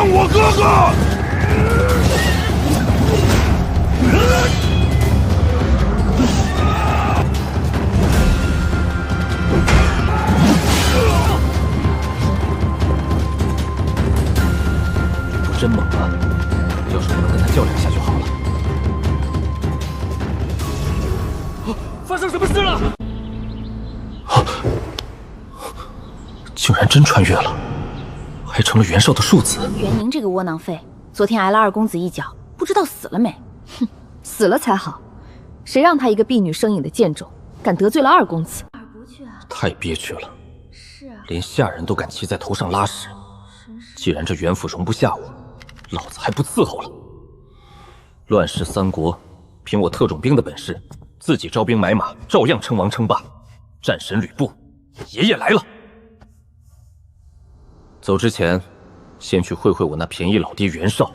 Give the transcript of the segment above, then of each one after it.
放我哥哥！吕布真猛啊！要是我能跟他较两下就好了。发生什么事了？竟然真穿越了，还成了袁绍的庶子。袁宁这个窝囊废，昨天挨了二公子一脚，不知道死了没？哼，死了才好。谁让他一个婢女生影的贱种，敢得罪了二公子？太憋屈了。是啊，连下人都敢骑在头上拉屎。既然这袁府容不下我，老子还不伺候了。乱世三国，凭我特种兵的本事，自己招兵买马，照样称王称霸。战神吕布，爷爷来了。走之前，先去会会我那便宜老爹袁绍。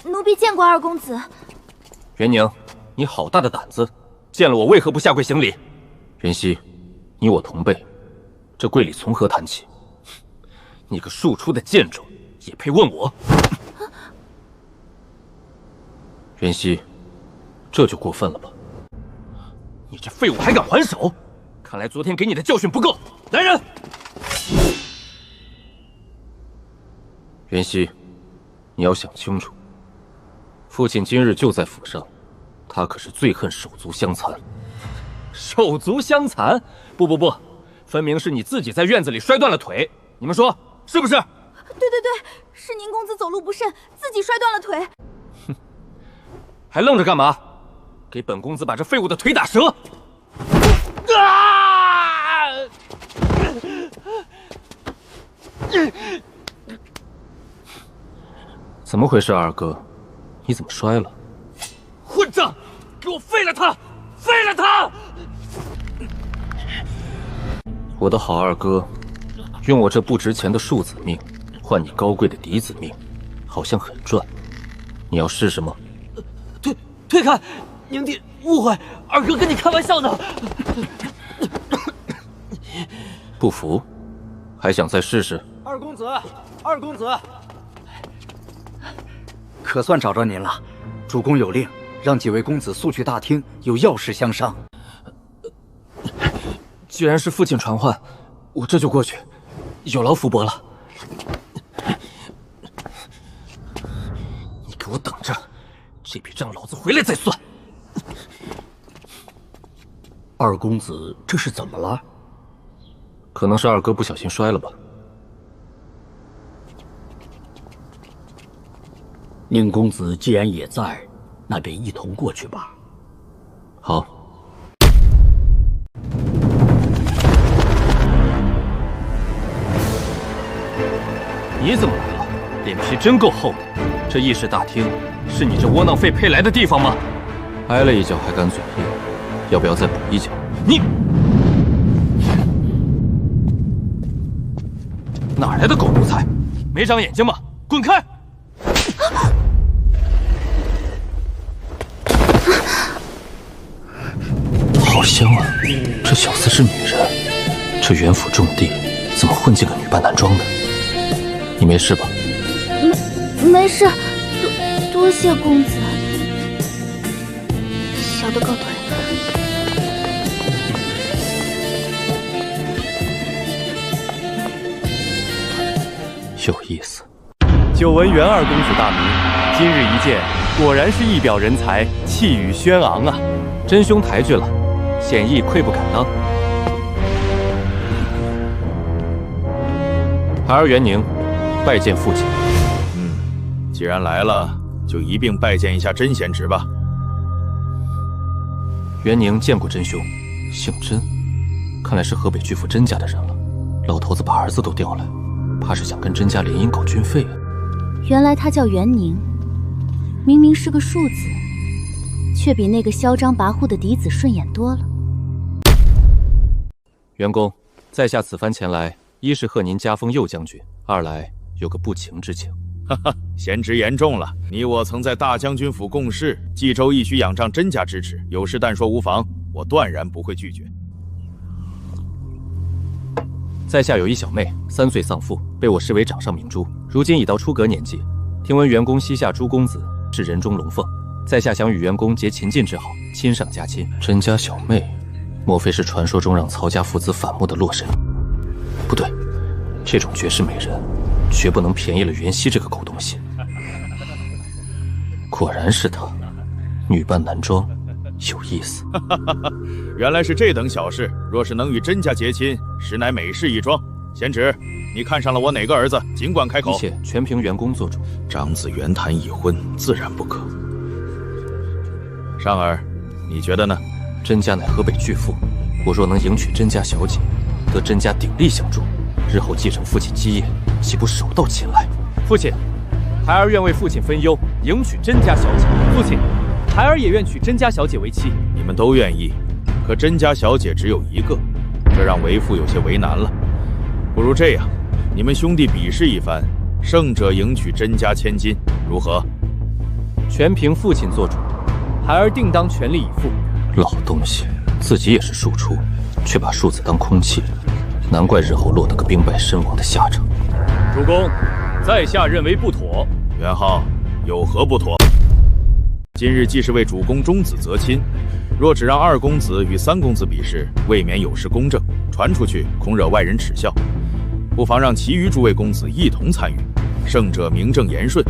奴婢见过二公子。袁宁，你好大的胆子！见了我为何不下跪行礼？袁熙，你我同辈，这跪礼从何谈起？你个庶出的贱种，也配问我？袁熙，这就过分了吧？你这废物还敢还手！看来昨天给你的教训不够。来人！袁熙，你要想清楚，父亲今日就在府上，他可是最恨手足相残。手足相残？不，分明是你自己在院子里摔断了腿。你们说是不是？对，是宁公子走路不慎，自己摔断了腿。哼，还愣着干嘛？给本公子把这废物的腿打折！啊！怎么回事，二哥？你怎么摔了？混账！给我废了他！废了他！我的好二哥，用我这不值钱的庶子命换你高贵的嫡子命，好像很赚。你要试试吗？退开！宁弟误会，二哥跟你开玩笑呢。不服？还想再试试？二公子，可算找着您了。主公有令，让几位公子速去大厅，有要事相商。既然是父亲传唤，我这就过去。有劳福伯了。你给我等着，这笔账老子回来再算。二公子这是怎么了？可能是二哥不小心摔了吧。宁公子既然也在，那便一同过去吧。好。你怎么来了？脸皮真够厚的。这议事大厅是你这窝囊废配来的地方吗？挨了一脚还敢嘴硬，要不要再补一脚？你哪来的狗奴才？没长眼睛吗？滚开！好香啊！这小厮是女人。这袁府重地，怎么混进个女扮男装的？你没事吧？没事，多谢公子。小的告退。有意思。久闻袁二公子大名，今日一见，果然是一表人才，气宇轩昂啊！真兄抬举了，显义愧不敢当。孩儿袁宁，拜见父亲。既然来了，就一并拜见一下甄贤侄吧。袁宁见过甄兄，姓甄，看来是河北巨富甄家的人了。老头子把儿子都调来，怕是想跟甄家联姻搞军费啊。原来他叫袁宁，明明是个庶子，却比那个嚣张跋扈的嫡子顺眼多了。袁公，在下此番前来，一是贺您加封右将军，二来有个不情之请。哈哈，贤侄言重了。你我曾在大将军府共事，冀州亦需仰仗甄家支持，有事但说无妨，我断然不会拒绝。在下有一小妹，3岁丧父，被我视为掌上明珠，如今已到出阁年纪。听闻元公膝下朱公子是人中龙凤，在下想与元公结秦晋之好，亲上加亲。甄家小妹，莫非是传说中让曹家父子反目的洛神？不对，这种绝世美人，绝不能便宜了袁熙这个狗东西。果然是她，女扮男装，有意思。原来是这等小事，若是能与甄家结亲，实乃美事一桩。贤侄，你看上了我哪个儿子？尽管开口。一切全凭元公做主。长子袁谭已婚，自然不可。尚儿，你觉得呢？甄家乃河北巨富，我若能迎娶甄家小姐，得甄家鼎力相助，日后继承父亲基业，岂不手到擒来？父亲，孩儿愿为父亲分忧，迎娶甄家小姐。父亲，孩儿也愿娶甄家小姐为妻。你们都愿意，可甄家小姐只有一个，这让为父有些为难了。不如这样，你们兄弟比试一番，胜者迎娶甄家千金，如何？全凭父亲做主，孩儿定当全力以赴。老东西，自己也是庶出，却把庶子当空气，难怪日后落得个兵败身亡的下场。主公，在下认为不妥。元昊，有何不妥？今日既是为主公中子择亲，若只让2公子与3公子比试，未免有失公正，传出去恐惹外人耻笑。不妨让其余诸位公子一同参与，胜者名正言顺，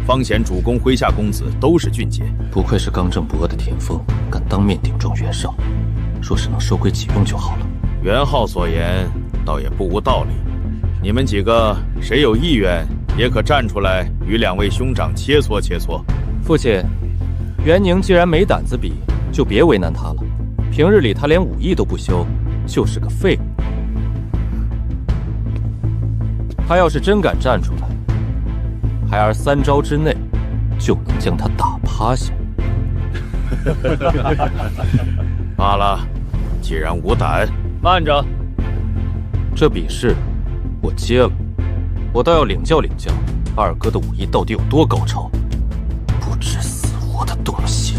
方显主公麾下公子都是俊杰。不愧是刚正不阿的田丰，敢当面顶撞袁绍。若是能收归己用就好了。元昊所言倒也不无道理。你们几个谁有意愿，也可站出来与2位兄长切磋切磋。父亲，袁宁既然没胆子比，就别为难他了。平日里他连武艺都不修，就是个废物。他要是真敢站出来，孩儿3招之内就能将他打趴下。罢了，既然无胆，慢着，这比试我接了，我倒要领教领教二哥的武艺到底有多高超。不知死活的东西！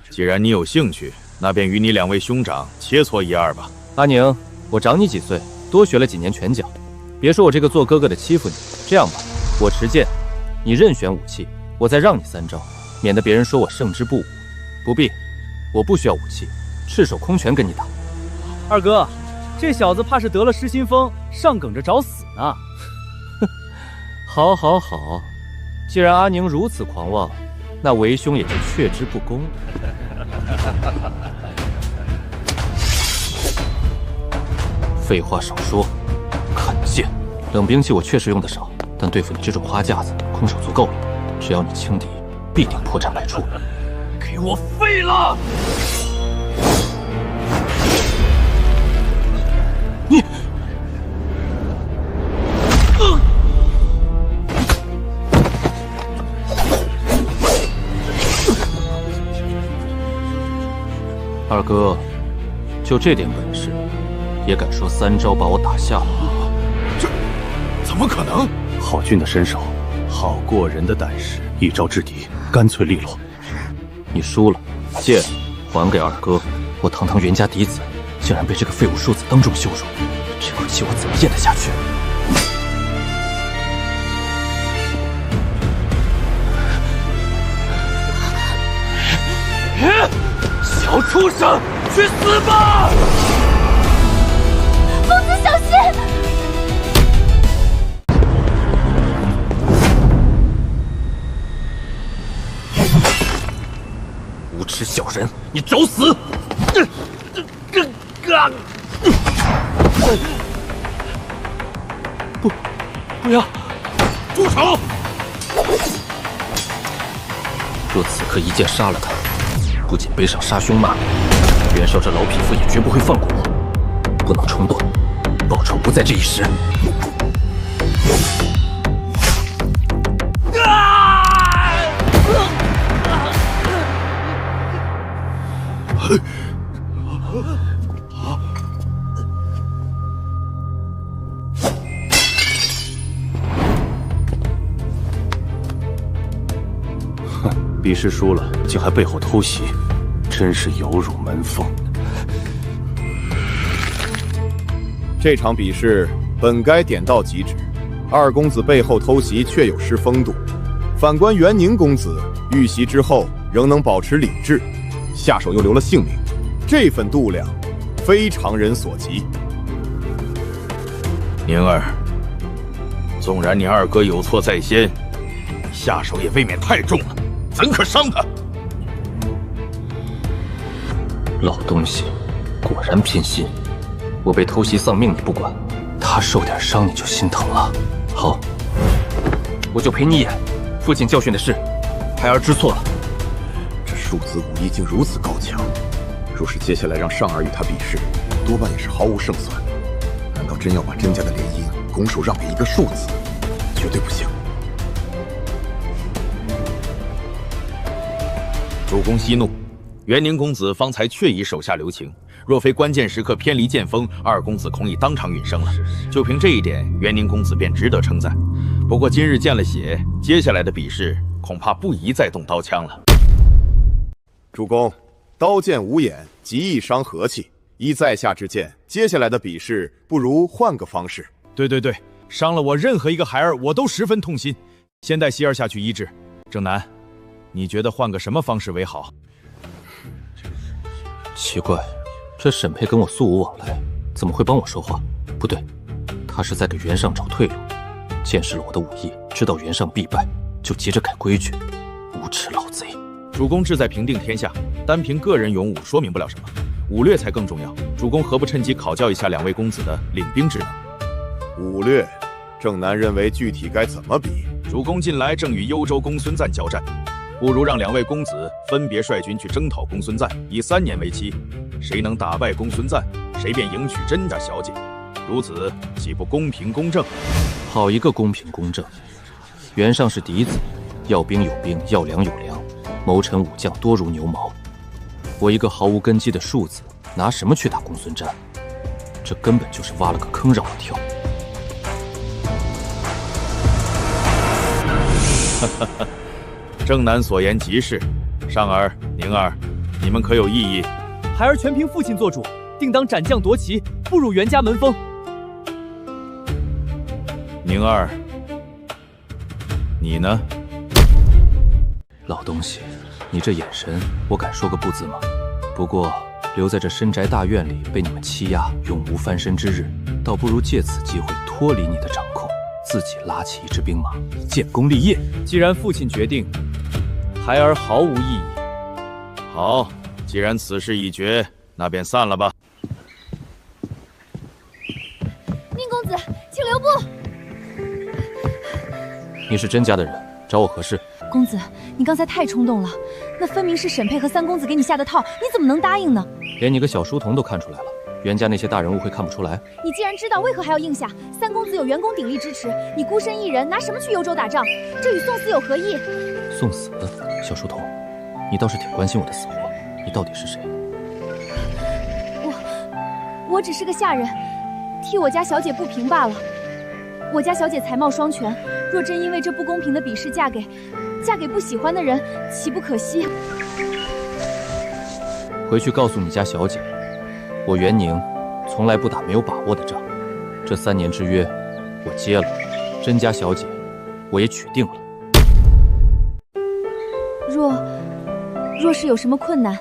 既然你有兴趣，那便与你2位兄长切磋一二吧。阿宁，我长你几岁，多学了几年拳脚，别说我这个做哥哥的欺负你。这样吧，我持剑，你任选武器，我再让你3招，免得别人说我胜之不武。不必，我不需要武器，赤手空拳跟你打。二哥，这小子怕是得了失心疯，上梗着找死呢。好，好，好，既然阿宁如此狂妄，那为兄也就却之不恭。废话少说，看剑。冷兵器我确实用得少，但对付你这种花架子，空手足够了。只要你轻敌，必定破绽百出。给我废了！你，二哥，就这点本事，也敢说3招把我打下了？这怎么可能？郝俊的身手，好过人的胆识，一招制敌，干脆利落。你输了，剑还给二哥。我堂堂袁家嫡子，竟然被这个废物庶子当众羞辱，这口气我怎么咽得下去？小畜生，去死吧！公子小心！无耻小人，你找死！不要！住手！若此刻一剑杀了他，不仅背上杀兄骂我，袁绍这老匹夫也绝不会放过我。不能冲动，报仇不在这一时。比试输了，竟还背后偷袭，真是有辱门风。这场比试本该点到即止，二公子背后偷袭确有失风度。反观元宁公子，遇袭之后仍能保持理智，下手又留了性命，这份度量非常人所及。宁儿，纵然你二哥有错在先，下手也未免太重了，怎可伤他？老东西，果然偏心。我被偷袭丧命你不管，他受点伤你就心疼了。好，我就陪你演。父亲教训的是，孩儿知错了。这庶子武艺竟如此高强，若是接下来让尚儿与他比试，多半也是毫无胜算。难道真要把甄家的联姻拱手让给一个庶子？绝对不行！主公息怒，元宁公子方才确已手下留情，若非关键时刻偏离剑锋，二公子恐已当场陨生了。就凭这一点，元宁公子便值得称赞。不过今日见了血，接下来的比试恐怕不宜再动刀枪了。主公，刀剑无眼，极易伤和气。依在下之见，接下来的比试不如换个方式。对，伤了我任何一个孩儿，我都十分痛心。先带希儿下去医治。正南，你觉得换个什么方式为好？奇怪，这沈佩跟我素无往来，怎么会帮我说话？不对，他是在给袁尚找退路。见识了我的武艺，知道袁尚必败，就急着改规矩，无耻老贼！主公志在平定天下，单凭个人勇武说明不了什么，武略才更重要。主公何不趁机考教一下两位公子的领兵之能？武略，正南认为具体该怎么比？主公近来正与幽州公孙瓒交战，不如让两位公子分别率军去征讨公孙瓒，以3年为期，谁能打败公孙瓒，谁便迎娶甄家小姐。如此岂不公平公正？好一个公平公正！袁尚是嫡子，要兵有兵，要粮有粮，谋臣武将多如牛毛。我一个毫无根基的庶子，拿什么去打公孙瓒？这根本就是挖了个坑让我跳。正南所言极是，尚儿、宁儿，你们可有异议？孩儿全凭父亲做主，定当斩将夺旗，不辱袁家门风。宁儿，你呢？老东西，你这眼神，我敢说个不字吗？不过留在这深宅大院里被你们欺压，永无翻身之日，倒不如借此机会脱离你的掌控，自己拉起一支兵马，建功立业。既然父亲决定，孩儿毫无异议。好，既然此事已决，那便散了吧。宁公子，请留步。你是甄家的人，找我何事？公子，你刚才太冲动了，那分明是沈佩和三公子给你下的套，你怎么能答应呢？连你个小书童都看出来了，袁家那些大人物会看不出来？你既然知道，为何还要应下？三公子有袁公鼎力支持，你孤身一人，拿什么去幽州打仗？这与送死有何异？送死？小书童，你倒是挺关心我的死活。你到底是谁？我只是个下人，替我家小姐不平罢了。我家小姐才貌双全，若真因为这不公平的比试嫁给不喜欢的人，岂不可惜？回去告诉你家小姐，我袁宁从来不打没有把握的仗。这3年之约，我接了；甄家小姐，我也娶定了。若是有什么困难，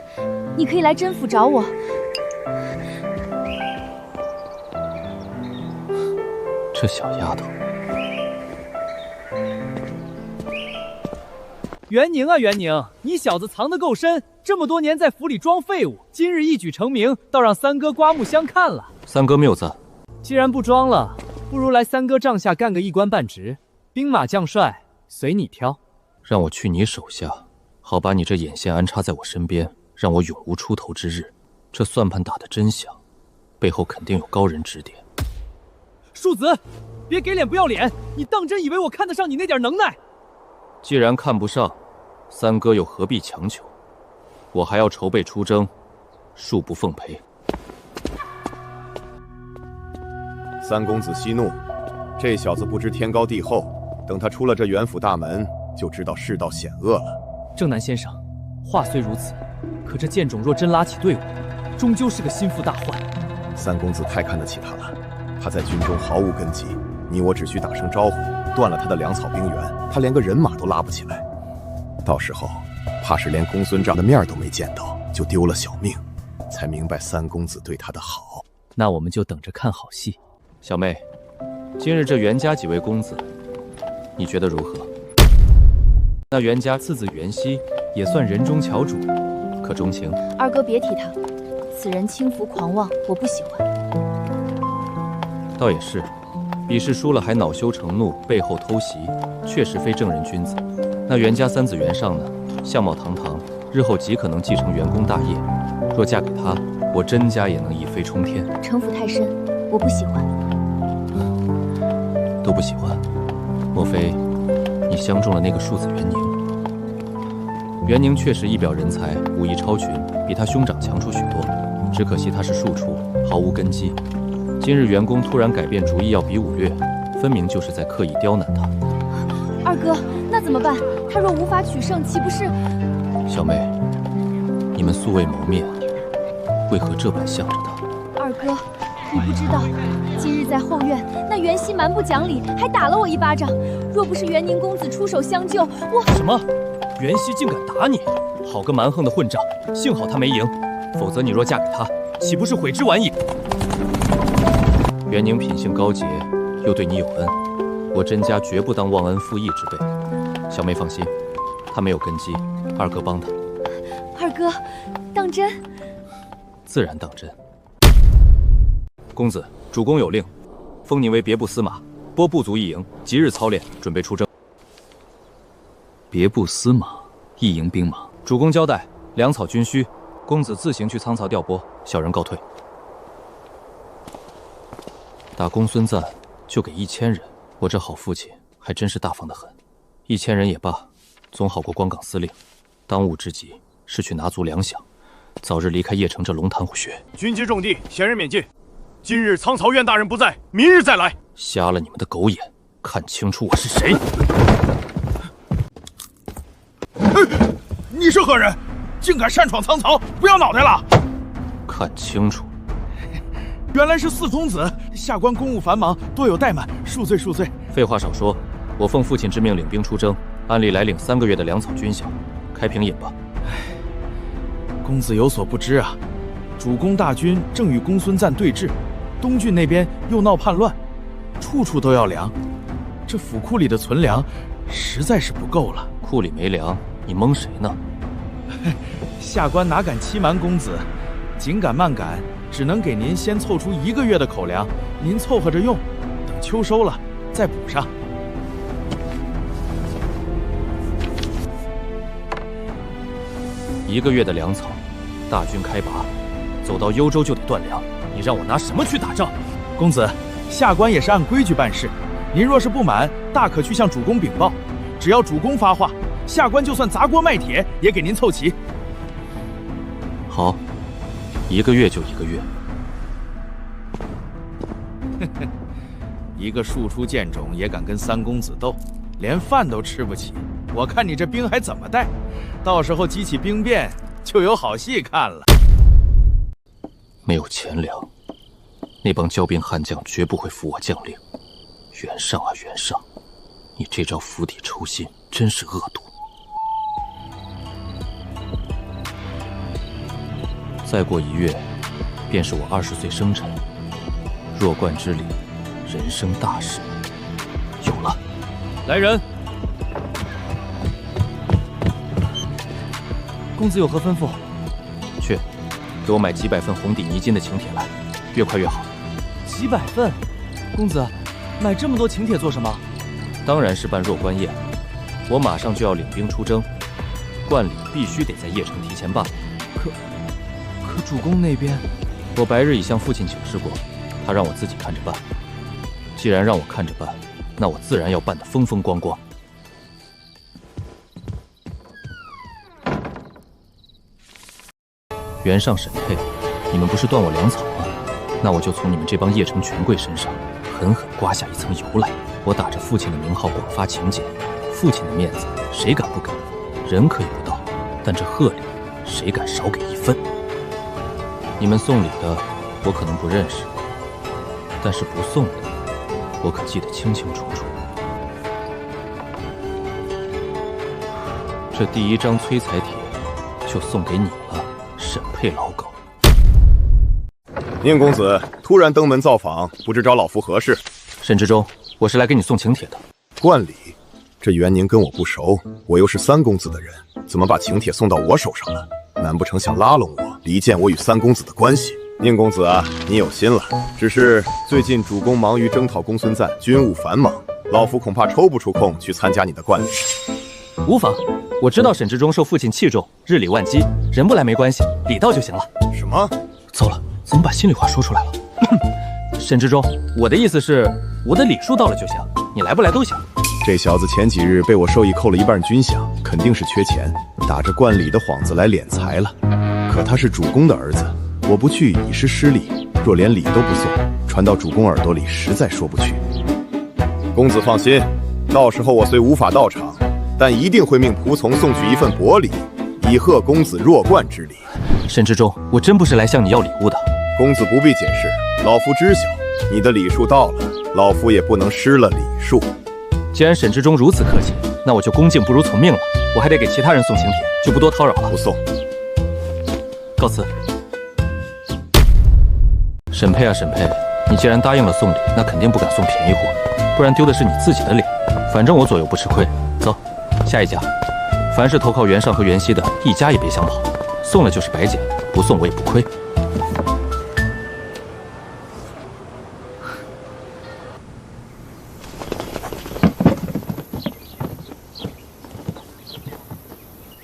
你可以来甄府找我。这小丫头。元宁啊元宁，你小子藏得够深，这么多年在府里装废物，今日一举成名，倒让三哥刮目相看了。三哥谬赞。既然不装了，不如来三哥帐下干个一官半职，兵马将帅随你挑。让我去你手下，好把你这眼线安插在我身边，让我永无出头之日。这算盘打得真响，背后肯定有高人指点。庶子，别给脸不要脸！你当真以为我看得上你那点能耐？既然看不上，三哥又何必强求？我还要筹备出征，恕不奉陪。三公子息怒，这小子不知天高地厚，等他出了这元府大门，就知道世道险恶了。正南先生，话虽如此，可这剑种若真拉起队伍，终究是个心腹大患。三公子太看得起他了，他在军中毫无根基，你我只需打声招呼，断了他的粮草兵源，他连个人马都拉不起来。到时候，怕是连公孙瓒的面都没见到，就丢了小命，才明白三公子对他的好。那我们就等着看好戏。小妹，今日这袁家几位公子，你觉得如何？那袁家次子袁熙也算人中翘楚，可钟情？二哥别提他，此人轻浮狂妄，我不喜欢。倒也是，比试输了还恼羞成怒，背后偷袭，确实非正人君子。那袁家三子袁尚呢？相貌堂堂，日后极可能继承袁公大业。若嫁给他，我甄家也能一飞冲天。城府太深，我不喜欢。都不喜欢？莫非你相中了那个庶子袁宁？袁宁确实一表人才，武艺超群，比他兄长强出许多。只可惜他是庶出，毫无根基。今日袁公突然改变主意要比武略，分明就是在刻意刁难他。二哥，那怎么办？他若无法取胜，岂不是……小妹，你们素未谋面，为何这般向着他？二哥，你不知道，今日在后院，那袁熙蛮不讲理，还打了我一巴掌。若不是袁宁公子出手相救，我……什么？袁熙竟敢打你？好个蛮横的混账！幸好他没赢，否则你若嫁给他，岂不是悔之晚矣？袁宁品性高洁，又对你有恩，我甄家绝不当忘恩负义之辈。小妹放心，他没有根基，二哥帮他。二哥，当真？自然当真。公子，主公有令，封您为别部司马，拨部族一营，即日操练，准备出征。别部司马，一营兵马。主公交代，粮草军需，公子自行去仓曹调拨，小人告退。打公孙瓒就给1000人，我这好父亲还真是大方得很。1000人也罢，总好过光岗司令。当务之急是去拿足粮饷，早日离开邺城这龙潭虎穴。军机重地，闲人免进。今日仓曹院大人不在，明日再来。瞎了你们的狗眼，看清楚我是谁！你是何人？竟敢擅闯仓曹，不要脑袋了！看清楚，原来是四公子。下官公务繁忙，多有怠慢，恕罪恕罪。废话少说，我奉父亲之命领兵出征，按例来领3个月的粮草军饷，开瓶饮吧。公子有所不知啊，主公大军正与公孙瓒对峙，东郡那边又闹叛乱，处处都要粮，这府库里的存粮实在是不够了。库里没粮，你蒙谁呢？下官哪敢欺瞒公子，紧赶慢赶，只能给您先凑出1个月的口粮，您凑合着用，等秋收了再补上。1个月的粮草，大军开拔，走到幽州就得断粮，你让我拿什么去打仗？公子，下官也是按规矩办事，您若是不满，大可去向主公禀报，只要主公发话，下官就算砸锅卖铁也给您凑齐。好，1个月就1个月。一个庶出贱种也敢跟三公子斗，连饭都吃不起，我看你这兵还怎么带？到时候激起兵变，就有好戏看了。没有钱粮，那帮骄兵悍将绝不会服我将令。袁尚啊袁尚，你这招釜底抽薪，真是恶毒。再过1月，便是我20岁生辰。弱冠之礼，人生大事。有了，来人！公子有何吩咐？去，给我买几百份红底泥金的请帖来，越快越好。几百份？公子，买这么多请帖做什么？当然是办若官宴。我马上就要领兵出征，冠礼必须得在邺城提前办。可主公那边，我白日已向父亲请示过，他让我自己看着办。既然让我看着办，那我自然要办得风风光光。袁尚、沈佩，你们不是断我粮草吗？那我就从你们这帮邺城权贵身上狠狠刮下一层油来。我打着父亲的名号广发请柬，父亲的面子谁敢不给？人可以不到，但这贺礼，谁敢少给1分？你们送礼的，我可能不认识，但是不送的，我可记得清清楚楚。这第1张催财帖就送给你了，沈佩老狗。宁公子突然登门造访，不知找老夫何事？沈之中，我是来给你送请帖的。冠礼，这袁宁跟我不熟，我又是3公子的人，怎么把请帖送到我手上了？难不成想拉拢我，离间我与3公子的关系？宁公子啊，你有心了，只是最近主公忙于征讨公孙瓒，军务繁忙，老夫恐怕抽不出空去参加你的冠礼。无妨，我知道沈之中受父亲器重，日理万机，人不来没关系，礼到就行了。什么？糟了，怎么把心里话说出来了？沈之中，我的意思是，我的礼数到了就行，你来不来都行。这小子前几日被我授意扣了1半军饷，肯定是缺钱，打着冠礼的幌子来敛财了。可他是主公的儿子，我不去已是失礼，若连礼都不送，传到主公耳朵里实在说不去。公子放心，到时候我虽无法到场，但一定会命仆从送去一份薄礼，以贺公子弱冠之礼。沈之中，我真不是来向你要礼物的。公子不必解释，老夫知晓，你的礼数到了，老夫也不能失了礼数。既然沈之中如此客气，那我就恭敬不如从命了。我还得给其他人送请帖，就不多叨扰了。不送，告辞。沈佩啊沈佩，你既然答应了送礼，那肯定不敢送便宜货，不然丢的是你自己的脸。反正我左右不吃亏，走，下一家。凡是投靠袁尚和袁熙的，一家也别想跑。送了就是白捡，不送我也不亏。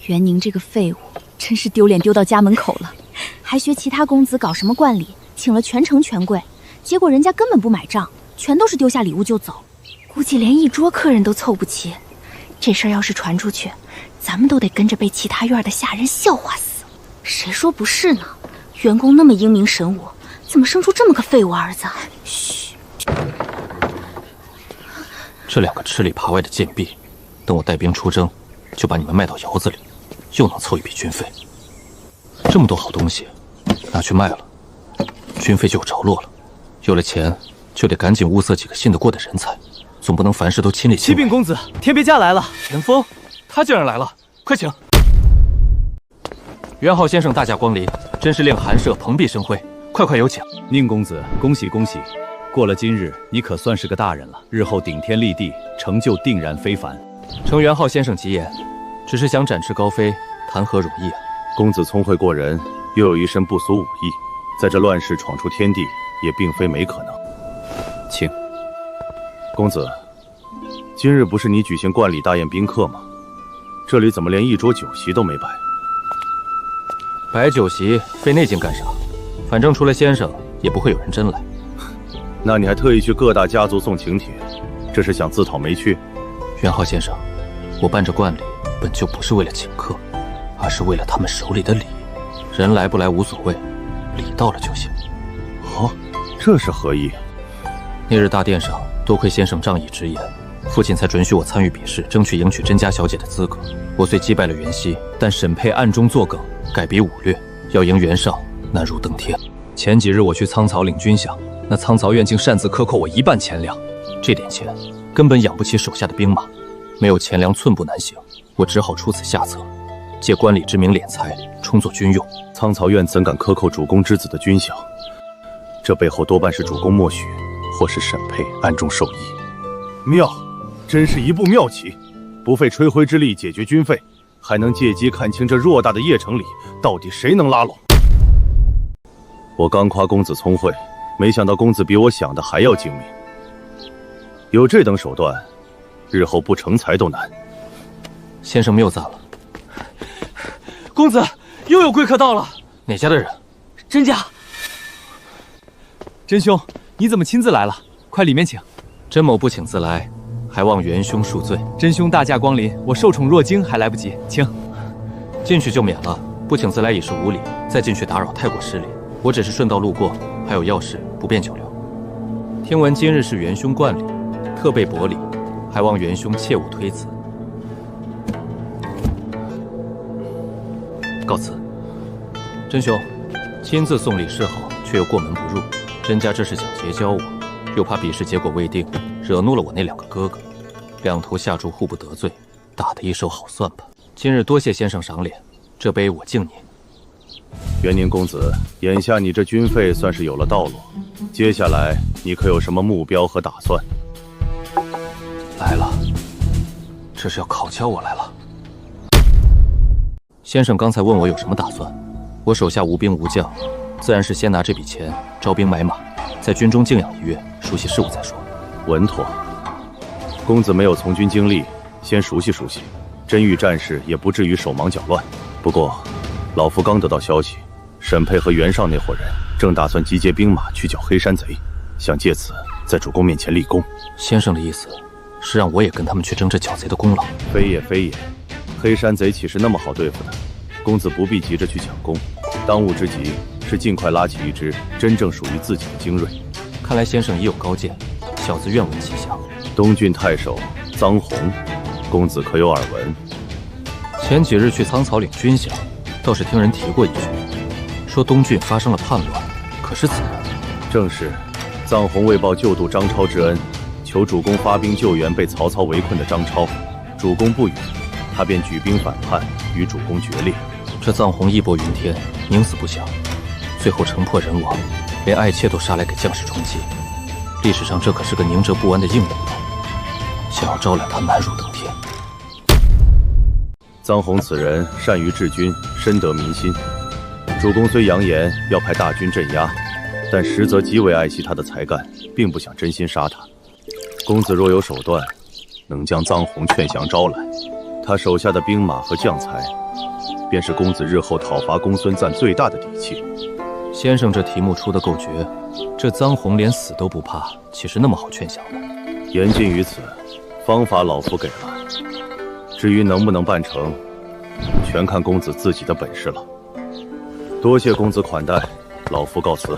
袁宁这个废物，真是丢脸丢到家门口了，还学其他公子搞什么冠礼，请了全城权贵，结果人家根本不买账，全都是丢下礼物就走，估计连1桌客人都凑不齐。这事儿要是传出去，咱们都得跟着被其他院的下人笑话死。谁说不是呢？袁公那么英明神武，怎么生出这么个废物儿子？嘘！这2个吃里扒外的贱婢，等我带兵出征，就把你们卖到窑子里，又能凑一笔军费。这么多好东西，拿去卖了，军费就有着落了。有了钱，就得赶紧物色几个信得过的人才，总不能凡事都亲力亲为。启禀公子，天别驾来了。田丰，他竟然来了，快请。袁浩先生大驾光临，真是令寒舍蓬荜生辉，快有请。宁公子，恭喜恭喜！过了今日，你可算是个大人了，日后顶天立地，成就定然非凡。承袁浩先生吉言，只是想展翅高飞，谈何容易啊！公子聪慧过人，又有一身不俗武艺，在这乱世闯出天地，也并非没可能。请。公子，今日不是你举行冠礼大宴宾客吗？这里怎么连1桌酒席都没摆？摆酒席费那劲干啥？反正除了先生，也不会有人真来。那你还特意去各大家族送请帖，这是想自讨没趣？袁浩先生，我办这冠礼本就不是为了请客，而是为了他们手里的礼。人来不来无所谓，礼到了就行。哦，这是何意？那日大殿上，多亏先生仗义直言，父亲才准许我参与比试，争取迎娶甄家小姐的资格。我虽击败了袁熙，但沈佩暗中作梗，改比武略，要赢袁尚难如登天。前几日我去苍草领军饷，那苍草院竟擅自克扣我1半钱粮，这点钱根本养不起手下的兵马，没有钱粮寸步难行。我只好出此下策，借冠礼之名敛财，充作军用。苍草院怎敢克扣主公之子的军饷？这背后多半是主公默许，或是沈佩暗中授意。妙，真是一步妙棋，不费吹灰之力解决军费，还能借机看清这偌大的邺城里到底谁能拉拢。我刚夸公子聪慧，没想到公子比我想的还要精明。有这等手段，日后不成才都难。先生谬赞了。公子，又有贵客到了。哪家的人？甄家。甄兄，你怎么亲自来了？快里面请。甄某不请自来，还望元兄恕罪。甄兄大驾光临，我受宠若惊还来不及，请。进去就免了，不请自来已是无礼，再进去打扰太过失礼。我只是顺道路过，还有要事，不便久留。听闻今日是元兄冠礼，特备薄礼，还望元兄切勿推辞。告辞。真兄，亲自送礼是好，却又过门不入。甄家这是想结交我，又怕比试结果未定，惹怒了我那2个哥哥，两头下注互不得罪，打得一手好算盘。今日多谢先生赏脸，这杯我敬您。元宁公子，眼下你这军费算是有了道路，接下来你可有什么目标和打算？来了，这是要考教我来了。先生刚才问我有什么打算，我手下无兵无将，自然是先拿这笔钱招兵买马，在军中静养1月，熟悉事务再说。稳妥。公子没有从军经历，先熟悉熟悉，真遇战事也不至于手忙脚乱。不过，老夫刚得到消息，沈佩和袁绍那伙人正打算集结兵马去剿黑山贼，想借此在主公面前立功。先生的意思是让我也跟他们去争这剿贼的功劳？非也非也，黑山贼岂是那么好对付的？公子不必急着去抢功，当务之急是尽快拉起一支真正属于自己的精锐。看来先生已有高见，小子愿闻其详。东郡太守臧洪，公子可有耳闻？前几日去苍草岭军饷，倒是听人提过一句，说东郡发生了叛乱，可是此人？正是，臧洪为报旧度张超之恩，求主公发兵救援被曹操围困的张超，主公不允，他便举兵反叛，与主公决裂。这臧洪义薄云天，宁死不降，最后城破人亡，连爱妾都杀来给将士充饥。历史上这可是个宁折不弯的硬骨头，想要招揽他难如登天。臧洪此人善于治军，深得民心。主公虽扬言要派大军镇压，但实则极为爱惜他的才干，并不想真心杀他。公子若有手段，能将臧洪劝降招来，他手下的兵马和将才，便是公子日后讨伐公孙瓒最大的底气。先生这题目出得够绝，这臧洪连死都不怕，岂是那么好劝降的？言尽于此，方法老夫给了，至于能不能办成，全看公子自己的本事了。多谢公子款待，老夫告辞。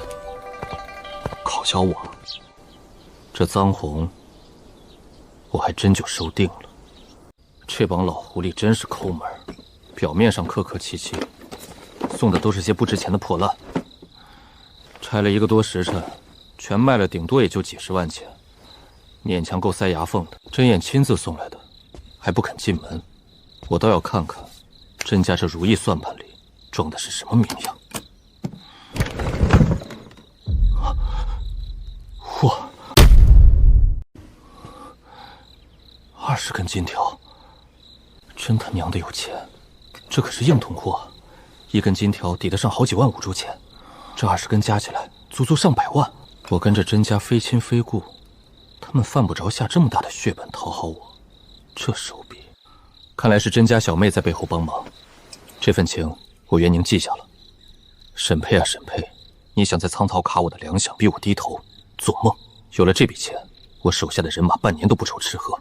考教我，这臧洪，我还真就收定了。这帮老狐狸真是抠门，表面上客客气气，送的都是些不值钱的破烂。拆了1个多时辰，全卖了，顶多也就几10万钱，勉强够塞牙缝的。甄燕亲自送来的，还不肯进门，我倒要看看甄家这如意算盘里装的是什么名样。嚯，20根金条，真他娘的有钱！这可是硬通货，1根金条抵得上好几万5铢钱，这20根加起来足足上百万。我跟着甄家非亲非故，他们犯不着下这么大的血本讨好我，这手笔，看来是甄家小妹在背后帮忙。这份情我元宁记下了。沈佩啊沈佩，你想在苍草卡我的粮饷逼我低头，做梦！有了这笔钱，我手下的人马半年都不愁吃喝。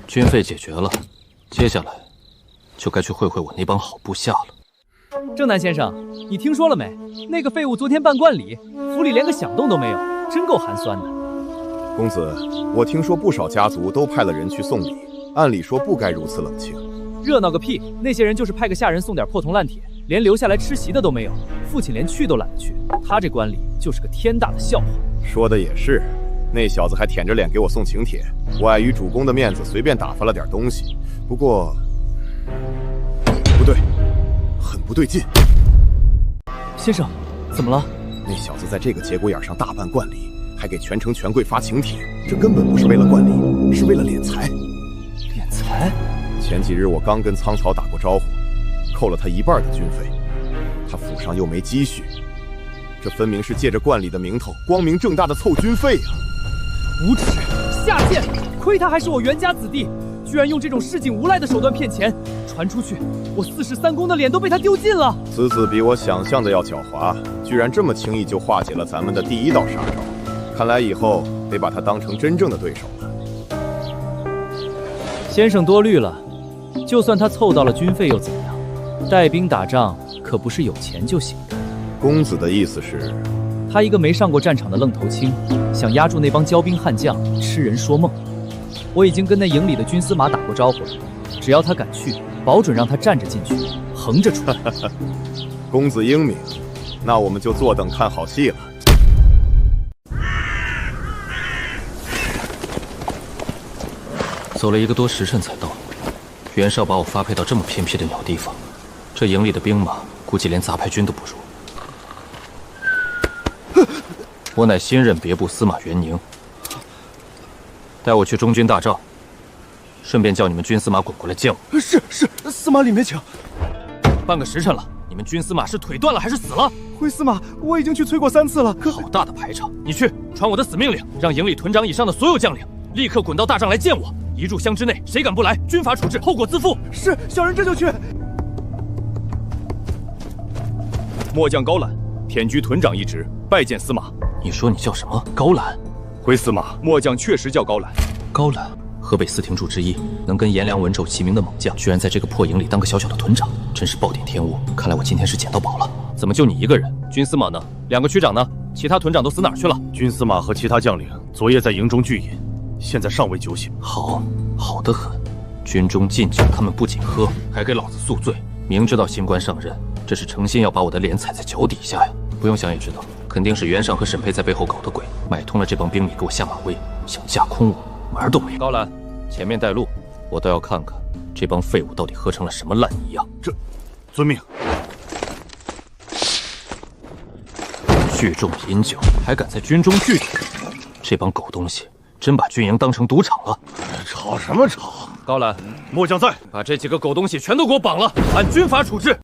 军费解决了，接下来就该去会会我那帮好部下了。正南先生，你听说了没？那个废物昨天办冠礼，府里连个响动都没有，真够寒酸的。公子，我听说不少家族都派了人去送礼，按理说不该如此冷清。热闹个屁！那些人就是派个下人送点破铜烂铁，连留下来吃席的都没有。父亲连去都懒得去，他这冠礼就是个天大的笑话。说的也是，那小子还舔着脸给我送请帖，我碍于主公的面子，随便打发了点东西。不过，不对，很不对劲。先生，怎么了？那小子在这个节骨眼上大办冠礼，还给全城权贵发请帖，这根本不是为了冠礼，是为了敛财。敛财？前几日我刚跟苍草打过招呼，扣了他1半的军费，他府上又没积蓄，这分明是借着冠礼的名头，光明正大的凑军费啊！无耻下贱！亏他还是我袁家子弟，居然用这种市井无赖的手段骗钱，传出去，我43公的脸都被他丢尽了。此子比我想象的要狡猾，居然这么轻易就化解了咱们的第1道杀招，看来以后得把他当成真正的对手了。先生多虑了，就算他凑到了军费又怎样？带兵打仗可不是有钱就行的。公子的意思是，他一个没上过战场的愣头青，想压住那帮骄兵悍将，痴人说梦。我已经跟那营里的军司马打过招呼了，只要他敢去，保准让他站着进去，横着出。公子英明，那我们就坐等看好戏了。走了1个多时辰才到，袁绍把我发配到这么偏僻的鸟地方，这营里的兵马估计连杂牌军都不如。我乃新任别部司马袁宁，带我去中军大帐，顺便叫你们军司马滚过来见我。是，司马里面请。半个时辰了，你们军司马是腿断了还是死了？回司马，我已经去催过3次了。好大的排场！你去传我的死命令，让营里团长以上的所有将领立刻滚到大帐来见我。1炷香之内，谁敢不来，军法处置，后果自负。是，小人这就去。末将高览，舔居屯长一职，拜见司马。你说你叫什么？高览？回司马，末将确实叫高览。高览，河北4廷柱之一，能跟颜良、文丑齐名的猛将，居然在这个破营里当个小小的屯长，真是暴殄天物。看来我今天是捡到宝了。怎么就你一个人？军司马呢？2个区长呢？其他屯长都死哪儿去了？军司马和其他将领昨夜在营中聚饮，现在尚未酒醒。好得很。军中禁酒，他们不仅喝，还给老子宿醉。明知道新官上任，这是诚心要把我的脸踩在脚底下呀！不用想也知道，肯定是袁尚和沈佩在背后搞的鬼，买通了这帮兵米给我下马威，想架空我，门儿都没。高览，前面带路，我倒要看看这帮废物到底喝成了什么烂泥呀！遵命。聚众饮酒，还敢在军中聚众，这帮狗东西真把军营当成赌场了！吵什么吵？高览，末将在，把这几个狗东西全都给我绑了，按军法处置。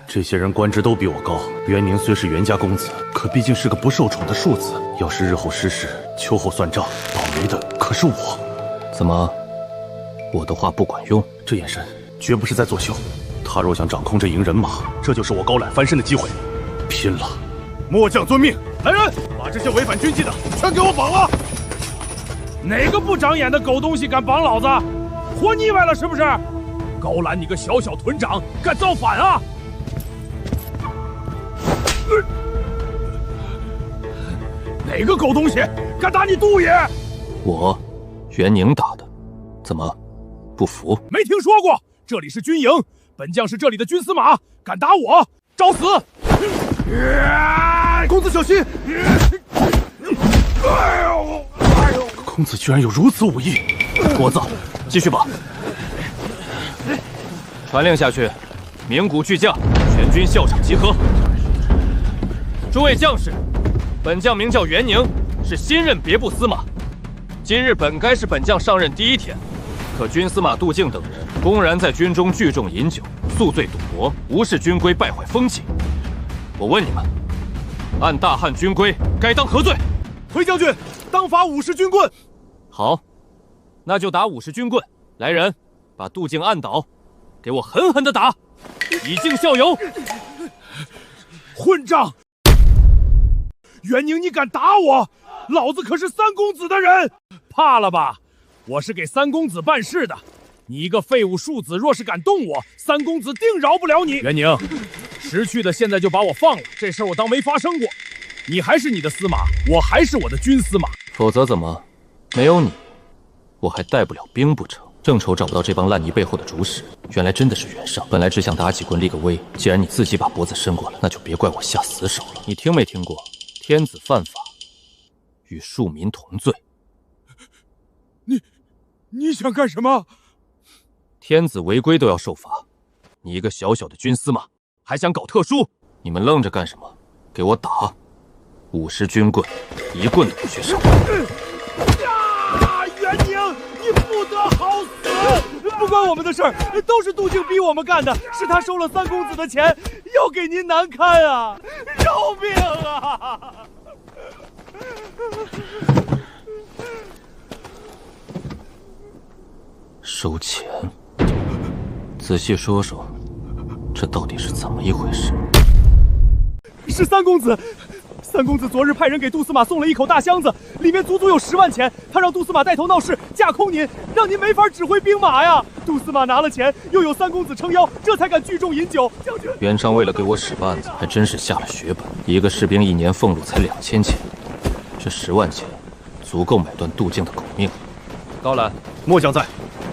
这些人官职都比我高，袁宁虽是袁家公子，可毕竟是个不受宠的庶子。要是日后失势，秋后算账，倒霉的可是我。怎么，我的话不管用？这眼神绝不是在作秀。他若想掌控这营人马，这就是我高览翻身的机会。拼了！末将遵命。来人，把这些违反军纪的全给我绑了！哪个不长眼的狗东西敢绑老子？活腻歪了是不是？高览，你个小小屯长，敢造反啊！哪个狗东西敢打你杜爷？我，袁宁打的，怎么不服？没听说过，这里是军营，本将是这里的军司马，敢打我，找死！公子小心！公子居然有如此武艺，国子，继续吧。传令下去，鸣鼓巨将，全军校场集合。诸位将士，本将名叫袁宁，是新任别部司马。今日本该是本将上任第1天，可军司马杜敬等人公然在军中聚众饮酒，宿醉赌博，无视军规，败坏风气。我问你们，按大汉军规，该当何罪？回将军，当罚50军棍。好，那就打50军棍。来人，把杜敬按倒，给我狠狠的打，以儆效尤。混账！袁宁，你敢打我？老子可是3公子的人，怕了吧？我是给3公子办事的，你一个废物庶子，若是敢动我，3公子定饶不了你。袁宁，识趣的现在就把我放了，这事我当没发生过。你还是你的司马，我还是我的军司马。否则怎么？没有你，我还带不了兵不成？正愁找不到这帮烂泥背后的主使，原来真的是袁尚。本来只想打几棍立个威，既然你自己把脖子伸过来，那就别怪我下死手了。你听没听过？天子犯法，与庶民同罪。你想干什么？天子违规都要受罚，你一个小小的军司马，还想搞特殊？你们愣着干什么？给我打！50军棍，1棍都不许少。袁宁，你不得好死！不关我们的事儿，都是杜敬逼我们干的，是他收了3公子的钱，要给您难堪啊！饶命啊！收钱？仔细说说，这到底是怎么一回事？是3公子。3公子昨日派人给杜司马送了一口大箱子，里面足足有10万钱。他让杜司马带头闹事，架空您，让您没法指挥兵马呀。杜司马拿了钱，又有3公子撑腰，这才敢聚众饮酒。将军，袁尚为了给我使绊子，还真是下了血本。一个士兵1年俸禄才2000钱，这10万钱足够买断杜敬的狗命。高览，末将在。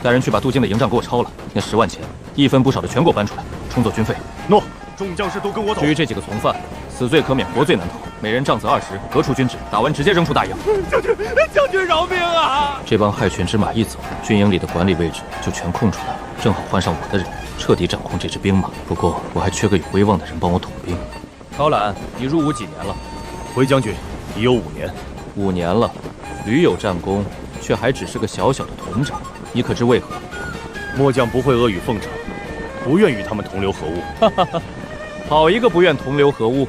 带人去把杜静的营帐给我抄了，那10万钱，一分不少的全给我搬出来，充作军费。诺，众将士都跟我走。至于这几个从犯，死罪可免，活罪难逃，每人杖责20，革除军职，打完直接扔出大营。将军饶命啊！这帮害群之马一走，军营里的管理位置就全空出来了，正好换上我的人，彻底掌控这支兵马。不过我还缺个有威望的人帮我统兵。高览，你入伍几年了？回将军，已有5年。5年了，屡有战功，却还只是个小小的屯长，你可知为何？末将不会阿谀奉承，不愿与他们同流合污。哈哈哈，好一个不愿同流合污！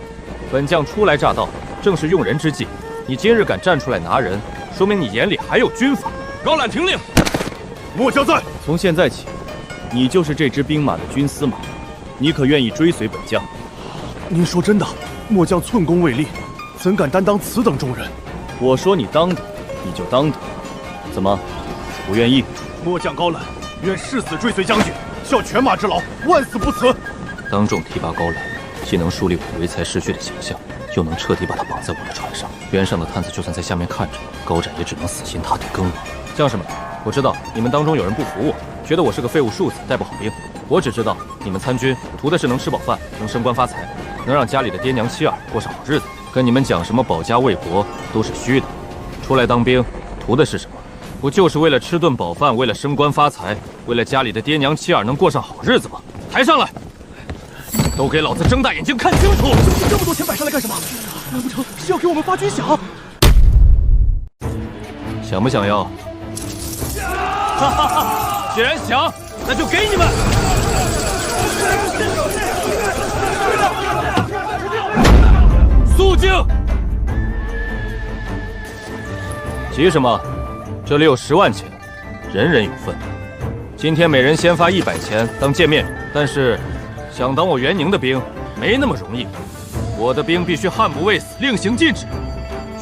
本将初来乍到，正是用人之际。你今日敢站出来拿人，说明你眼里还有军法。高览听令，末将在。从现在起，你就是这支兵马的军司马，你可愿意追随本将？您说真的？末将寸功未立，怎敢担当此等重任？我说你当得，你就当得。怎么，不愿意？末将高览愿誓死追随将军，效犬马之劳，万死不辞。当众提拔高览，既能树立我唯才是婿的形象，又能彻底把他绑在我的船上。边上的探子就算在下面看着，高展也只能死心塌地跟我。将士们，我知道你们当中有人不服我，觉得我是个废物庶子，带不好兵。我只知道你们参军图的是能吃饱饭，能升官发财，能让家里的爹娘妻儿过上好日子。跟你们讲什么保家卫国都是虚的。出来当兵图的是什么？不就是为了吃顿饱饭，为了升官发财，为了家里的爹娘妻儿能过上好日子吗？抬上来！都给老子睁大眼睛看清楚！这么多钱摆上来干什么？难不成是要给我们发军饷？想不想要？哈哈哈！既然想，那就给你们！肃静！急什么？这里有10万钱，人人有份。今天每人先发100钱当见面礼，但是想当我元宁的兵没那么容易。我的兵必须悍不畏死，令行禁止。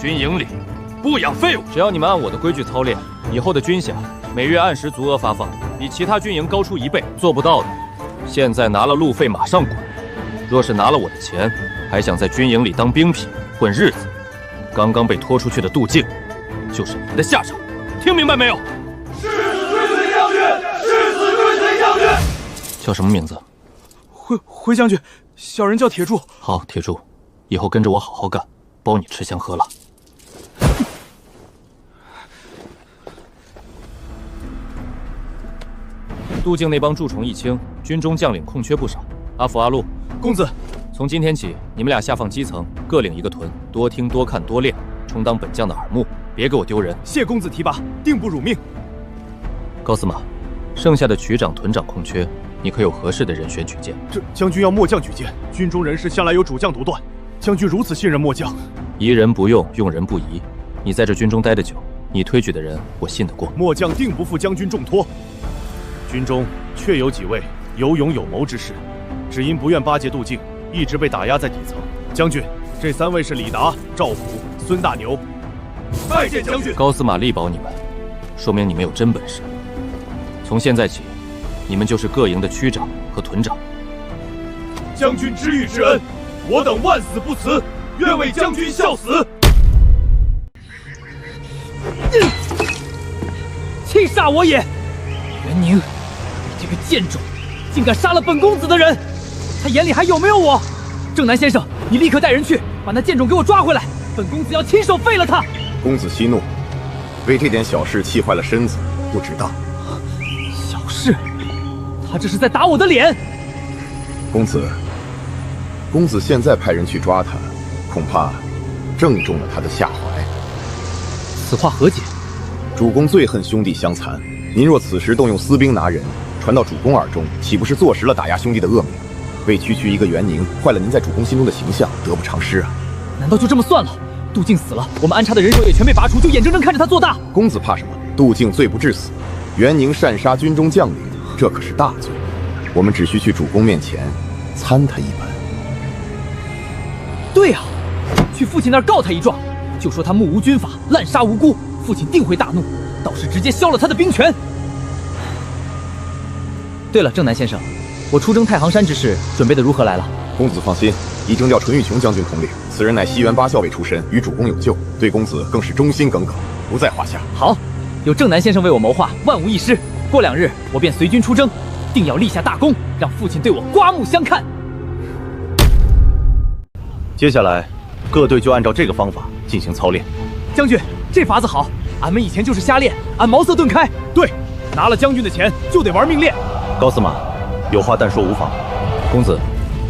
军营里不养废物。只要你们按我的规矩操练，以后的军饷每月按时足额发放，比其他军营高出1倍。做不到的，现在拿了路费马上滚。若是拿了我的钱，还想在军营里当兵痞混日子，刚刚被拖出去的杜静，就是你们的下场。听明白没有？誓死追随将军！誓死追随将军！叫什么名字？回将军，小人叫铁柱。好，铁柱，以后跟着我好好干，包你吃香喝辣。杜静那帮蛀虫一清，军中将领空缺不少。阿福、阿禄，公子，从今天起，你们俩下放基层，各领一个屯，多听、多看、多练，充当本将的耳目，别给我丢人。谢公子提拔，定不辱命。高司马，剩下的区长、屯长空缺，你可有合适的人选举荐？这将军要末将举荐，军中人事向来有主将独断，将军如此信任末将，疑人不用，用人不疑。你在这军中待得久，你推举的人我信得过。末将定不负将军重托。军中确有几位有勇有谋之士，只因不愿巴结杜静，一直被打压在底层。将军，这3位是李达、赵普、孙大牛。拜见将军。高司马力保你们，说明你们有真本事。从现在起，你们就是各营的区长和屯长。将军知遇之恩，我等万死不辞，愿为将军效死。气煞我也！元宁，你这个贱种，竟敢杀了本公子的人！他眼里还有没有我？正南先生，你立刻带人去把那贱种给我抓回来！本公子要亲手废了他！公子息怒，为这点小事气坏了身子，不值当。小事？他这是在打我的脸！公子现在派人去抓他，恐怕正中了他的下怀。此话何解？主公最恨兄弟相残，您若此时动用私兵拿人，传到主公耳中，岂不是坐实了打压兄弟的恶名？为区区一个元宁，坏了您在主公心中的形象，得不偿失啊！难道就这么算了？杜静死了，我们安插的人手也全被拔除，就眼睁睁看着他做大。公子怕什么？杜静罪不至死，元宁擅杀军中将领，这可是大罪。我们只需去主公面前参他一本。对啊，去父亲那儿告他一状，就说他目无军法，滥杀无辜，父亲定会大怒，倒是直接削了他的兵权。对了，正南先生，我出征太行山之事准备的如何来了？公子放心，已征调纯玉琼将军统领，此人乃西园8校尉出身，与主公有旧，对公子更是忠心耿耿，不在话下。好，有正南先生为我谋划，万无一失。过2日我便随军出征，定要立下大功，让父亲对我刮目相看。接下来，各队就按照这个方法进行操练。将军，这法子好，俺们以前就是瞎练，俺茅塞顿开。对，拿了将军的钱就得玩命练。高司马，有话但说无妨。公子，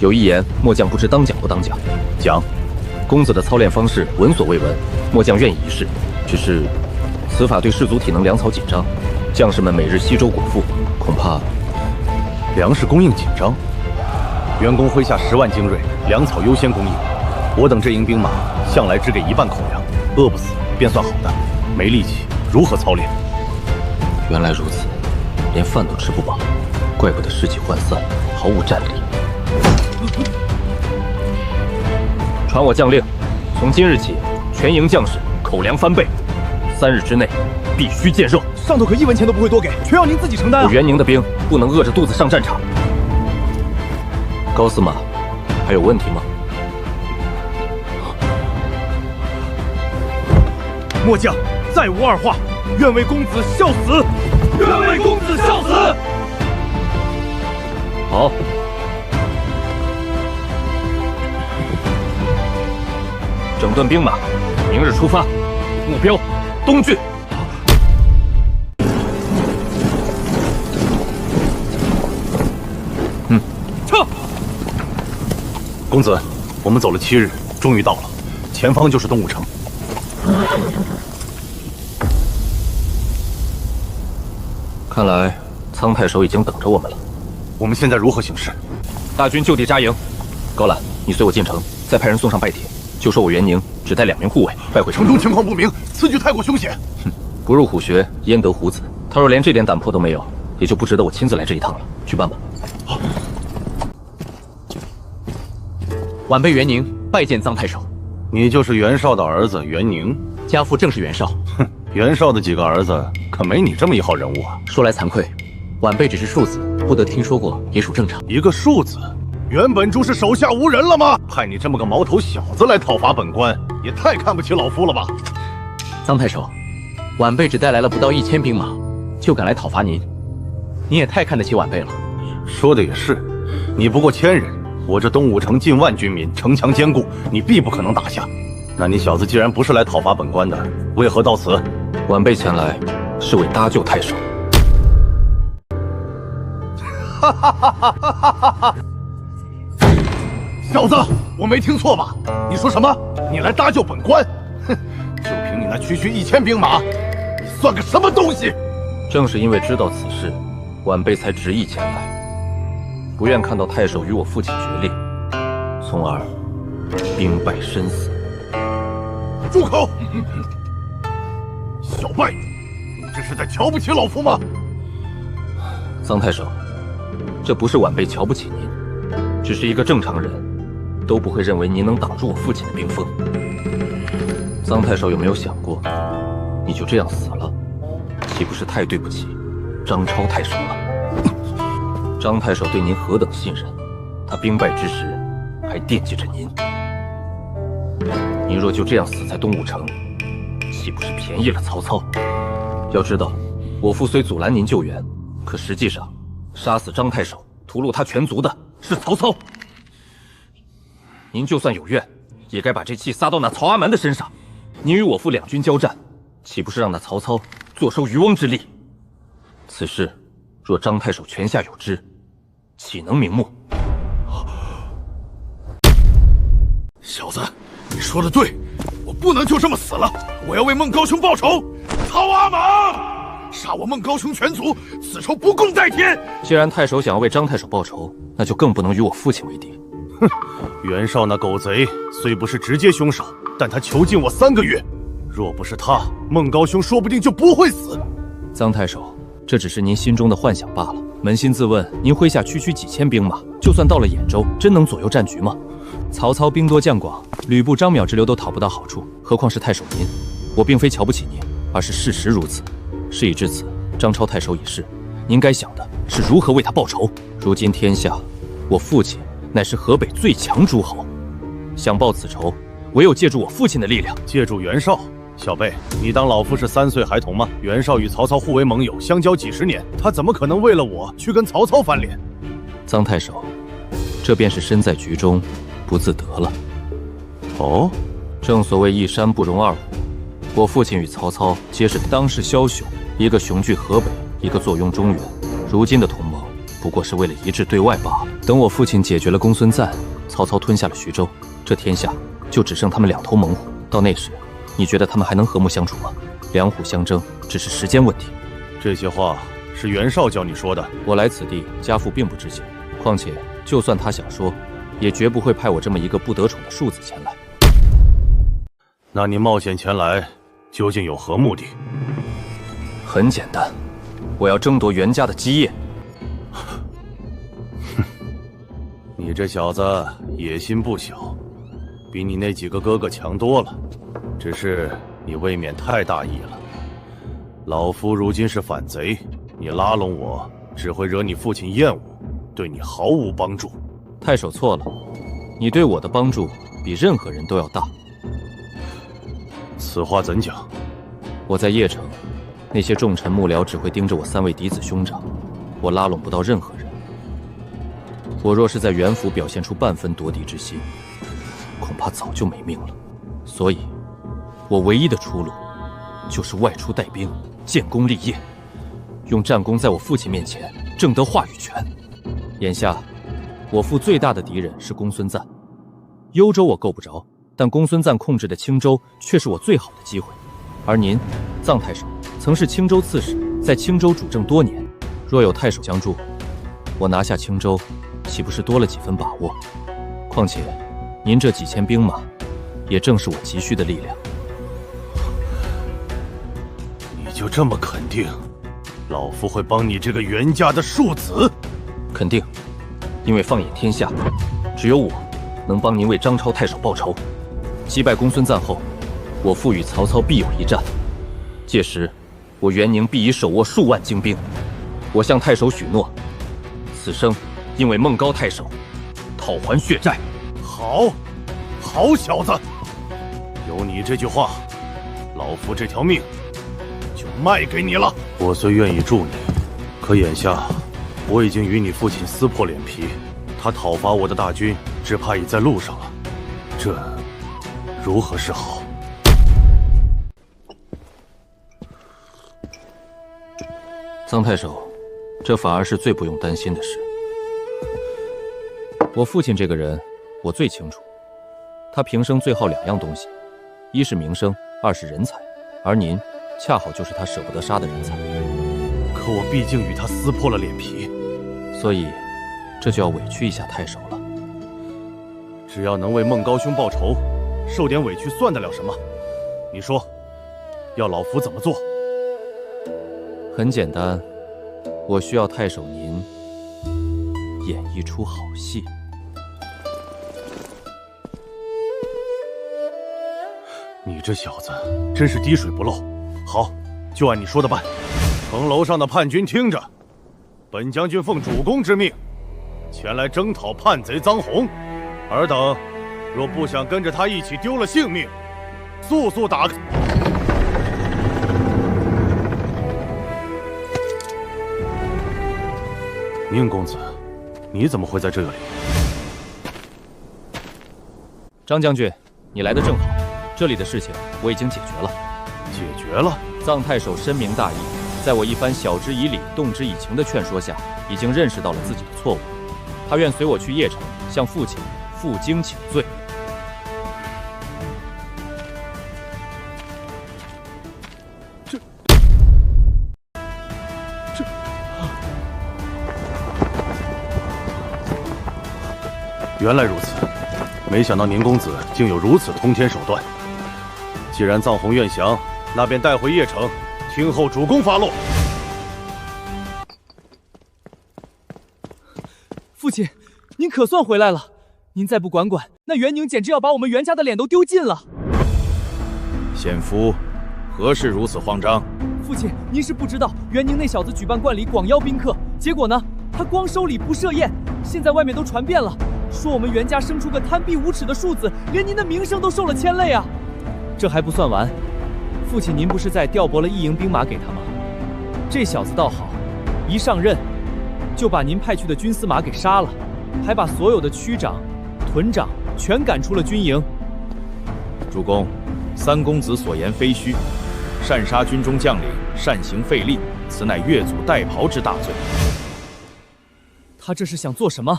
有一言，末将不知当讲不当讲。讲。公子的操练方式闻所未闻，末将愿意一试。只是，此法对士卒体能粮草紧张，将士们每日稀粥果腹，恐怕粮食供应紧张。员工麾下10万精锐，粮草优先供应。我等这营兵马向来只给1半口粮，饿不死便算好的。没力气如何操练？原来如此，连饭都吃不饱，怪不得士气涣散，毫无战力。传我将令，从今日起，全营将士口粮翻倍，3日之内必须见肉。上头可1文钱都不会多给，全要您自己承担啊！我元宁的兵不能饿着肚子上战场。高司马，还有问题吗？末将再无二话，愿为公子效死！愿为公子效死！好。整顿兵马，明日出发，目标东郡。撤！公子，我们走了7日，终于到了，前方就是东武城。看来苍太守已经等着我们了。我们现在如何行事？大军就地扎营。高览，你随我进城，再派人送上拜帖。就说我元宁只带2名护卫，败回城中情况不明，此举太过凶险。哼，不入虎穴焉得虎子？他若连这点胆魄都没有，也就不值得我亲自来这一趟了。去办吧。好。晚辈元宁拜见臧太守。你就是袁绍的儿子袁宁？家父正是袁绍。哼，袁绍的几个儿子可没你这么一号人物啊。说来惭愧，晚辈只是庶子，不得听说过，也属正常。一个庶子？袁本珠是手下无人了吗？派你这么个毛头小子来讨伐本官，也太看不起老夫了吧！臧太守，晚辈只带来了不到1000兵马，就敢来讨伐您，你也太看得起晚辈了。说的也是，你不过1000人，我这东武城近万军民，城墙坚固，你必不可能打下。那你小子既然不是来讨伐本官的，为何到此？晚辈前来是为搭救太守。哈哈哈哈哈哈！小子，我没听错吧？你说什么？你来搭救本官？哼，就凭你那区1000兵马，你算个什么东西？正是因为知道此事，晚辈才执意前来，不愿看到太守与我父亲决裂，从而兵败身死。住口！小败，你这是在瞧不起老夫吗？臧太守，这不是晚辈瞧不起您，只是一个正常人都不会认为您能挡住我父亲的兵锋。臧太守有没有想过，你就这样死了，岂不是太对不起张超太守了？张太守对您何等信任，他兵败之时还惦记着您。您若就这样死在东武城，岂不是便宜了曹操？要知道，我父虽阻拦您救援，可实际上杀死张太守、屠戮他全族的是曹操。您就算有怨，也该把这气撒到那曹阿瞒的身上。您与我父2军交战，岂不是让那曹操坐收渔翁之利？此事若张太守泉下有知，岂能瞑目？小子，你说的对，我不能就这么死了，我要为孟高兄报仇。曹阿瞒杀我孟高兄全族，此仇不共戴天。既然太守想要为张太守报仇，那就更不能与我父亲为敌。哼，袁绍那狗贼虽不是直接凶手，但他囚禁我3个月，若不是他，孟高兄说不定就不会死。臧太守，这只是您心中的幻想罢了。扪心自问，您麾下区几千兵马，就算到了兖州，真能左右战局吗？曹操兵多将广，吕布、张邈之流都讨不到好处，何况是太守您？我并非瞧不起您，而是事实如此。事已至此，张超太守已逝，您该想的是如何为他报仇。如今天下，我父亲乃是河北最强诸侯，想报此仇，唯有借助我父亲的力量。借助袁绍？小辈，你当老夫是3岁孩童吗？袁绍与曹操互为盟友，相交几十年，他怎么可能为了我去跟曹操翻脸？臧太守，这便是身在局中不自得了。哦，正所谓一山不容二虎，我父亲与曹操皆是当世枭雄，一个雄踞河北，一个坐拥中原。如今的同盟不过是为了一致对外罢了。等我父亲解决了公孙瓒，曹操吞下了徐州，这天下就只剩他们2头猛虎。到那时，你觉得他们还能和睦相处吗？两虎相争只是时间问题。这些话是袁绍教你说的？我来此地，家父并不知情。况且，就算他想说，也绝不会派我这么一个不得宠的庶子前来。那你冒险前来，究竟有何目的？很简单，我要争夺袁家的基业。哼，你这小子野心不小，比你那几个哥哥强多了。只是你未免太大意了。老夫如今是反贼，你拉拢我，只会惹你父亲厌恶，对你毫无帮助。太守错了，你对我的帮助比任何人都要大。此话怎讲？我在邺城，那些重臣幕僚只会盯着我3位嫡子兄长，我拉拢不到任何人。我若是在袁府表现出半分夺嫡之心，恐怕早就没命了。所以，我唯一的出路，就是外出带兵，建功立业，用战功在我父亲面前争得话语权。眼下，我父最大的敌人是公孙瓒，幽州我够不着，但公孙瓒控制的青州却是我最好的机会。而您，臧太守，曾是青州刺史，在青州主政多年，若有太守相助，我拿下青州，岂不是多了几分把握？况且，您这几千兵马，也正是我急需的力量。你就这么肯定，老夫会帮你这个袁家的庶子？肯定，因为放眼天下，只有我能帮您为张超太守报仇。击败公孙瓒后，我父与曹操必有一战，届时我袁宁必已手握数万精兵。我向太守许诺，此生因为孟高太守讨还血债。好，好小子，有你这句话，老夫这条命就卖给你了。我虽愿意助你，可眼下我已经与你父亲撕破脸皮，他讨伐我的大军只怕已在路上了，这如何是好？臧太守，这反而是最不用担心的事。我父亲这个人，我最清楚。他平生最好2样东西，一是名声，2是人才。而您，恰好就是他舍不得杀的人才。可我毕竟与他撕破了脸皮，所以这就要委屈一下太守了。只要能为孟高兄报仇，受点委屈算得了什么？你说，要老夫怎么做？很简单，我需要太守您演一出好戏。你这小子真是滴水不漏。好，就按你说的办。城楼上的叛军听着，本将军奉主公之命，前来征讨叛贼臧洪。尔等若不想跟着他一起丢了性命，速速打开。宁公子，你怎么会在这里？张将军，你来得正好，这里的事情我已经解决了。解决了？臧太守深明大义，在我一番晓之以理、动之以情的劝说下，已经认识到了自己的错误。他愿随我去邺城，向父亲负荆请罪。原来如此，没想到宁公子竟有如此通天手段。既然臧洪愿降，那便带回邺城，听候主公发落。父亲，您可算回来了。您再不管管，那袁宁简直要把我们袁家的脸都丢尽了。献夫，何事如此慌张？父亲，您是不知道，袁宁那小子举办冠礼，广邀宾客，结果呢，他光收礼不设宴。现在外面都传遍了，说我们袁家生出个贪鄙无耻的庶子，连您的名声都受了牵累啊！这还不算完，父亲您不是在调拨了一营兵马给他吗？这小子倒好，一上任就把您派去的军司马给杀了，还把所有的区长、屯长全赶出了军营。主公，三公子所言非虚，擅杀军中将领，擅行废立，此乃越俎代庖之大罪。他这是想做什么？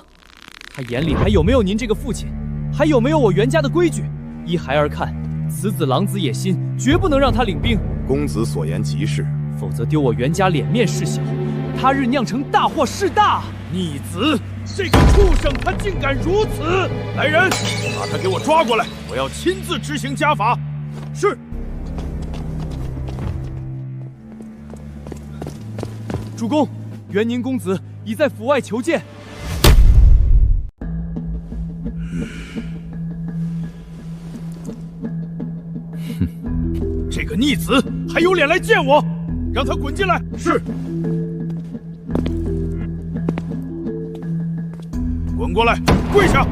他眼里还有没有您这个父亲？还有没有我袁家的规矩？依孩儿看，此子狼子野心，绝不能让他领兵。公子所言极是，否则丢我袁家脸面事小，他日酿成大祸事大。逆子，这个畜生，他竟敢如此！来人，把他给我抓过来，我要亲自执行家法。是。主公，袁宁公子已在府外求见。这个逆子还有脸来见我，让他滚进来。是。滚过来，跪下！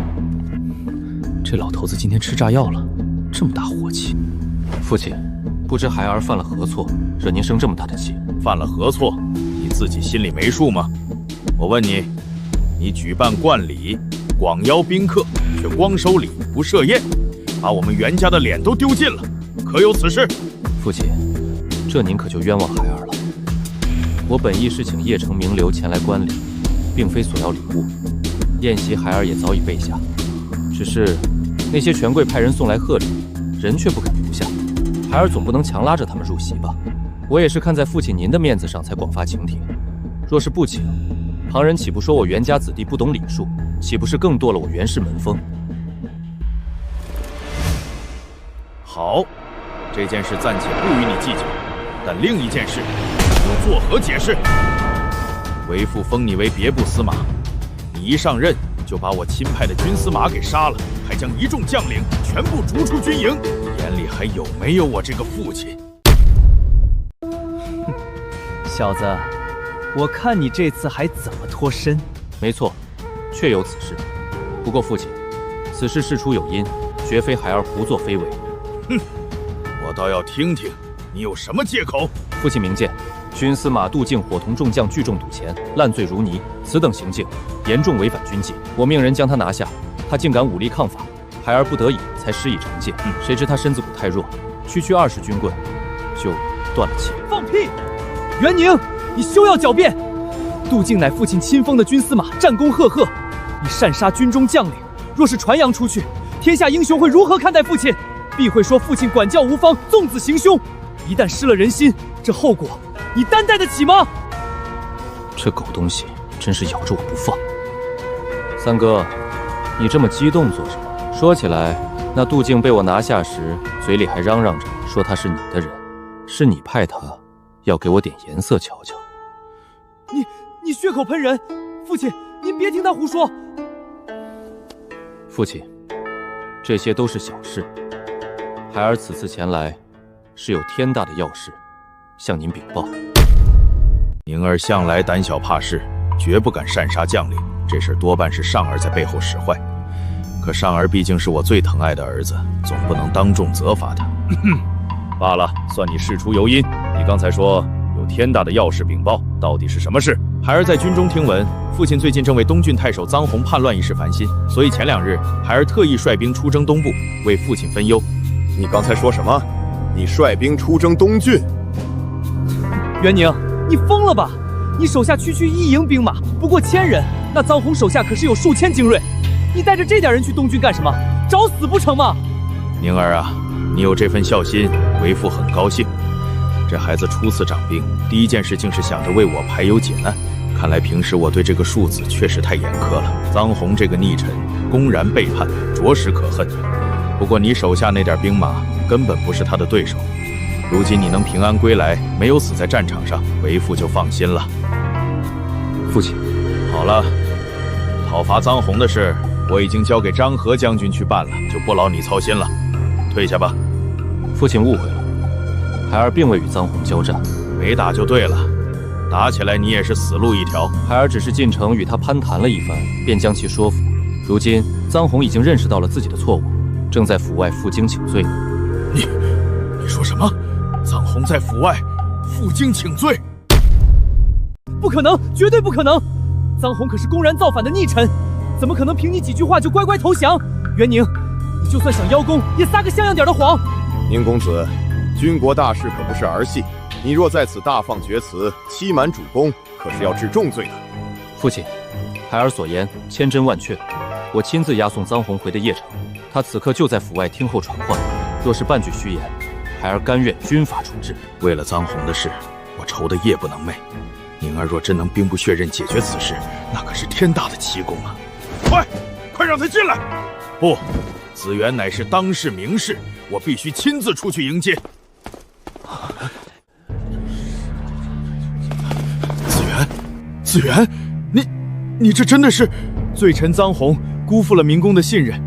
这老头子今天吃炸药了，这么大火气。父亲，不知孩儿犯了何错，惹您生这么大的气？犯了何错？你自己心里没数吗？我问你，你举办冠礼，广邀宾客，却光收礼不设宴，把我们袁家的脸都丢尽了，可有此事？父亲，这您可就冤枉孩儿了。我本意是请邺城名流前来观礼，并非索要礼物。宴席孩儿也早已备下，只是那些权贵派人送来贺礼，人却不肯留下。孩儿总不能强拉着他们入席吧？我也是看在父亲您的面子上才广发请帖。若是不请，旁人岂不说我袁家子弟不懂礼数？岂不是更堕了我袁氏门风？好，这件事暂且不与你计较，但另一件事又作何解释？为父封你为别部司马，你一上任就把我亲派的军司马给杀了，还将一众将领全部逐出军营，眼里还有没有我这个父亲？小子，我看你这次还怎么脱身？没错，确有此事。不过父亲，此事事出有因，绝非孩儿胡作非为。哼，我倒要听听你有什么借口。父亲明鉴，军司马杜敬伙同众将聚众赌钱，烂醉如泥，此等行径严重违反军纪。我命人将他拿下，他竟敢武力抗法，孩儿不得已才施以惩戒。谁知他身子骨太弱，区区20军棍就断了气。放屁！袁宁，你休要狡辩！杜敬乃父亲亲封的军司马，战功赫赫。你擅杀军中将领，若是传扬出去，天下英雄会如何看待父亲？必会说父亲管教无方，纵子行凶。一旦失了人心，这后果你担待得起吗？这狗东西真是咬着我不放。三哥，你这么激动做什么？说起来，那杜敬被我拿下时，嘴里还嚷嚷着说他是你的人，是你派他，要给我点颜色瞧瞧。你血口喷人，父亲，您别听他胡说。父亲，这些都是小事。孩儿此次前来，是有天大的要事，向您禀报。宁儿向来胆小怕事，绝不敢擅杀将领，这事多半是尚儿在背后使坏。可尚儿毕竟是我最疼爱的儿子，总不能当众责罚他。罢了，算你事出有因。你刚才说有天大的要事禀报，到底是什么事？孩儿在军中听闻，父亲最近正为东郡太守臧洪叛乱一事烦心，所以前2日，孩儿特意率兵出征东部，为父亲分忧。你刚才说什么？你率兵出征东郡？袁宁，你疯了吧？你手下区1营兵马不过1000人，那臧洪手下可是有数千精锐，你带着这点人去东郡干什么？找死不成吗？宁儿啊，你有这份孝心，为父很高兴。这孩子初次掌兵，第一件事竟是想着为我排忧解难。看来平时我对这个庶子确实太严苛了。臧洪这个逆臣，公然背叛，着实可恨。不过你手下那点兵马根本不是他的对手。如今你能平安归来，没有死在战场上，为父就放心了。父亲，好了，讨伐臧洪的事，我已经交给张合将军去办了，就不劳你操心了。退下吧。父亲误会了，孩儿并未与臧洪交战，没打就对了。打起来你也是死路一条。孩儿只是进城与他攀谈了一番，便将其说服。如今臧洪已经认识到了自己的错误，正在府外负荆请罪。你说什么？臧红在府外负荆请罪。不可能，绝对不可能！臧红可是公然造反的逆臣，怎么可能凭你几句话就乖乖投降？元宁，你就算想邀功，也撒个像样点的谎。宁公子，军国大事可不是儿戏，你若在此大放厥词，欺瞒主公，可是要治重罪的。父亲，孩儿所言千真万确，我亲自押送臧红回的邺城，他此刻就在府外听候传唤。若是半句虚言，孩儿甘愿军法处置。为了臧红的事，我愁得夜不能寐。宁儿若真能兵不血刃解决此事，那可是天大的奇功啊！快让他进来！不，子元乃是当世名士，我必须亲自出去迎接。子元，你这真的是罪臣臧红辜负了明公的信任，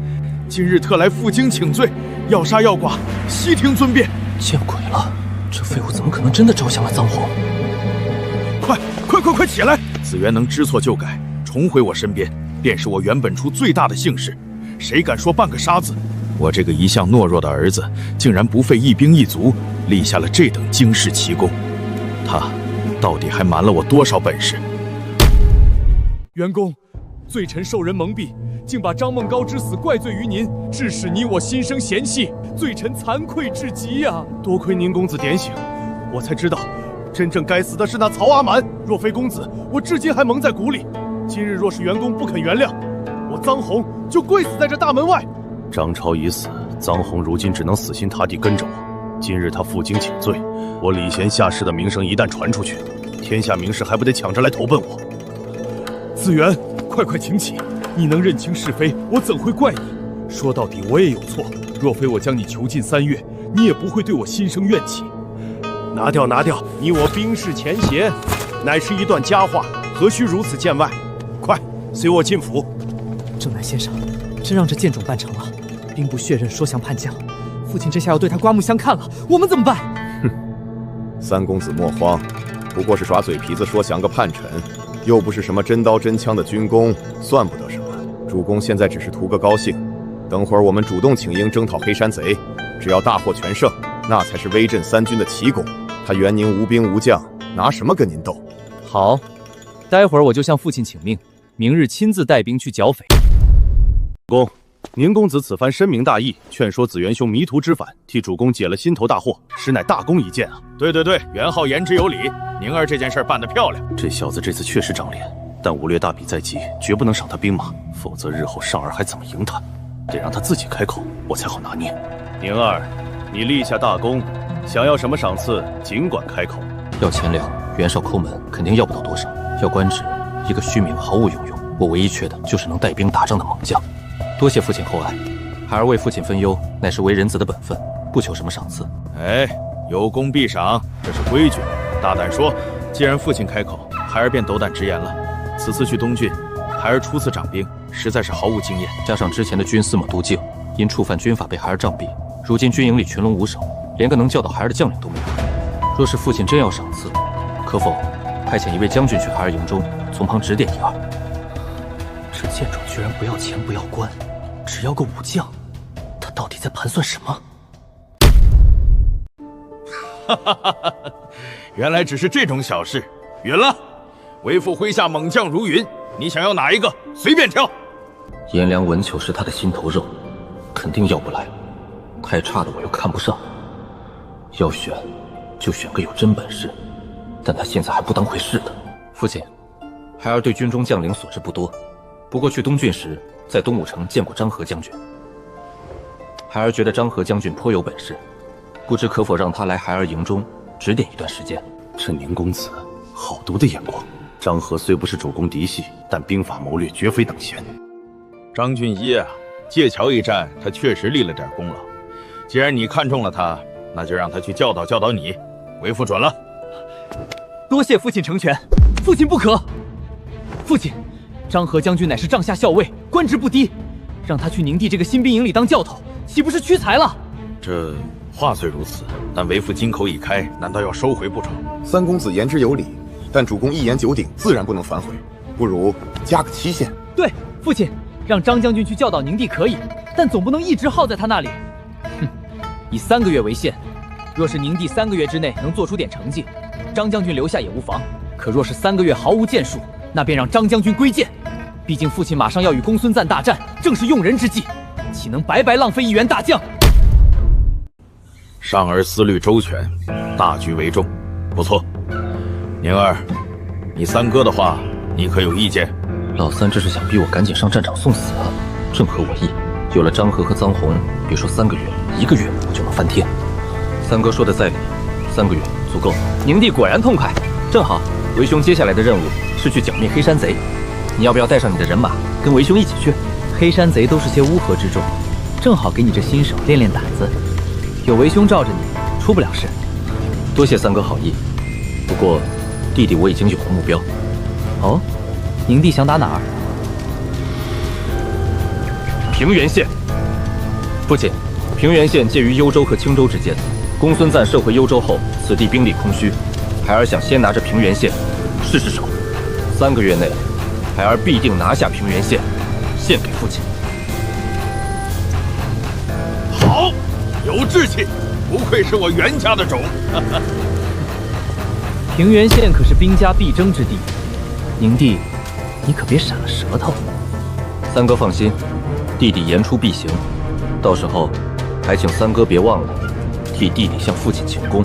今日特来负荆请罪，要杀要剐，悉听尊便。见鬼了，这废物怎么可能真的招降了臧红？快起来！子元能知错就改，重回我身边，便是我原本处最大的幸事。谁敢说半个杀字？我这个一向懦弱的儿子，竟然不费一兵一卒，立下了这等惊世奇功。他到底还瞒了我多少本事？元公，罪臣受人蒙蔽，竟把张孟高之死怪罪于您，致使你我心生嫌隙，罪臣惭愧至极呀！多亏宁公子点醒，我才知道，真正该死的是那曹阿瞒。若非公子，我至今还蒙在鼓里。今日若是元公不肯原谅，我臧红就跪死在这大门外。张超已死，臧红如今只能死心塌地跟着我。今日他负荆请罪，我礼贤下士的名声一旦传出去，天下名士还不得抢着来投奔我？子元，快请起！你能认清是非，我怎会怪你？说到底，我也有错。若非我将你囚禁3月，你也不会对我心生怨气。拿掉！你我冰释前嫌，乃是一段佳话，何须如此见外？快，随我进府。正南先生，真让这贱种办成了，兵不血刃，说降叛将。父亲这下要对他刮目相看了，我们怎么办？哼，三公子莫慌，不过是耍嘴皮子说降个叛臣，又不是什么真刀真枪的军功，算不得什么。主公现在只是图个高兴，等会儿我们主动请缨征讨黑山贼，只要大获全胜，那才是威震三军的奇功。他元宁无兵无将，拿什么跟您斗？好，待会儿我就向父亲请命，明日亲自带兵去剿匪。公，宁公子此番深明大义，劝说子元兄迷途知返，替主公解了心头大祸，实乃大功一件啊！对，元昊言之有理，宁儿这件事办得漂亮。这小子这次确实长脸，但武略大比在即，绝不能赏他兵马，否则日后尚儿还怎么赢他？得让他自己开口，我才好拿捏。宁儿，你立下大功，想要什么赏赐，尽管开口。要钱粮，袁绍抠门肯定要不到多少；要官职，一个虚名毫无用用。我唯一缺的就是能带兵打仗的猛将。多谢父亲厚爱，孩儿为父亲分忧，乃是为人子的本分，不求什么赏赐。有功必赏，这是规矩。大胆说，既然父亲开口，孩儿便斗胆直言了。此次去东郡，孩儿初次掌兵，实在是毫无经验，加上之前的军司马杜敬因触犯军法被孩儿杖毙，如今军营里群龙无首，连个能教导孩儿的将领都没有。若是父亲真要赏赐，可否派遣一位将军去孩儿营中，从旁指点一二？这贱种居然不要钱不要官，只要个武将，他到底在盘算什么？原来只是这种小事，允了。为父麾下猛将如云，你想要哪一个，随便挑。颜良、文丑是他的心头肉，肯定要不来。太差的我又看不上，要选就选个有真本事，但他现在还不当回事的。父亲，孩儿对军中将领所知不多，不过去东郡时，在东武城见过张合将军。孩儿觉得张合将军颇有本事，不知可否让他来孩儿营中指点一段时间。这宁公子好毒的眼光。张合虽不是主公嫡系，但兵法谋略绝非等闲。张俊一啊，界桥一战，他确实立了点功劳。既然你看中了他，那就让他去教导教导你。为父准了。多谢父亲成全，父亲不可。父亲，张合将军乃是帐下校尉，官职不低，让他去宁地这个新兵营里当教头，岂不是屈才了？这话虽如此，但为父金口已开，难道要收回不成？三公子言之有理，但主公一言九鼎，自然不能反悔，不如加个期限。对，父亲，让张将军去教导宁地可以，但总不能一直耗在他那里。哼，以3个月为限，若是宁帝3个月之内能做出点成绩，张将军留下也无妨。可若是3个月毫无建树，那便让张将军归建。毕竟父亲马上要与公孙瓒大战，正是用人之际，岂能白白浪费一员大将？上儿思虑周全，大局为重，不错。宁儿，你三哥的话，你可有意见？老三这是想逼我赶紧上战场送死啊，正合我意。有了张合和臧洪，别说3个月，1个月我就能翻天。三哥说的在理，3个月足够。宁帝果然痛快，正好为兄接下来的任务是去剿灭黑山贼，你要不要带上你的人马，跟为兄一起去？黑山贼都是些乌合之众，正好给你这新手练练胆子。有为兄罩着你，出不了事。多谢三哥好意，不过弟弟我已经有了目标。哦，宁帝想打哪儿？平原县。父亲，平原县介于幽州和青州之间。公孙瓒撤回幽州后，此地兵力空虚，孩儿想先拿着平原县试试手。3个月内，孩儿必定拿下平原县，献给父亲。好，有志气，不愧是我袁家的种。平原县可是兵家必争之地，宁帝，你可别闪了舌头。三哥放心，弟弟言出必行，到时候还请三哥别忘了替弟弟向父亲请功。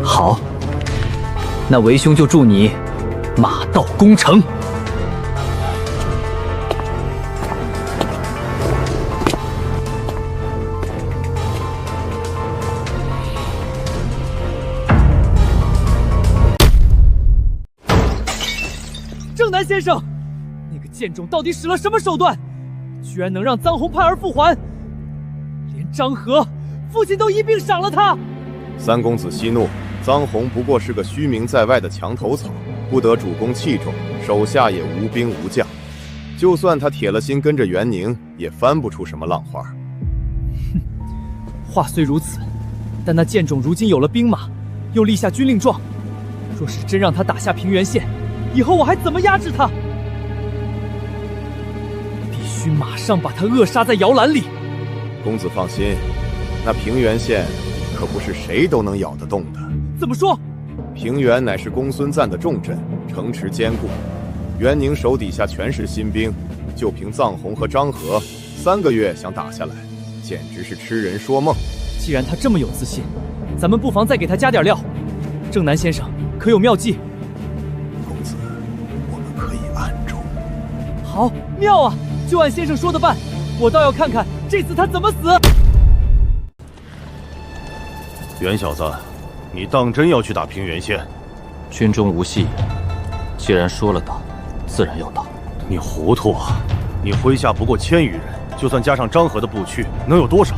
好，那为兄就祝你马到功成。正南先生，那个贱种到底使了什么手段，居然能让臧洪叛而复还？连张合父亲都一并赏了他。三公子息怒，臧洪不过是个虚名在外的墙头草，不得主公器重，手下也无兵无将。就算他铁了心跟着袁宁，也翻不出什么浪花。哼，话虽如此，但那贱种如今有了兵马，又立下军令状，若是真让他打下平原县，以后我还怎么压制他？必须马上把他扼杀在摇篮里。公子放心，那平原县可不是谁都能咬得动的。怎么说？平原乃是公孙瓒的重镇，城池坚固，袁宁手底下全是新兵，就凭臧洪和张合，3个月想打下来，简直是痴人说梦。既然他这么有自信，咱们不妨再给他加点料。正南先生可有妙计？公子，我们可以暗中。好，妙啊！就按先生说的办，我倒要看看这次他怎么死。袁小子，你当真要去打平原县？军中无戏言，既然说了打，自然要打。你糊涂啊！你麾下不过1000余人，就算加上张合的部曲，能有多少？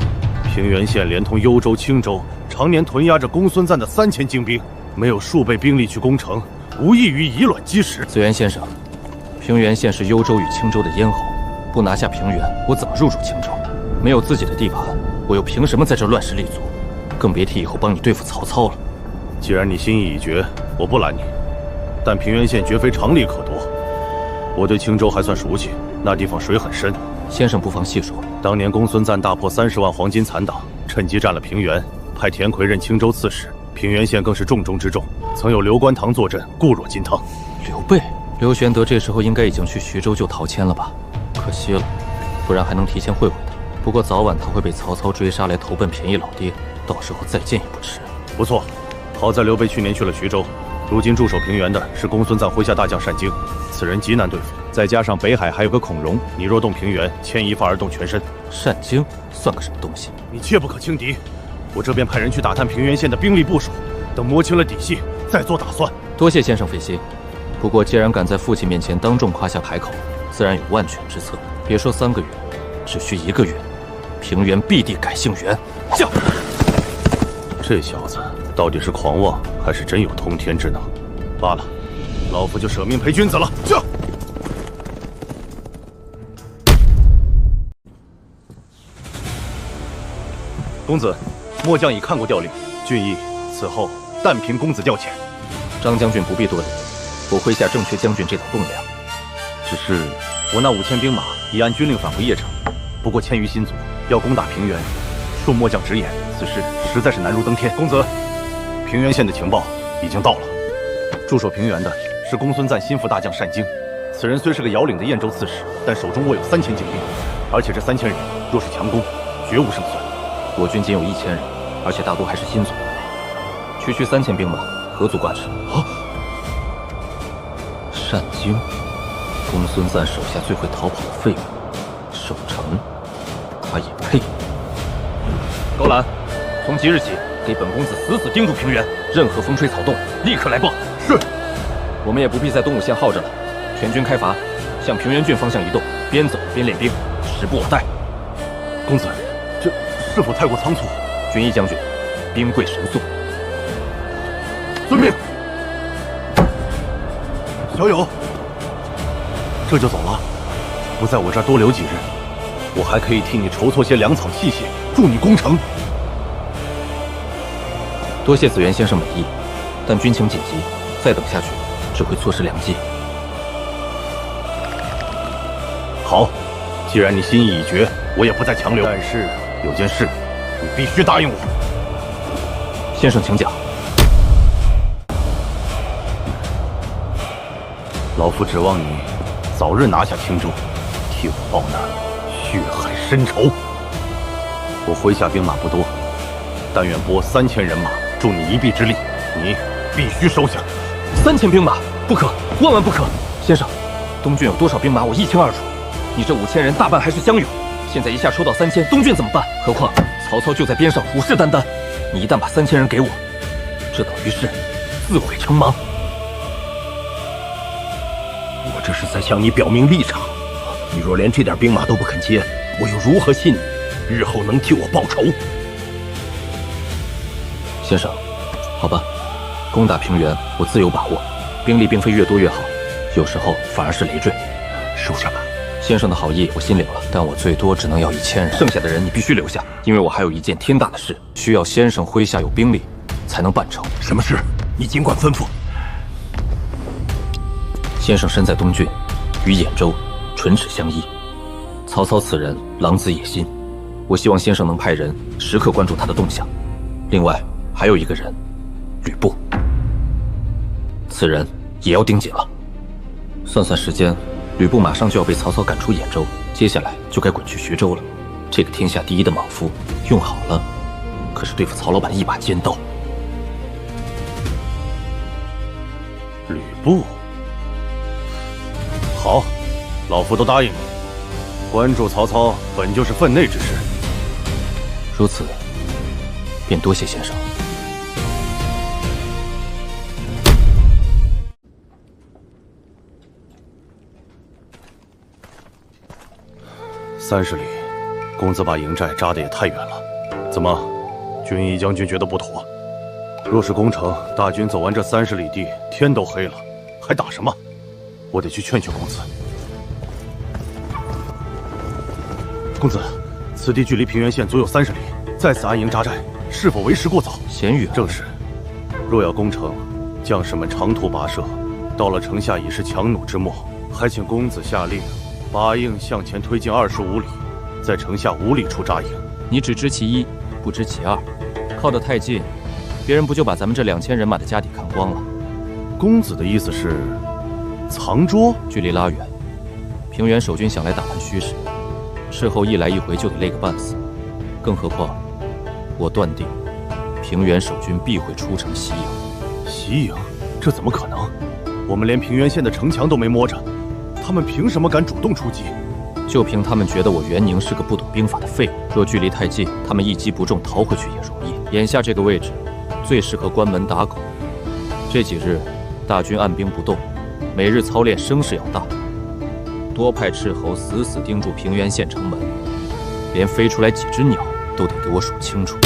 平原县连同幽州、青州，常年屯压着公孙瓒的3000精兵，没有数倍兵力去攻城，无异于以卵击石。子元先生，平原县是幽州与青州的咽喉，不拿下平原，我怎么入主青州？没有自己的地盘，我又凭什么在这乱世立足？更别提以后帮你对付曹操了。既然你心意已决，我不拦你，但平原县绝非常力可夺。我对青州还算熟悉，那地方水很深。先生不妨细说。当年公孙瓒大破30万黄金残党，趁机占了平原，派田奎任青州刺史，平原县更是重中之重，曾有刘关唐坐镇，固若金汤。刘备、刘玄德这时候应该已经去徐州救陶谦了吧？可惜了，不然还能提前会会他。不过早晚他会被曹操追杀来投奔便宜老爹，到时候再见也不迟。不错，好在刘备去年去了徐州，如今驻守平原的是公孙瓒麾下大将单京，此人极难对付。再加上北海还有个孔融，你若动平原，牵一发而动全身。单京算个什么东西？你切不可轻敌，我这边派人去打探平原县的兵力部署，等摸清了底细再做打算。多谢先生费心。不过既然敢在父亲面前当众夸下海口，自然有万全之策。别说3个月，只需1个月，平原必定改姓袁。驾！这小子到底是狂妄，还是真有通天之能？罢了，老夫就舍命陪君子了。驾！公子，末将已看过调令，俊意此后但凭公子调遣。张将军不必多礼，我麾下正缺将军这等栋梁。只是我那5000兵马已按军令返回邺城，不过1000余新卒，要攻打平原。恕末将直言，此事实在是难如登天。公子，平原县的情报已经到了，驻守平原的是公孙瓒心腹大将单京。此人虽是个遥领的燕州刺史，但手中握有3000精兵，而且这3000人若是强攻，绝无胜算。我军仅有1000人，而且大多还是新卒，区3000兵马，何足挂齿？单京，公孙瓒手下最会逃跑的废物，守城，他也配？高览，从即日起，给本公子死死盯住平原，任何风吹草动，立刻来报。是。我们也不必在东武县耗着了，全军开拔，向平原郡方向移动，边走边练兵，时不我待。公子，这是否太过仓促？军医将军，兵贵神速。遵命。小友，这就走了？不在我这儿多留几日，我还可以替你筹措些粮草器械，助你攻城。多谢紫元先生美意，但军情紧急，再等下去只会错失良机。好，既然你心意已决，我也不再强留。但是有件事，你必须答应我。先生请讲。老夫指望你早日拿下青州，替我报那血海深仇。我麾下兵马不多，但愿拨3000人马助你一臂之力，你必须收下。3000兵马，不可，万万不可！先生，东郡有多少兵马，我一清二楚。你这5000人大半还是乡勇，现在一下抽到3000，东郡怎么办？何况曹操就在边上虎视眈眈，你一旦把3000人给我，这等于是自毁城芒。我这是在向你表明立场，你若连这点兵马都不肯接，我又如何信你日后能替我报仇？先生，好吧，攻打平原我自有把握，兵力并非越多越好，有时候反而是累赘。收下吧。先生的好意我心领了，但我最多只能要1000人，剩下的人你必须留下，因为我还有一件天大的事，需要先生麾下有兵力才能办成。什么事？你尽管吩咐。先生身在东郡，与兖州唇齿相依。曹操此人狼子野心，我希望先生能派人时刻关注他的动向。另外还有一个人，吕布，此人也要盯紧了。算算时间，吕布马上就要被曹操赶出兖州，接下来就该滚去徐州了。这个天下第一的莽夫，用好了，可是对付曹老板一把尖刀。吕布。好，老夫都答应你。关注曹操本就是分内之事。如此，便多谢先生。30里，公子把营寨扎得也太远了。怎么，军医将军觉得不妥？若是攻城，大军走完这30里地，天都黑了，还打什么？我得去劝劝公子。公子，此地距离平原县足有30里，在此安营扎寨，是否为时过早？咸鱼，正是。若要攻城，将士们长途跋涉，到了城下已是强弩之末。还请公子下令，把营向前推进25里，在城下5里处扎营。你只知其一，不知其二。靠得太近，别人不就把咱们这2000人马的家底看光了？公子的意思是？藏拙，距离拉远，平原守军想来打探虚实，事后一来一回就得累个半死。更何况，我断定，平原守军必会出城袭营。袭营？这怎么可能？我们连平原县的城墙都没摸着，他们凭什么敢主动出击？就凭他们觉得我袁宁是个不懂兵法的废物。若距离太近，他们一击不中，逃回去也容易。眼下这个位置，最适合关门打狗。这几日，大军按兵不动。每日操练声势要大，多派斥候死死盯住平原县城门，连飞出来几只鸟都得给我数清楚。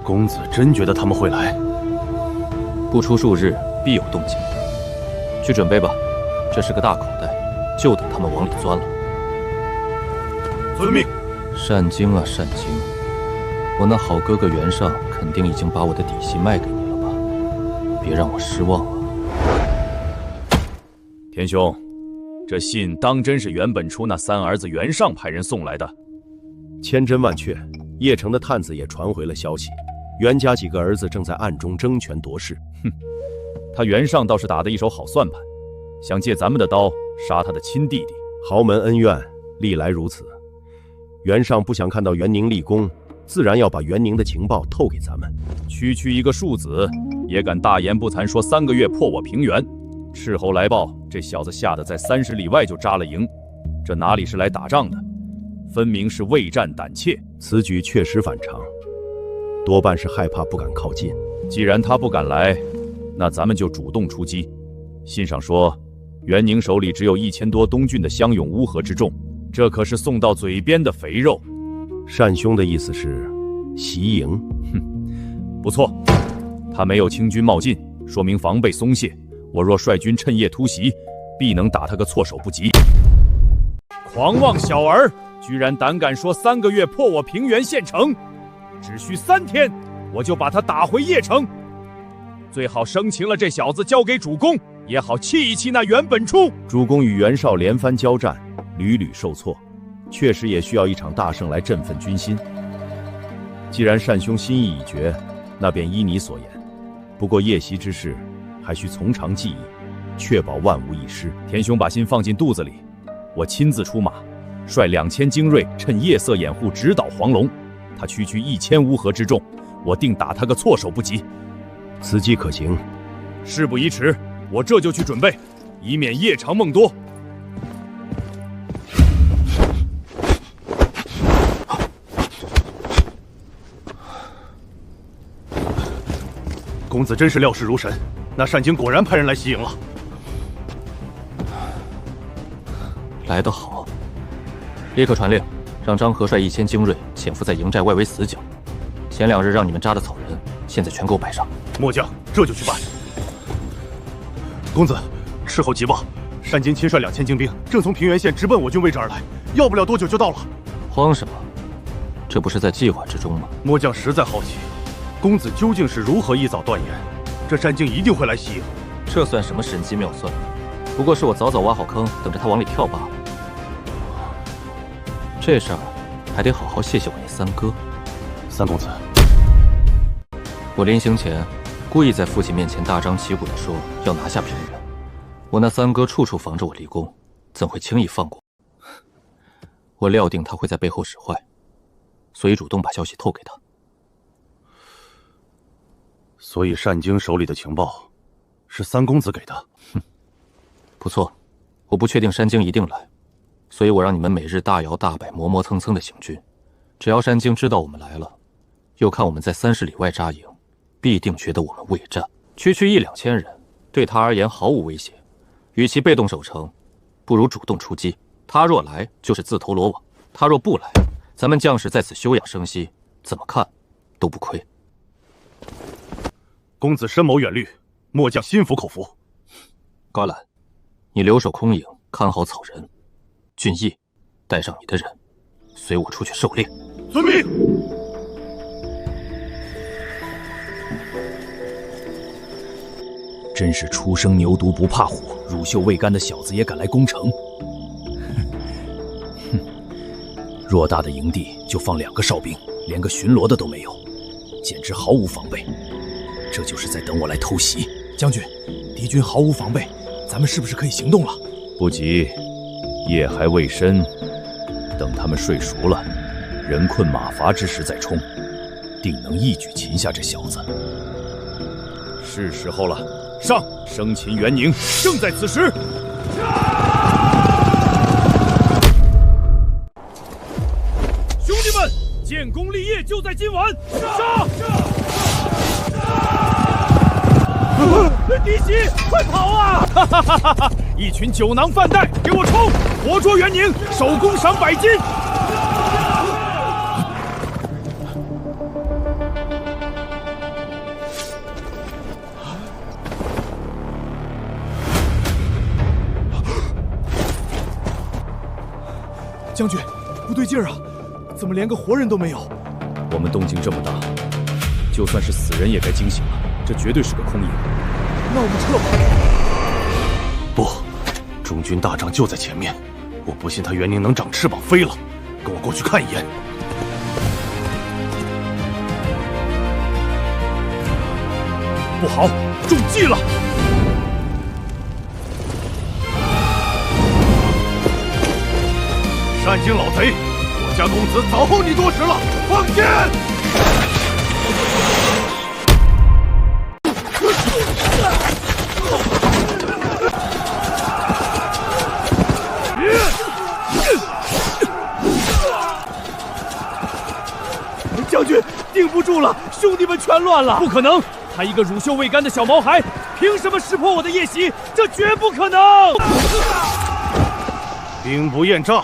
公子真觉得他们会来？不出数日必有动静。去准备吧，这是个大口袋，就等他们往里钻了。遵命。单京啊单京，我那好哥哥袁尚肯定已经把我的底细卖给你了吧？别让我失望啊！田兄，这信当真是袁本初那3儿子袁尚派人送来的？千真万确，邺城的探子也传回了消息，袁家几个儿子正在暗中争权夺势。他袁尚倒是打得一手好算盘，想借咱们的刀杀他的亲弟弟。豪门恩怨历来如此，袁尚不想看到袁宁立功，自然要把袁宁的情报透给咱们。区区一个庶子，也敢大言不惭说3个月破我平原。斥候来报，这小子吓得在30里外就扎了营，这哪里是来打仗的，分明是畏战胆怯。此举确实反常，多半是害怕不敢靠近。既然他不敢来，那咱们就主动出击。信上说，袁宁手里只有1000多东郡的乡勇乌合之众，这可是送到嘴边的肥肉。单兄的意思是袭营？不错，他没有清军冒进，说明防备松懈。我若率军趁夜突袭，必能打他个措手不及。狂妄小儿，居然胆敢说3个月破我平原县城，只需3天，我就把他打回邺城。最好生擒了这小子，交给主公，也好气一气那袁本初。主公与袁绍连番交战，屡屡受挫，确实也需要一场大胜来振奋军心。既然单兄心意已决，那便依你所言。不过夜袭之事，还需从长计议，确保万无一失。田兄把心放进肚子里，我亲自出马，率2000精锐，趁夜色掩护，直捣黄龙。他区区1000乌合之众，我定打他个措手不及。此计可行。事不宜迟，我这就去准备，以免夜长梦多。公子真是料事如神，那单京果然派人来袭营了。来得好，立刻传令，让张合率1000精锐潜伏在营寨外围死角。前2日让你们扎的草人，现在全给我摆上。末将这就去办。公子，斥候急报，单京亲率2000精兵，正从平原县直奔我军位置而来，要不了多久就到了。慌什么？这不是在计划之中吗？末将实在好奇，公子究竟是如何一早断言，这单京一定会来袭营？这算什么神机妙算？不过是我早早挖好坑，等着他往里跳罢了。这事儿还得好好谢谢我那三哥。三公子，我临行前故意在父亲面前大张旗鼓地说要拿下平原，我那三哥处处防着我立功，怎会轻易放过？我料定他会在背后使坏，所以主动把消息透给他。所以单京手里的情报是三公子给的。哼，不错，我不确定单京一定来，所以我让你们每日大摇大摆、磨磨蹭蹭的行军。只要单京知道我们来了，又看我们在30里外扎营，必定觉得我们畏战。区区1、2千人，对他而言毫无威胁。与其被动守城，不如主动出击。他若来，就是自投罗网；他若不来，咱们将士在此休养生息，怎么看都不亏。公子深谋远虑，末将心服口服。高览，你留守空营，看好草人。俊义，带上你的人，随我出去狩猎。遵命。真是初生牛犊不怕虎，乳臭未干的小子也敢来攻城。哼，偌大的营地就放2个哨兵，连个巡逻的都没有，简直毫无防备。这就是在等我来偷袭。将军，敌军毫无防备，咱们是不是可以行动了？不急，夜还未深，等他们睡熟了，人困马乏之时再冲，定能一举擒下这小子。是时候了，上！生擒袁宁，正在此时。兄弟们，建功立业就在今晚！上！敌袭，快跑啊！哈哈哈哈！一群酒囊饭袋，给我冲！活捉袁宁，手工赏100斤。将军，不对劲儿啊！怎么连个活人都没有？我们动静这么大，就算是死人也该惊醒了。这绝对是个空营。那我们撤吧。不，中军大帐就在前面，我不信他袁宁能长翅膀飞了。跟我过去看一眼。不好，中计了！单京老贼，我家公子早候你多时了，放箭！将军，顶不住了，兄弟们全乱了！不可能，他一个乳臭未干的小毛孩，凭什么识破我的夜袭？这绝不可能！兵不厌诈，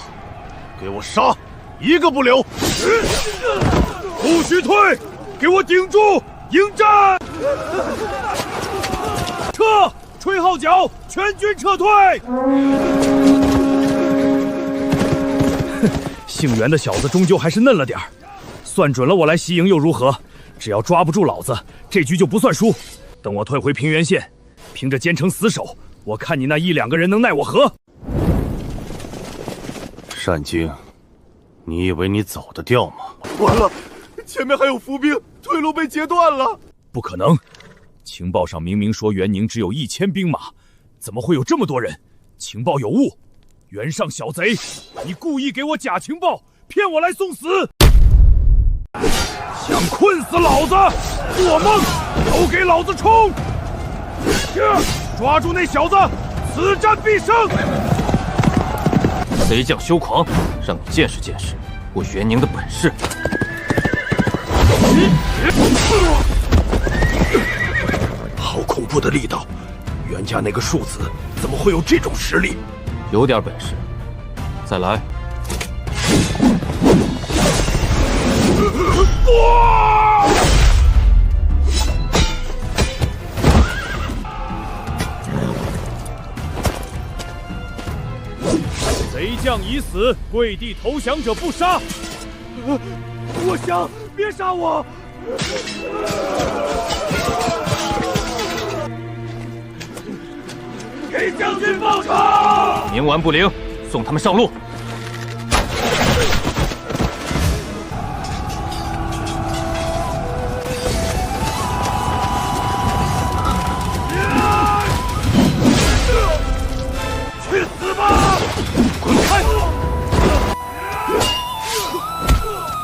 给我杀，一个不留！不许退，给我顶住，迎战！撤！吹号角，全军撤退！姓袁的小子终究还是嫩了点儿。算准了我来袭营又如何？只要抓不住老子，这局就不算输。等我退回平原县，凭着坚城死守，我看你那1、2个人能奈我何？单京，你以为你走得掉吗？完了，前面还有伏兵，退路被截断了。不可能，情报上明明说袁宁只有1000兵马，怎么会有这么多人？情报有误！袁尚小贼，你故意给我假情报，骗我来送死！想困死老子？做梦！都给老子冲！抓住那小子，此战必胜！贼将休狂，让你见识见识我袁宁的本事！好恐怖的力道！袁家那个庶子怎么会有这种实力？有点本事，再来！贼将已死，跪地投降者不杀。我想，别杀我！给将军报仇！冥顽不灵，送他们上路。去死吧！滚开！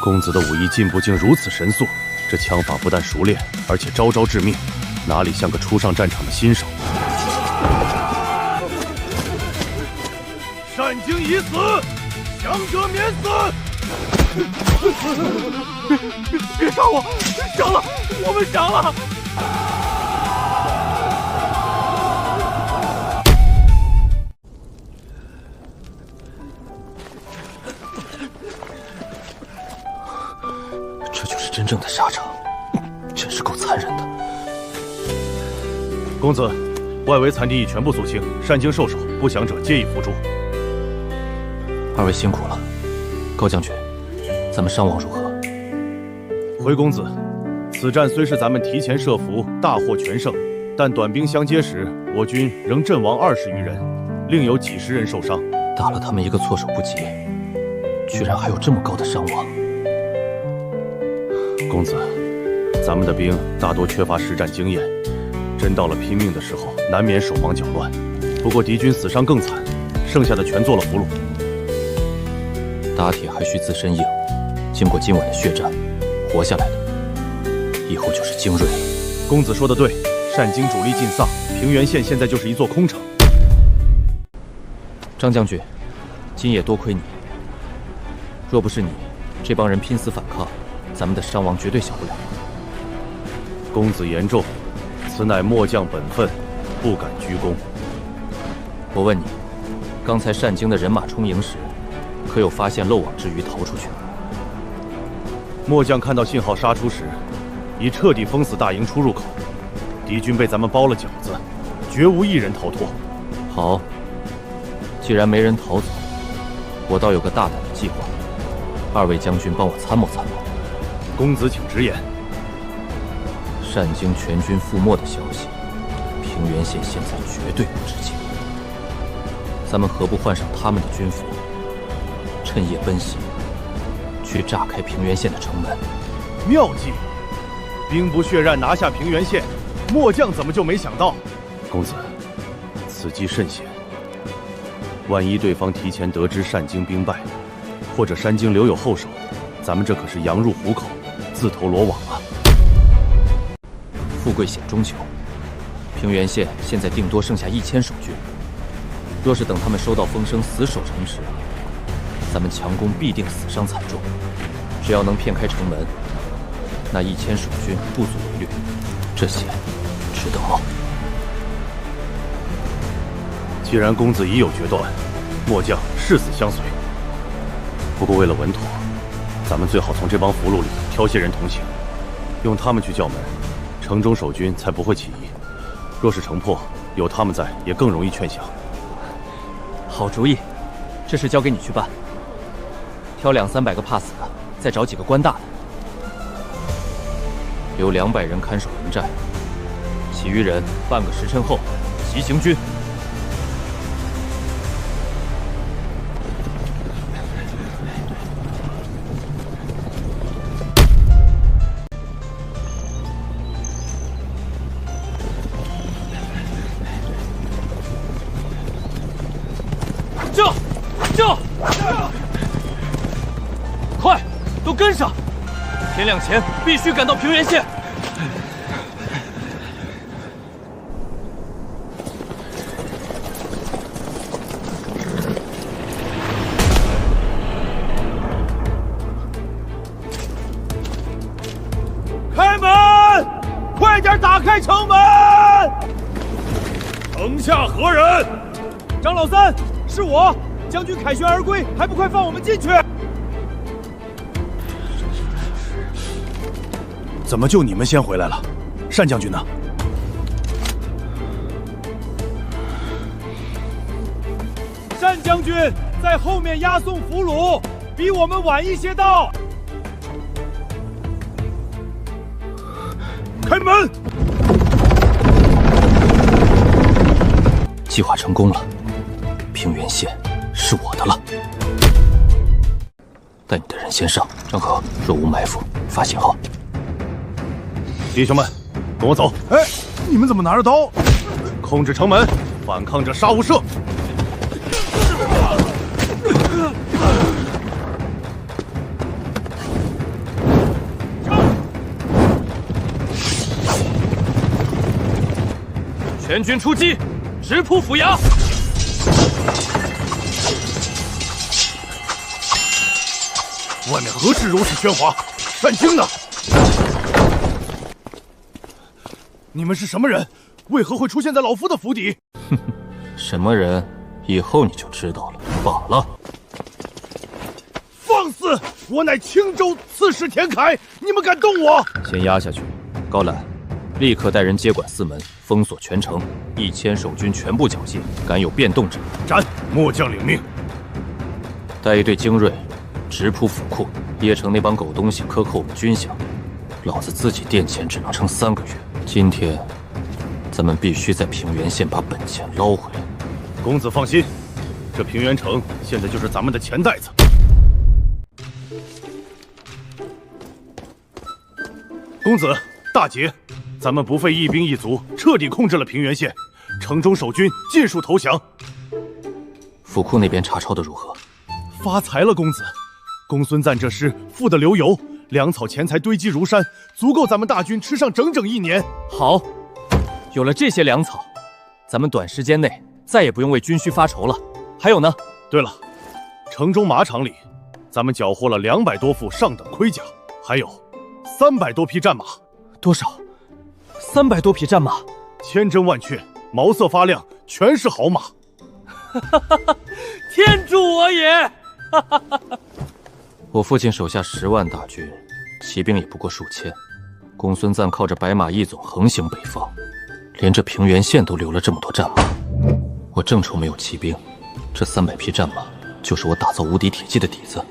公子的武艺进步竟如此神速，这枪法不但熟练，而且招招致命，哪里像个初上战场的新手？单京已死，降者免死！别杀我！降了，我们降了！这就是真正的沙场，真是够残忍的。公子，外围残敌已全部肃清，单京受首，不降者皆已伏诛。二位辛苦了，高将军，咱们伤亡如何？回公子，此战虽是咱们提前设伏，大获全胜，但短兵相接时，我军仍阵亡20余人，另有几十人受伤。打了他们一个措手不及，居然还有这么高的伤亡。公子，咱们的兵大多缺乏实战经验，真到了拼命的时候，难免手忙脚乱。不过敌军死伤更惨，剩下的全做了俘虏。打铁还需自身硬，经过今晚的血战，活下来的，以后就是精锐了。公子说的对，单京主力尽丧，平原县现在就是一座空城。张将军，今夜多亏你，若不是你，这帮人拼死反抗，咱们的伤亡绝对小不了。公子言重，此乃末将本分，不敢居功。我问你，刚才单京的人马冲营时，可有发现漏网之鱼逃出去？末将看到信号杀出时，已彻底封死大营出入口，敌军被咱们包了饺子，绝无一人逃脱。好，既然没人逃走，我倒有个大胆的计划，二位将军帮我参谋参谋。公子请直言。单京全军覆没的消息，平原县现在绝对不知情。咱们何不换上他们的军服，趁夜奔袭，去炸开平原县的城门？妙计！兵不血刃拿下平原县，末将怎么就没想到？公子，此计甚险。万一对方提前得知单京兵败，或者山京留有后手，咱们这可是羊入虎口，自投罗网啊！富贵险中求，平原县现在定多剩下1000守军，若是等他们收到风声死守城池，咱们强攻必定死伤惨重。只要能骗开城门，那1000守军不足为虑，这些值得冒。既然公子已有决断，末将誓死相随。不过为了稳妥，咱们最好从这帮俘虏里挑些人同行，用他们去叫门，城中守军才不会起疑。若是城破，有他们在，也更容易劝降。好主意，这事交给你去办。挑200-300个怕死的，再找几个官大的，留200人看守营寨，其余人半个时辰后急行军。快，都跟上！天亮前必须赶到平原县。开门！快点打开城门！城下何人？长老三，是我。将军凯旋而归，还不快放我们进去！怎么就你们先回来了？单将军呢？单将军在后面押送俘虏，比我们晚一些到。开门！计划成功了，平原县是我的了。带你的人先上，张可，若无埋伏，发信号。弟兄们，跟我走。哎，你们怎么拿着刀？控制城门，反抗者杀无赦。全军出击，直扑府衙。外面何事如此喧哗？单京呢？你们是什么人？为何会出现在老夫的府邸？哼哼，什么人？以后你就知道了罢了。放肆！我乃青州刺史田凯，你们敢动我？先压下去。高览，立刻带人接管4门，封锁全城，1000守军全部缴械，敢有变动者斩！末将领命。带一队精锐，直扑府库。邺城那帮狗东西克扣我们军饷，老子自己垫钱只能撑3个月。今天，咱们必须在平原县把本钱捞回来。公子放心，这平原城现在就是咱们的钱袋子。公子，大捷！咱们不费一兵一卒，彻底控制了平原县，城中守军尽数投降。府库那边查抄的如何？发财了，公子！公孙瓒这师富得流油，粮草钱财堆积如山，足够咱们大军吃上整整1年。好，有了这些粮草，咱们短时间内再也不用为军需发愁了。还有呢？对了，城中马场里，咱们缴获了200多副上等盔甲，还有300多匹战马。多少？300多匹战马，千真万确，毛色发亮，全是好马。天助我也！我父亲手下10万大军，骑兵也不过数千。公孙瓒靠着白马义总横行北方，连这平原县都留了这么多战马。我正愁没有骑兵，这300匹战马就是我打造无敌铁骑的底子。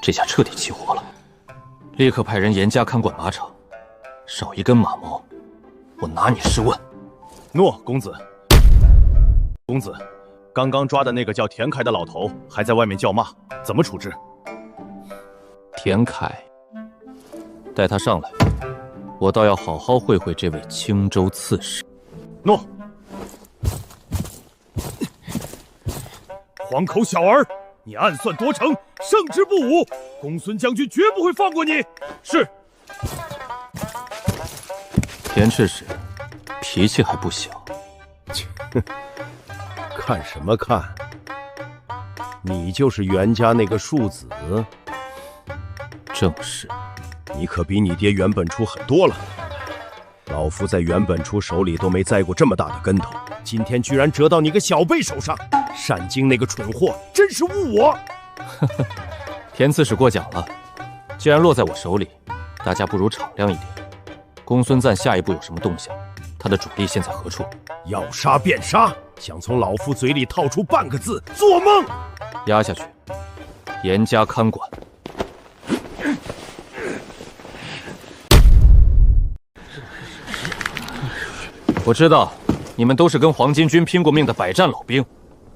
这下彻底齐活了，立刻派人严加看管马场，少一根马毛，我拿你试问。诺，公子。公子，刚刚抓的那个叫田凯的老头还在外面叫骂，怎么处置？田凯，带他上来，我倒要好好会会这位青州刺史。诺，黄口小儿，你暗算夺城，胜之不武，公孙将军绝不会放过你。是。田赤使，脾气还不小。看什么看？你就是袁家那个庶子？正是。你可比你爹袁本初狠多了。老夫在袁本初手里都没栽过这么大的跟头，今天居然折到你个小辈手上。单京那个蠢货真是误我。田刺史过奖了，既然落在我手里，大家不如敞亮一点。公孙瓒下一步有什么动向？他的主力现在何处？要杀便杀，想从老夫嘴里套出半个字，做梦！压下去，严加看管。我知道你们都是跟黄巾军拼过命的百战老兵，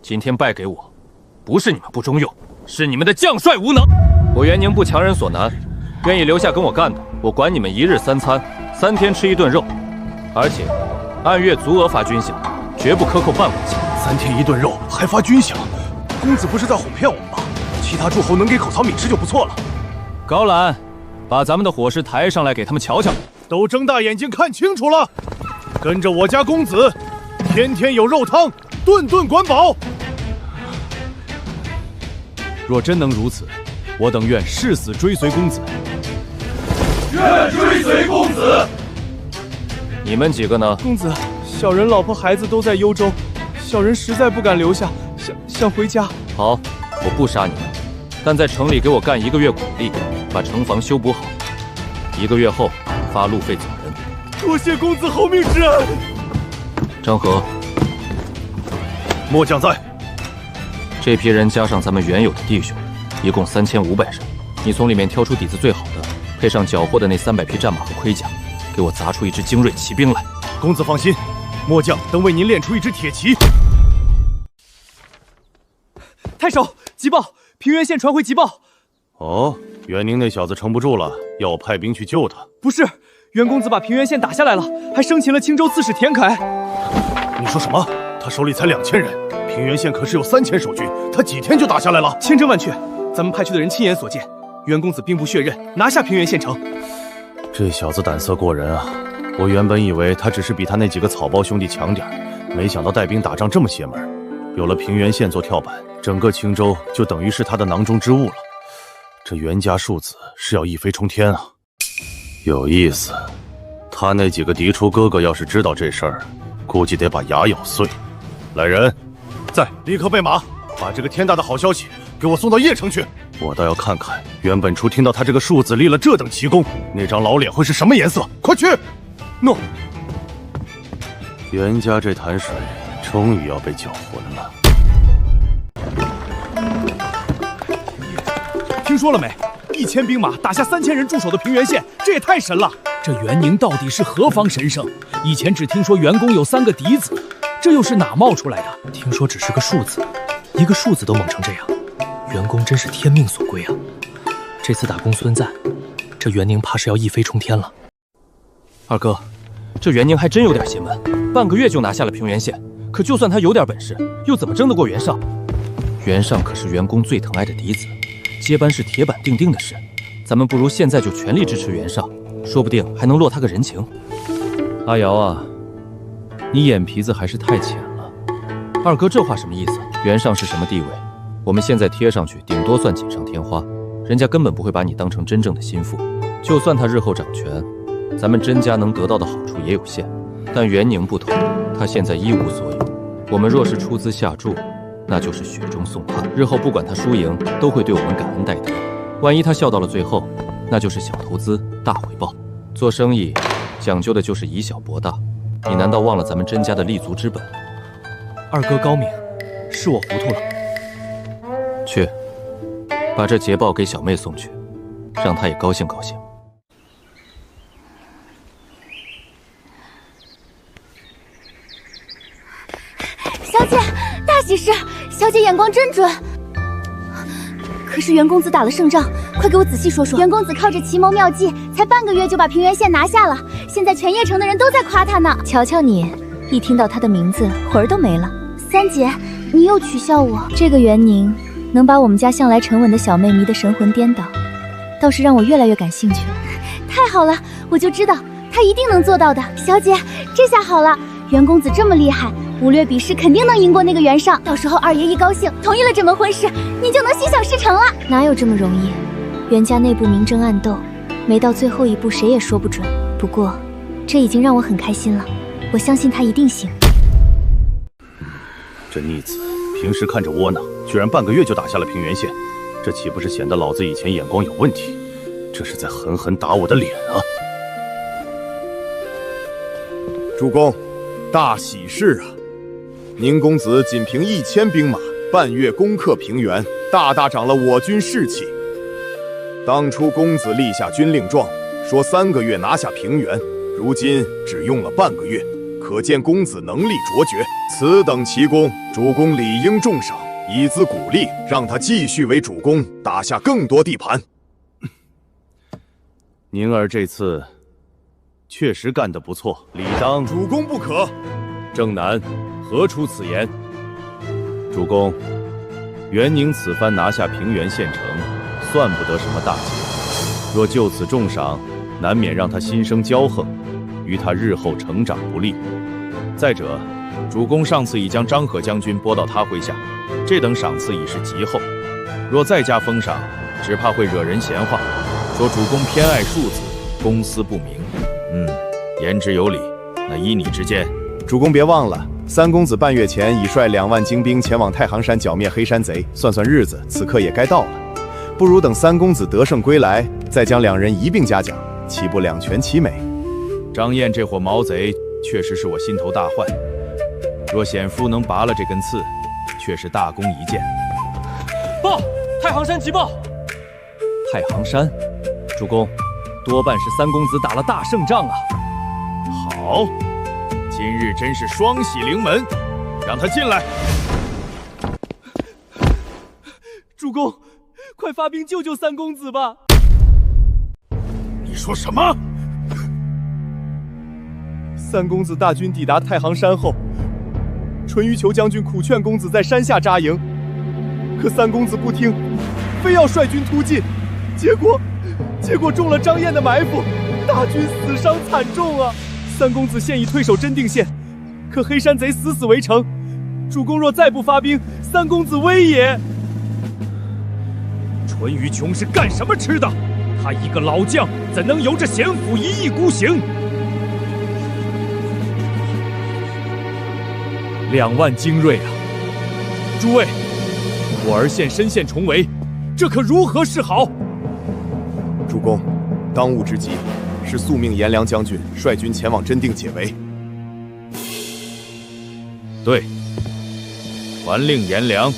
今天败给我，不是你们不中用，是你们的将帅无能。我袁宁不强人所难，愿意留下跟我干的，我管你们1日3餐，3天吃1顿肉，而且按月足额发军饷，绝不克扣半文钱。3天1顿肉还发军饷，公子不是在哄骗我们吧？其他诸侯能给口槽米吃就不错了。高览，把咱们的伙食抬上来给他们瞧瞧。都睁大眼睛看清楚了，跟着我家公子，天天有肉汤，顿顿管饱。若真能如此，我等愿誓死追随公子。愿追随公子。你们几个呢？公子，小人老婆孩子都在幽州，小人实在不敢留下，想回家。好，我不杀你们，但在城里给我干1个月苦力，把城防修补好。1个月后发路费走人。多谢公子厚命之恩。张合，末将在。这批人加上咱们原有的弟兄，一共3500人。你从里面挑出底子最好的，配上缴获的那300匹战马和盔甲，给我砸出一支精锐骑兵来。公子放心，末将等为您练出一支铁骑。太守，急报！平原县传回急报。哦，袁宁那小子撑不住了，要我派兵去救他。不是，袁公子把平原县打下来了，还生擒了青州刺史田凯。你说什么？他手里才2000人，平原县可是有3000守军，他几天就打下来了？千真万确，咱们派去的人亲眼所见，袁公子兵不血刃，拿下平原县城。这小子胆色过人啊！我原本以为他只是比他那几个草包兄弟强点，没想到带兵打仗这么邪门。有了平原县做跳板，整个青州就等于是他的囊中之物了。这袁家庶子是要一飞冲天啊！有意思，他那几个嫡出哥哥要是知道这事儿，估计得把牙咬碎。来人，在，立刻备马，把这个天大的好消息给我送到邺城去。我倒要看看袁本初听到他这个庶子立了这等奇功，那张老脸会是什么颜色。快去！诺。袁家这潭水终于要被搅浑了。听说了没？1000兵马打下3000人驻守的平原县，这也太神了！这袁宁到底是何方神圣？以前只听说袁公有3个嫡子，这又是哪冒出来的？听说只是个庶子，一个庶子都猛成这样，袁公真是天命所归啊！这次打公孙瓒，这袁宁怕是要一飞冲天了。二哥，这袁宁还真有点邪门，半个月就拿下了平原县。可就算他有点本事，又怎么争得过袁尚？袁尚可是袁公最疼爱的嫡子，接班是铁板钉钉的事。咱们不如现在就全力支持袁尚，说不定还能落他个人情。阿瑶啊，你眼皮子还是太浅了。二哥这话什么意思？袁尚是什么地位？我们现在贴上去，顶多算锦上添花，人家根本不会把你当成真正的心腹。就算他日后掌权，咱们甄家能得到的好处也有限。但袁宁不同，他现在一无所有。我们若是出资下注，那就是雪中送炭。日后不管他输赢，都会对我们感恩戴德。万一他笑到了最后，那就是小投资大回报。做生意讲究的就是以小博大，你难道忘了咱们甄家的立足之本？二哥高明，是我糊涂了。去，把这捷报给小妹送去，让她也高兴高兴。小姐，大喜事！小姐眼光真准。可是袁公子打了胜仗，快给我仔细说说。袁公子靠着奇谋妙计，才半个月就把平原县拿下了，现在全邺城的人都在夸他呢。瞧瞧你，一听到他的名字，魂儿都没了。三姐，你又取笑我。这个元宁能把我们家向来沉稳的小妹迷得神魂颠倒，倒是让我越来越感兴趣了。太好了，我就知道他一定能做到的。小姐，这下好了，袁公子这么厉害，武略比试肯定能赢过那个袁尚。到时候二爷一高兴，同意了这门婚事，你就能心想事成了。哪有这么容易？袁家内部明争暗斗，没到最后一步，谁也说不准。不过，这已经让我很开心了。我相信他一定行。这逆子平时看着窝囊，居然半个月就打下了平原县，这岂不是显得老子以前眼光有问题？这是在狠狠打我的脸啊！主公，大喜事啊！宁公子仅凭1000兵马，半月攻克平原，大大长了我军士气。当初公子立下军令状，说3个月拿下平原，如今只用了半个月，可见公子能力卓绝。此等奇功，主公理应重赏，以资鼓励，让他继续为主公打下更多地盘。宁儿这次确实干得不错，理当。主公不可。正南，何出此言？主公，袁宁此番拿下平原县城，算不得什么大捷。若就此重赏，难免让他心生骄横，于他日后成长不利。再者，主公上次已将张贺将军拨到他麾下，这等赏赐已是极厚，若再加封赏，只怕会惹人闲话，说主公偏爱庶子，公私不明。言之有理。那依你之见，主公别忘了，三公子半月前已率2万精兵前往太行山剿灭黑山贼，算算日子，此刻也该到了。不如等三公子得胜归来，再将2人一并嘉奖，岂不两全其美？张燕这伙毛贼确实是我心头大患，若显夫能拔了这根刺，却是大功一件。报！太行山急报！太行山，主公，多半是三公子打了大胜仗啊！好，今日真是双喜临门，让他进来。主公，快发兵救救三公子吧！你说什么？三公子大军抵达太行山后，淳于裘将军苦劝公子在山下扎营，可三公子不听，非要率军突进，结果中了张燕的埋伏，大军死伤惨重啊！三公子现已退守真定县，可黑山贼死围城，主公若再不发兵，三公子危也。淳于琼是干什么吃的？他一个老将，怎能由着贤府一意孤行？2万精锐啊！诸位，我儿现身陷重围，这可如何是好？主公，当务之急是速命颜良将军率军前往真定解围。对，传令颜良，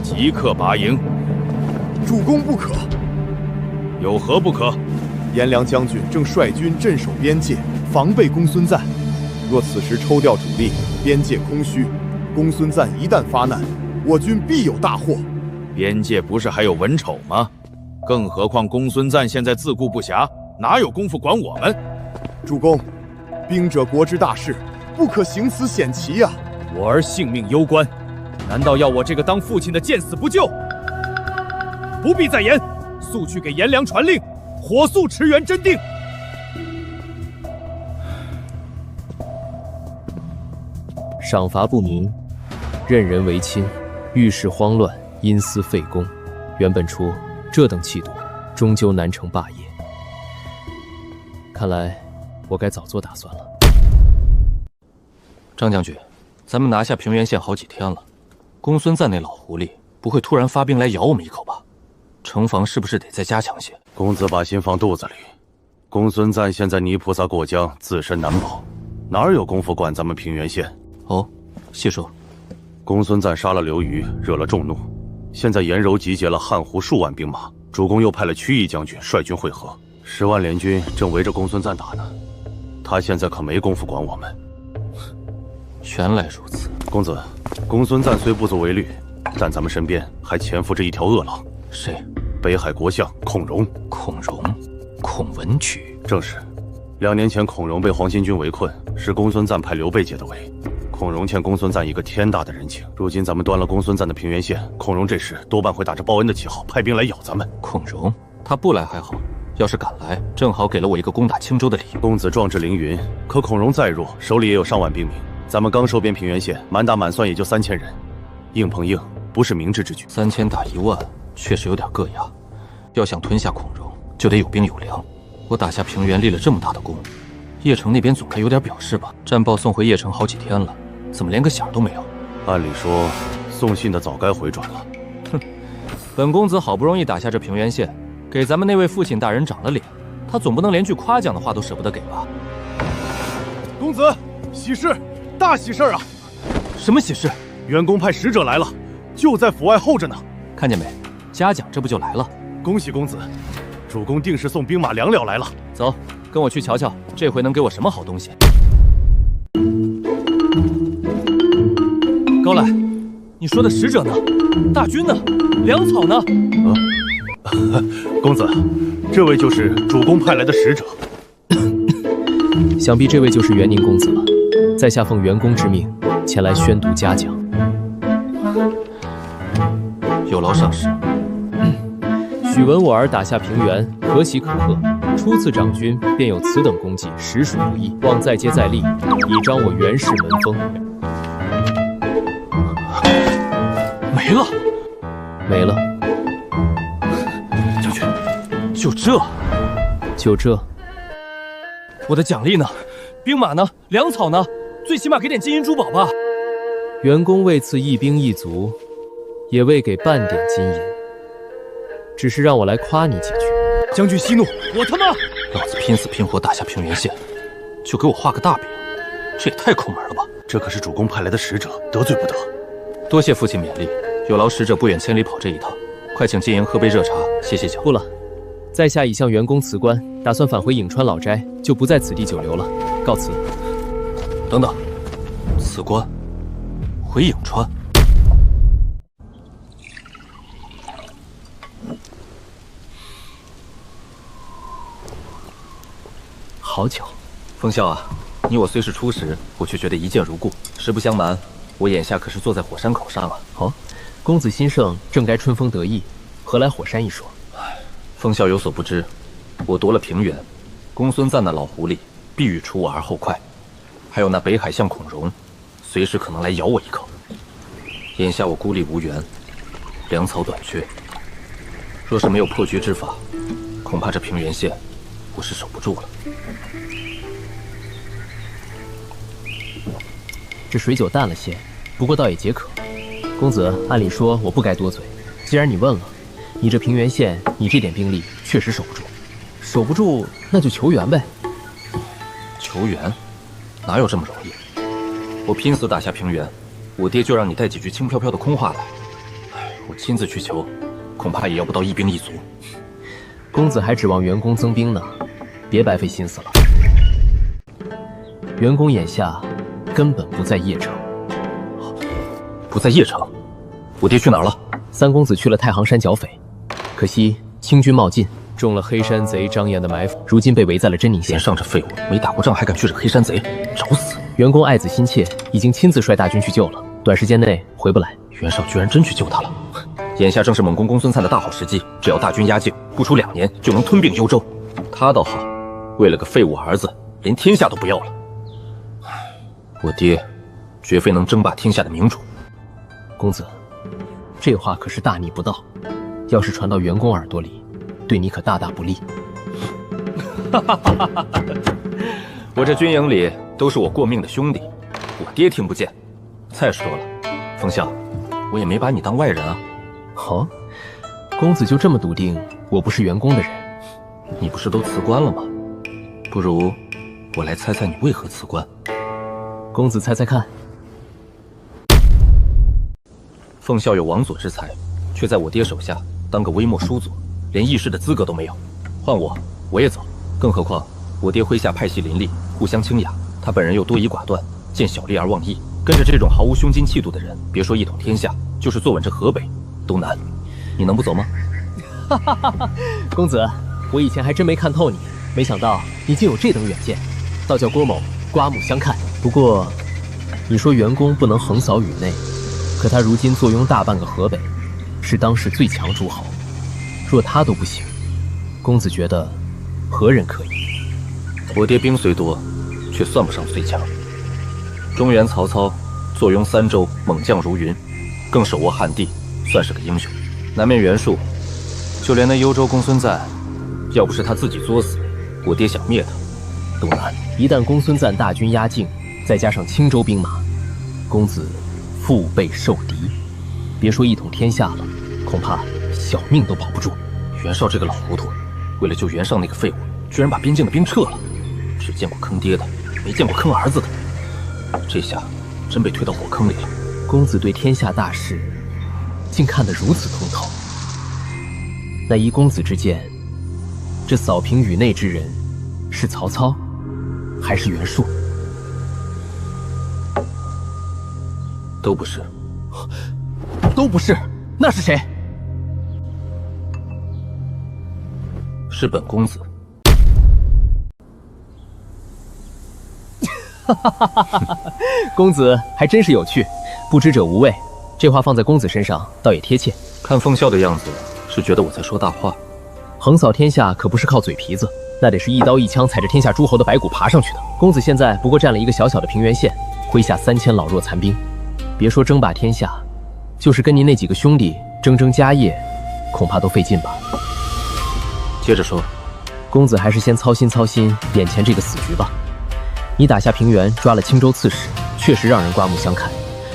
即刻拔营。主公不可。有何不可？颜良将军正率军镇守边界，防备公孙瓒。若此时抽调主力，边界空虚，公孙瓒一旦发难，我军必有大祸。边界不是还有文丑吗？更何况公孙瓒现在自顾不暇，哪有功夫管我们？主公，兵者国之大事，不可行此险棋啊！我儿性命攸关，难道要我这个当父亲的见死不救？不必再言，速去给颜良传令，火速驰援真定。赏罚不明，任人唯亲，遇事慌乱，因私废公。原本初这等气度，终究难成霸业。看来我该早做打算了。张将军，咱们拿下平原县好几天了，公孙瓒那老狐狸不会突然发兵来咬我们一口吧？城防是不是得再加强些？公子把心放肚子里，公孙瓒现在泥菩萨过江，自身难保，哪有功夫管咱们平原县？哦，细说。公孙瓒杀了刘虞，惹了众怒，现在颜柔集结了汉胡数万兵马，主公又派了曲义将军率军会合，10万联军正围着公孙瓒打呢。他现在可没功夫管我们。原来如此，公子，公孙瓒虽不足为虑，但咱们身边还潜伏着一条恶狼。谁？北海国相孔融。孔融，孔文举。正是。2年前，孔融被黄巾军围困，是公孙瓒派刘备解的围。孔融欠公孙瓒一个天大的人情。如今咱们端了公孙瓒的平原县，孔融这时多半会打着报恩的旗号，派兵来咬咱们。孔融他不来还好，要是敢来，正好给了我一个攻打青州的理由。公子壮志凌云，可孔融再弱，手里也有上万兵名。咱们刚收编平原县，满打满算也就3000人，硬碰硬不是明智之举。3000打1万，确实有点硌牙。要想吞下孔融，就得有兵有粮。我打下平原立了这么大的功，邺城那边总该有点表示吧？战报送回邺城好几天了，怎么连个响都没有？按理说，送信的早该回转了。哼，本公子好不容易打下这平原县，给咱们那位父亲大人长了脸，他总不能连句夸奖的话都舍不得给吧？公子，喜事，大喜事啊！什么喜事？袁公派使者来了，就在府外候着呢。看见没？嘉奖这不就来了？恭喜公子，主公定是送兵马粮料来了。走，跟我去瞧瞧，这回能给我什么好东西。高览，你说的使者呢？大军呢？粮草呢？公子，这位就是主公派来的使者。想必这位就是元宁公子了，在下奉元公之命前来宣读嘉奖。有劳上使。许闻我儿打下平原，可喜可贺。初次掌军，便有此等功绩，实属不易。望再接再厉，以彰我袁氏门风。没了，没了。将军，就这？就这？我的奖励呢？兵马呢？粮草呢？最起码给点金银珠宝吧。元公为赐一兵一卒，也未给半点金银，只是让我来夸你几句。将军息怒，我他妈！老子拼死拼活打下平原县，就给我画个大饼，这也太抠门了吧！这可是主公派来的使者，得罪不得。多谢父亲勉励，有劳使者不远千里跑这一趟，快请金营喝杯热茶，歇歇脚。不了，在下已向元公辞官，打算返回颍川老斋，就不在此地久留了，告辞。等等，辞官回颍川？好巧，风啸啊，你我虽是初识，我却觉得一见如故。实不相瞒，我眼下可是坐在火山口上啊。哦，公子新盛，正该春风得意，何来火山一说？风啸有所不知，我夺了平原，公孙瓒那老狐狸必欲除我而后快，还有那北海相孔融，随时可能来咬我一口。眼下我孤立无援，粮草短缺，若是没有破局之法，恐怕这平原县我是守不住了。这水酒淡了些，不过倒也解渴。公子，按理说我不该多嘴，既然你问了，你这平原县，你这点兵力确实守不住。守不住，那就求援呗。求援？哪有这么容易？我拼死打下平原，我爹就让你带几句轻飘飘的空话来。我亲自去求，恐怕也要不到1兵1卒。公子还指望元公增兵呢，别白费心思了。元公眼下根本不在邺城。不在邺城？我爹去哪儿了？三公子去了太行山剿匪，可惜清军冒进，中了黑山贼张岩的埋伏，如今被围在了真宁县。连上这废物没打过仗还敢去惹黑山贼，找死！元公爱子心切，已经亲自率大军去救了，短时间内回不来。袁绍居然真去救他了，眼下正是猛攻公孙瓒的大好时机，只要大军压境，不出2年就能吞并幽州。他倒好，为了个废物儿子，连天下都不要了。我爹绝非能争霸天下的明主。公子，这话可是大逆不道，要是传到元公耳朵里，对你可大大不利。我这军营里都是我过命的兄弟，我爹听不见。再说了，风啸，我也没把你当外人啊。哦，公子就这么笃定我不是元公的人？你不是都辞官了吗？不如我来猜猜你为何辞官。公子猜猜看。凤啸有王佐之才，却在我爹手下当个微末书佐，连议事的资格都没有。换我也走。更何况我爹麾下派系林立，互相倾轧，他本人又多疑寡断，见小利而忘义。跟着这种毫无胸襟气度的人，别说一统天下，就是坐稳这河北都难。你能不走吗？公子，我以前还真没看透你，没想到你竟有这等远见，倒叫郭某刮目相看。不过，你说员工不能横扫宇内，可他如今坐拥大半个河北，是当世最强诸侯，若他都不行，公子觉得何人可以？我爹兵虽多，却算不上最强。中原曹操坐拥3州，猛将如云，更手握汉地，算是个英雄。南面袁术，就连那幽州公孙瓒，要不是他自己作死，我爹想灭他都难。一旦公孙瓒大军压境，再加上青州兵马，公子腹背受敌，别说一统天下了，恐怕小命都保不住。袁绍这个老糊涂，为了救袁尚那个废物，居然把边境的兵撤了。只见过坑爹的，没见过坑儿子的。这下真被推到火坑里了。公子对天下大事竟看得如此通透。那依公子之见，这扫平宇内之人是曹操，还是袁术？都不是。都不是，那是谁？是本公子。公子还真是有趣，不知者无畏。这话放在公子身上倒也贴切。看奉孝的样子，是觉得我在说大话。横扫天下可不是靠嘴皮子，那得是一刀一枪踩着天下诸侯的白骨爬上去的。公子现在不过占了一个小小的平原县，麾下3000老弱残兵，别说争霸天下，就是跟您那几个兄弟争家业，恐怕都费劲吧。接着说，公子还是先操心操心眼前这个死局吧。你打下平原，抓了青州刺史，确实让人刮目相看。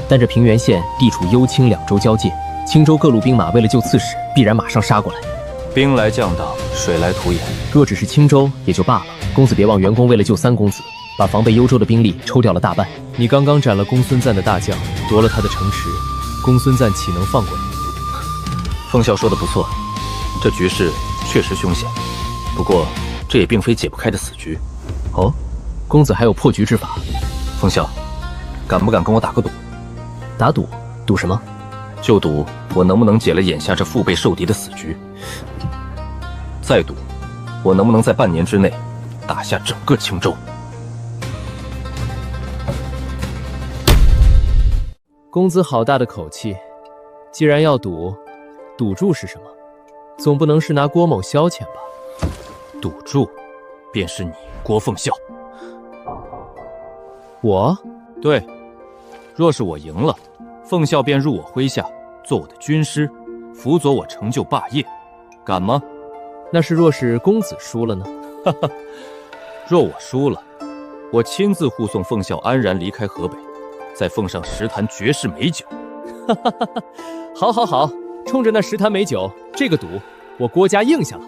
但这平原县地处幽青2州交界，青州各路兵马为了救刺史，必然马上杀过来。兵来将挡，水来土掩。若只是青州也就罢了，公子别忘袁公为了救3公子，把防备幽州的兵力抽掉了大半。你刚刚斩了公孙瓒的大将，夺了他的城池，公孙瓒岂能放过你？奉孝说的不错，这局势确实凶险，不过这也并非解不开的死局。哦，公子还有破局之法？奉孝，敢不敢跟我打个赌？打赌？赌什么？就赌我能不能解了眼下这腹背受敌的死局。再赌，我能不能在半年之内打下整个青州。公子好大的口气！既然要赌，赌注是什么？总不能是拿郭某消遣吧？赌注，便是你郭奉孝。我？对，若是我赢了，奉孝便入我麾下，做我的军师，辅佐我成就霸业，敢吗？那是若是公子输了呢？哈哈，若我输了，我亲自护送奉孝安然离开河北，再奉上10坛绝世美酒。哈哈哈哈！好，好，好，冲着那10坛美酒，这个赌我郭家应下了。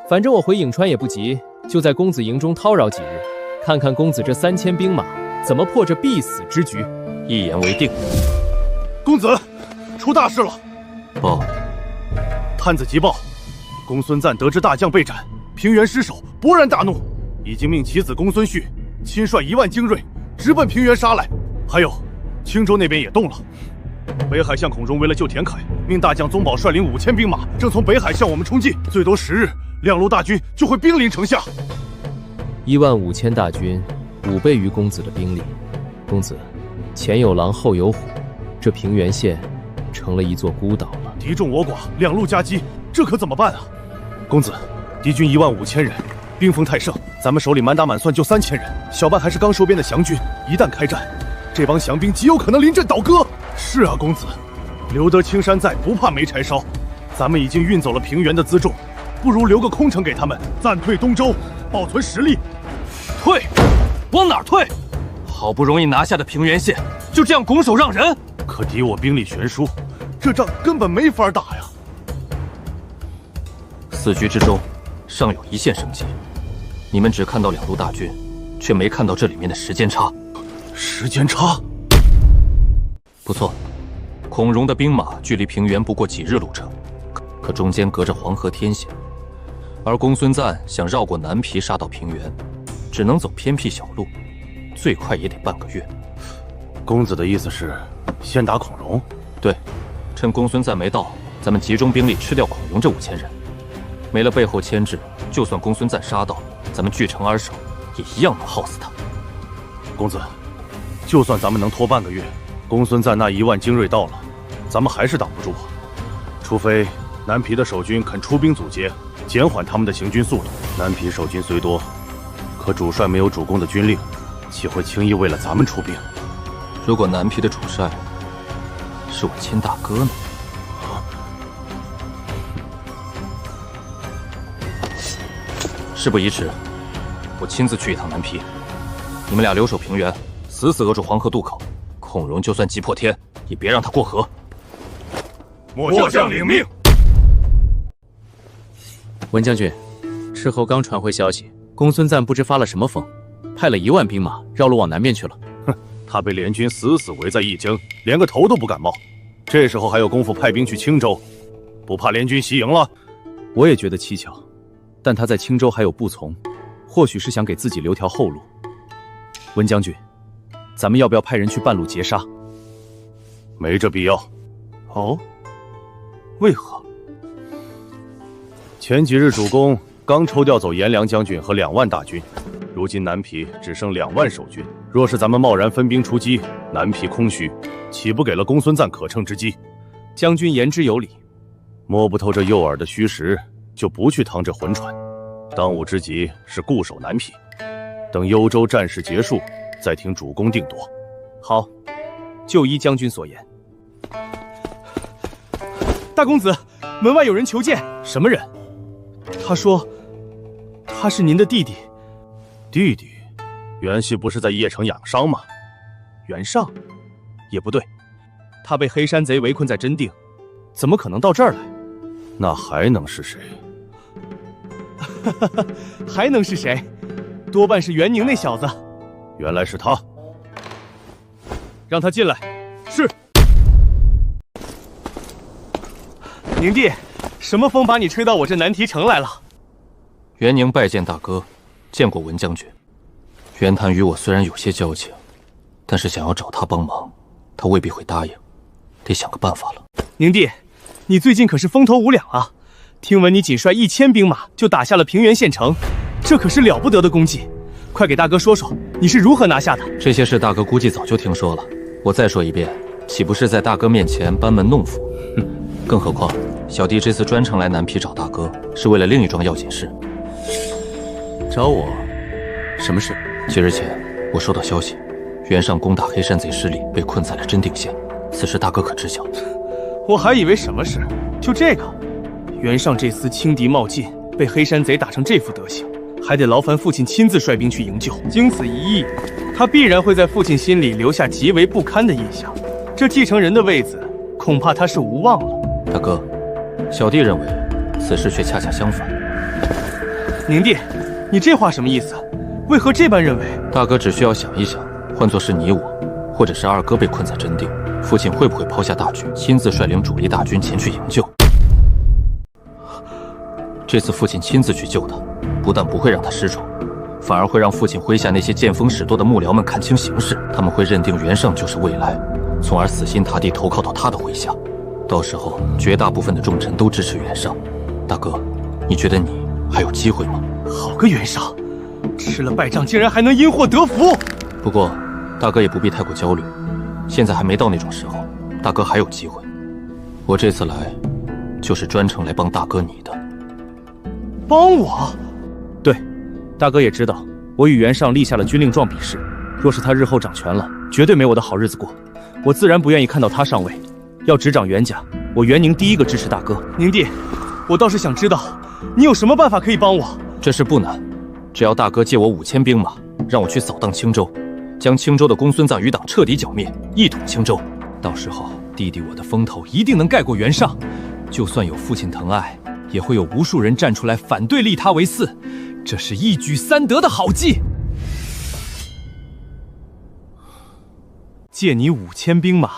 反正我回颍川也不急，就在公子营中叨扰几日，看看公子这3000兵马怎么破这必死之局。一言为定。公子，出大事了！报，探子急报，公孙瓒得知大将被斩，平原失守，勃然大怒，已经命其子公孙旭亲率1万精锐直奔平原杀来。还有，青州那边也动了。北海相孔融为了救田凯，命大将宗保率领5000兵马，正从北海向我们冲进。最多10日，2路大军就会兵临城下。15000大军，5倍于公子的兵力。公子，前有狼，后有虎，这平原县成了一座孤岛了。敌众我寡，2路夹击，这可怎么办啊？公子，敌军15000人，兵锋太盛，咱们手里满打满算就3000人，小半还是刚收编的降军。一旦开战，这帮降兵极有可能临阵倒戈。是啊，公子，留得青山在，不怕没柴烧。咱们已经运走了平原的辎重，不如留个空城给他们，暂退东州，保存实力。退？往哪儿退？好不容易拿下的平原县，就这样拱手让人？可敌我兵力悬殊，这仗根本没法打呀。死局之中，尚有一线生机。你们只看到2路大军，却没看到这里面的时间差。时间差？不错，孔融的兵马距离平原不过几日路程，可中间隔着黄河天险，而公孙瓒想绕过南皮杀到平原，只能走偏僻小路，最快也得半个月。公子的意思是，先打孔融？对，趁公孙瓒没到，咱们集中兵力吃掉孔融这5000人，没了背后牵制，就算公孙瓒杀到，咱们据城而守，也一样能耗死他。公子，就算咱们能拖半个月，公孙瓒那1万精锐到了，咱们还是挡不住啊。除非南皮的守军肯出兵阻截，减缓他们的行军速度。南皮守军虽多，可主帅没有主公的军令，岂会轻易为了咱们出兵？如果南皮的主帅是我亲大哥呢？事不宜迟，我亲自去一趟南皮。你们俩留守平原，死死扼住黄河渡口。孔融就算急迫天，也别让他过河。末将领命。文将军，斥候刚传回消息，公孙瓒不知发了什么疯，派了1万兵马绕路往南边去了。哼，他被联军死死围在义京，连个头都不敢冒。这时候还有功夫派兵去青州，不怕联军袭营了？我也觉得蹊跷，但他在青州还有步从，或许是想给自己留条后路。文将军，咱们要不要派人去半路截杀？没这必要。哦，为何？前几日主公刚抽调走颜良将军和2万大军，如今南皮只剩2万守军。若是咱们贸然分兵出击，南皮空虚，岂不给了公孙瓒可乘之机？将军言之有理。摸不透这诱饵的虚实，就不去趟这浑船。当务之急是固守南皮，等幽州战事结束，再听主公定夺。好，就依将军所言。大公子，门外有人求见。什么人？他说他是您的弟弟。弟弟？袁熙不是在邺城养伤吗？袁尚？也不对，他被黑山贼围困在真定，怎么可能到这儿来？那还能是谁？还能是谁？多半是袁宁那小子。原来是他。让他进来。是。宁弟，什么风把你吹到我这南提城来了？袁宁拜见大哥，见过文将军。袁谭与我虽然有些交情，但是想要找他帮忙，他未必会答应，得想个办法了。宁弟，你最近可是风头无两啊！听闻你仅率1000兵马就打下了平原县城，这可是了不得的功绩。快给大哥说说，你是如何拿下的？这些事大哥估计早就听说了，我再说一遍，岂不是在大哥面前班门弄斧？哼！更何况，小弟这次专程来南皮找大哥，是为了另一桩要紧事。找我？什么事？几日前，我收到消息，袁尚攻打黑山贼势力被困在了真定县，此事大哥可知晓？我还以为什么事，就这个。袁尚这厮轻敌冒进，被黑山贼打成这副德行，还得劳烦父亲亲自率兵去营救。经此一役，他必然会在父亲心里留下极为不堪的印象。这继承人的位子，恐怕他是无望了。大哥，小弟认为此事却恰恰相反。宁弟，你这话什么意思？为何这般认为？大哥只需要想一想，换作是你我，或者是二哥被困在真定，父亲会不会抛下大局，亲自率领主力大军前去营救？这次父亲亲自去救他，不但不会让他失宠，反而会让父亲麾下那些见风使舵的幕僚们看清形势，他们会认定袁尚就是未来，从而死心塌地投靠到他的麾下。到时候绝大部分的重臣都支持袁尚。大哥，你觉得你还有机会吗？好个袁尚，吃了败仗竟然还能因祸得福！不过大哥也不必太过焦虑，现在还没到那种时候，大哥还有机会。我这次来就是专程来帮大哥你的。帮我？对，大哥也知道我与袁尚立下了军令状比试，若是他日后掌权了，绝对没我的好日子过，我自然不愿意看到他上位。要执掌袁家，我袁宁第一个支持大哥。宁弟，我倒是想知道你有什么办法可以帮我。这事不难，只要大哥借我5000兵马，让我去扫荡青州，将青州的公孙瓒余党彻底剿灭，一统青州。到时候弟弟我的风头一定能盖过袁尚，就算有父亲疼爱，也会有无数人站出来反对立他为嗣，这是一举3得的好计。借你5000兵马。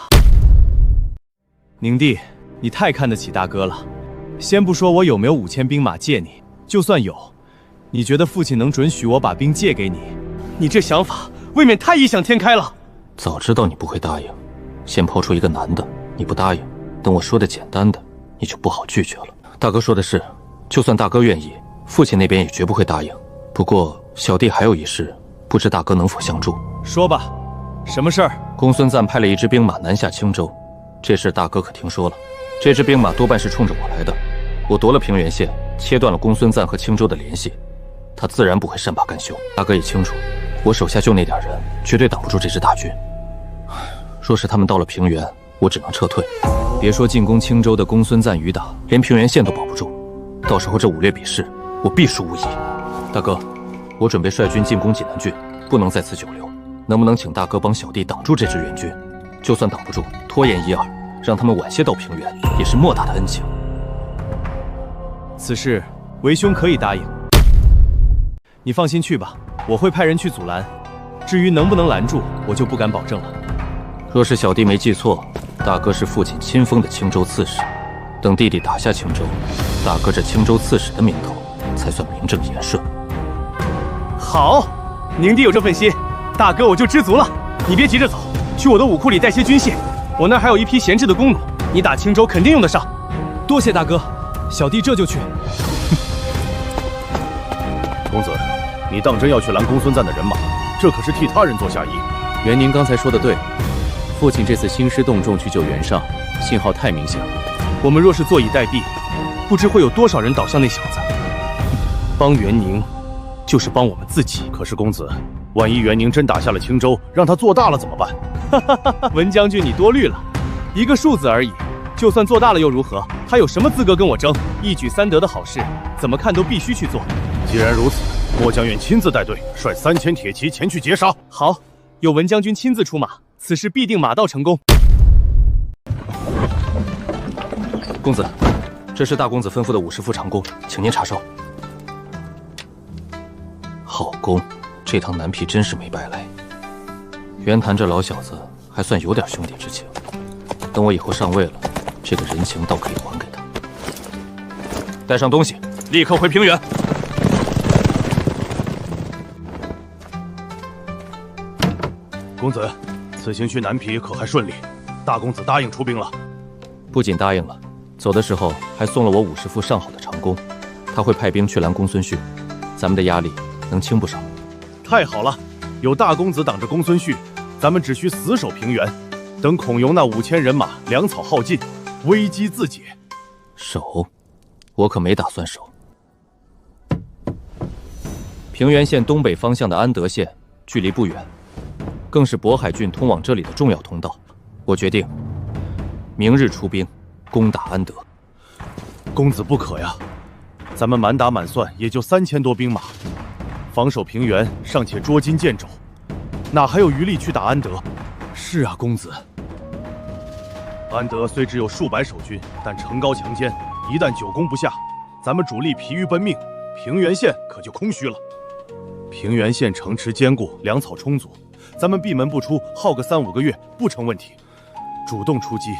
宁弟，你太看得起大哥了。先不说我有没有5000兵马借你，就算有，你觉得父亲能准许我把兵借给你？你这想法未免太异想天开了。早知道你不会答应，先抛出一个难的，你不答应，等我说的简单的，你就不好拒绝了。大哥说的是，就算大哥愿意，父亲那边也绝不会答应，不过小弟还有一事，不知大哥能否相助？说吧，什么事儿？公孙瓒派了一支兵马南下青州，这事大哥可听说了？这支兵马多半是冲着我来的，我夺了平原县，切断了公孙瓒和青州的联系，他自然不会善罢甘休。大哥也清楚，我手下就那点人，绝对挡不住这支大军。若是他们到了平原，我只能撤退。别说进攻青州的公孙瓒余党，连平原县都保不住。到时候这武略比试，我必输无疑。大哥，我准备率军进攻济南郡，不能在此久留。能不能请大哥帮小弟挡住这支援军？就算挡不住，拖延一二，让他们晚些到平原，也是莫大的恩情。此事为兄可以答应。你放心去吧，我会派人去阻拦。至于能不能拦住，我就不敢保证了。若是小弟没记错，大哥是父亲亲封的青州刺史。等弟弟打下青州，大哥这青州刺史的名头才算名正言顺。好，宁弟有这份心，大哥我就知足了。你别急着走，去我的武库里带些军械，我那儿还有一批闲置的弓弩，你打青州肯定用得上。多谢大哥，小弟这就去。公子，你当真要去拦公孙瓒的人马？这可是替他人做嫁衣。袁宁刚才说的对，父亲这次兴师动众去救袁尚，信号太明显了。我们若是坐以待毙，不知会有多少人倒向那小子。帮袁宁，就是帮我们自己。可是公子，万一袁宁真打下了青州，让他做大了怎么办？哈哈哈，文将军你多虑了，一个数字而已，就算做大了又如何？他有什么资格跟我争？一举三得的好事，怎么看都必须去做。既然如此，末将愿亲自带队，率3000铁骑前去截杀。好，有文将军亲自出马，此事必定马到成功。公子，这是大公子吩咐的50副长弓，请您查收。好弓，这趟南皮真是没白来。袁谭这老小子还算有点兄弟之情，等我以后上位了，这个人情倒可以还给他。带上东西，立刻回平原。公子，此行去南皮可还顺利？大公子答应出兵了。不仅答应了，走的时候还送了我50副上好的长弓。他会派兵去拦公孙旭，咱们的压力能轻不少。太好了，有大公子挡着公孙旭，咱们只需死守平原，等孔融那5000人马粮草耗尽，危机自解。守？我可没打算守。平原县东北方向的安德县距离不远，更是渤海郡通往这里的重要通道。我决定明日出兵攻打安德。公子不可呀，咱们满打满算也就3000多兵马，防守平原尚且捉襟见肘，哪还有余力去打安德？是啊，公子。安德虽只有数百守军，但城高墙坚，一旦久攻不下，咱们主力疲于奔命，平原县可就空虚了。平原县城池坚固，粮草充足，咱们闭门不出，耗个3-5个月不成问题。主动出击，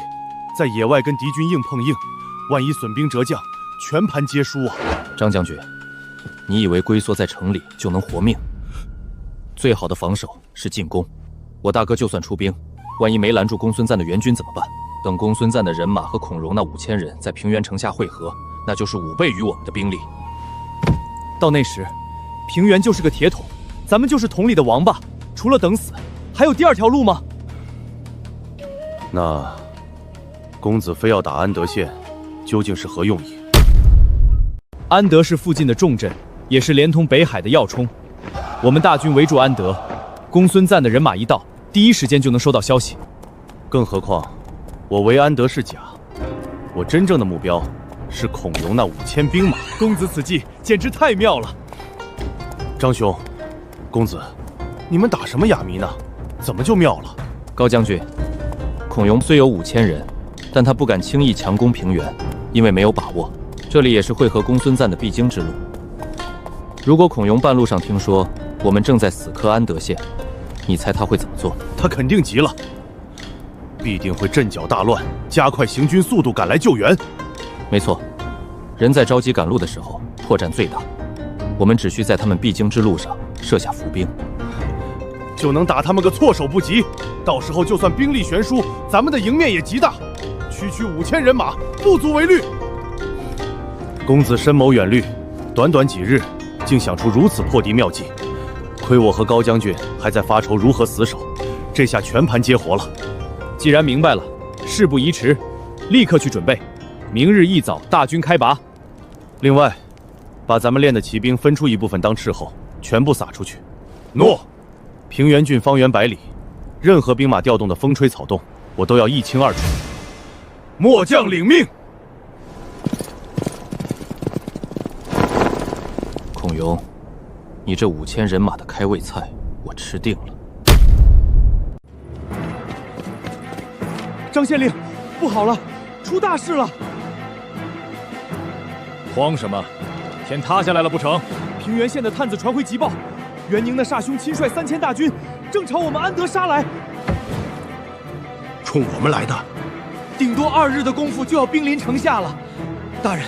在野外跟敌军硬碰硬，万一损兵折将，全盘皆输啊！张将军，你以为龟缩在城里就能活命？最好的防守是进攻。我大哥就算出兵，万一没拦住公孙瓒的援军怎么办？等公孙瓒的人马和孔融那5000人在平原城下会合，那就是5倍于我们的兵力。到那时，平原就是个铁桶，咱们就是桶里的王八，除了等死，还有第二条路吗？那公子非要打安德县，究竟是何用意？安德是附近的重镇，也是连通北海的要冲。我们大军围住安德，公孙瓒的人马一到，第一时间就能收到消息。更何况，我围安德是假，我真正的目标是孔融那5000兵马。公子此计简直太妙了。张兄，公子，你们打什么哑谜呢？怎么就妙了？高将军，孔融虽有5000人，但他不敢轻易强攻平原，因为没有把握。这里也是会合公孙瓒的必经之路。如果孔融半路上听说我们正在死磕安德县，你猜他会怎么做？他肯定急了，必定会阵脚大乱，加快行军速度赶来救援。没错，人在着急赶路的时候破绽最大。我们只需在他们必经之路上设下伏兵，就能打他们个措手不及。到时候就算兵力悬殊，咱们的赢面也极大。区5000人马不足为虑。公子深谋远虑，短短几日竟想出如此破敌妙计，亏我和高将军还在发愁如何死守，这下全盘接活了。既然明白了，事不宜迟，立刻去准备，明日一早大军开拔。另外，把咱们练的骑兵分出一部分当斥候，全部撒出去。诺。平原郡方圆100里，任何兵马调动的风吹草动，我都要一清二楚。末将领命。孔融，你这5000人马的开胃菜，我吃定了。张县令，不好了，出大事了！慌什么？天塌下来了不成？平原县的探子传回急报，元宁的煞兄亲率3000大军，正朝我们安德杀来。冲我们来的？顶多2日的功夫就要兵临城下了。大人，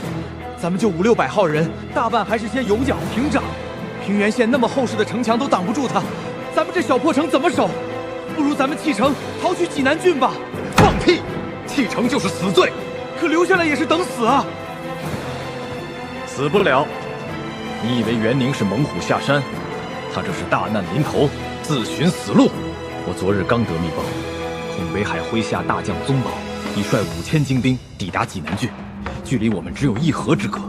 咱们就500-600号人，大半还是些勇将平长。平原县那么厚实的城墙都挡不住他，咱们这小破城怎么守？不如咱们弃城，逃去济南郡吧。放屁！弃城就是死罪，可留下来也是等死啊！死不了。你以为元宁是猛虎下山？他这是大难临头，自寻死路。我昨日刚得密报，孔北海麾下大将宗保已率5000精兵抵达济南郡，距离我们只有1河之隔。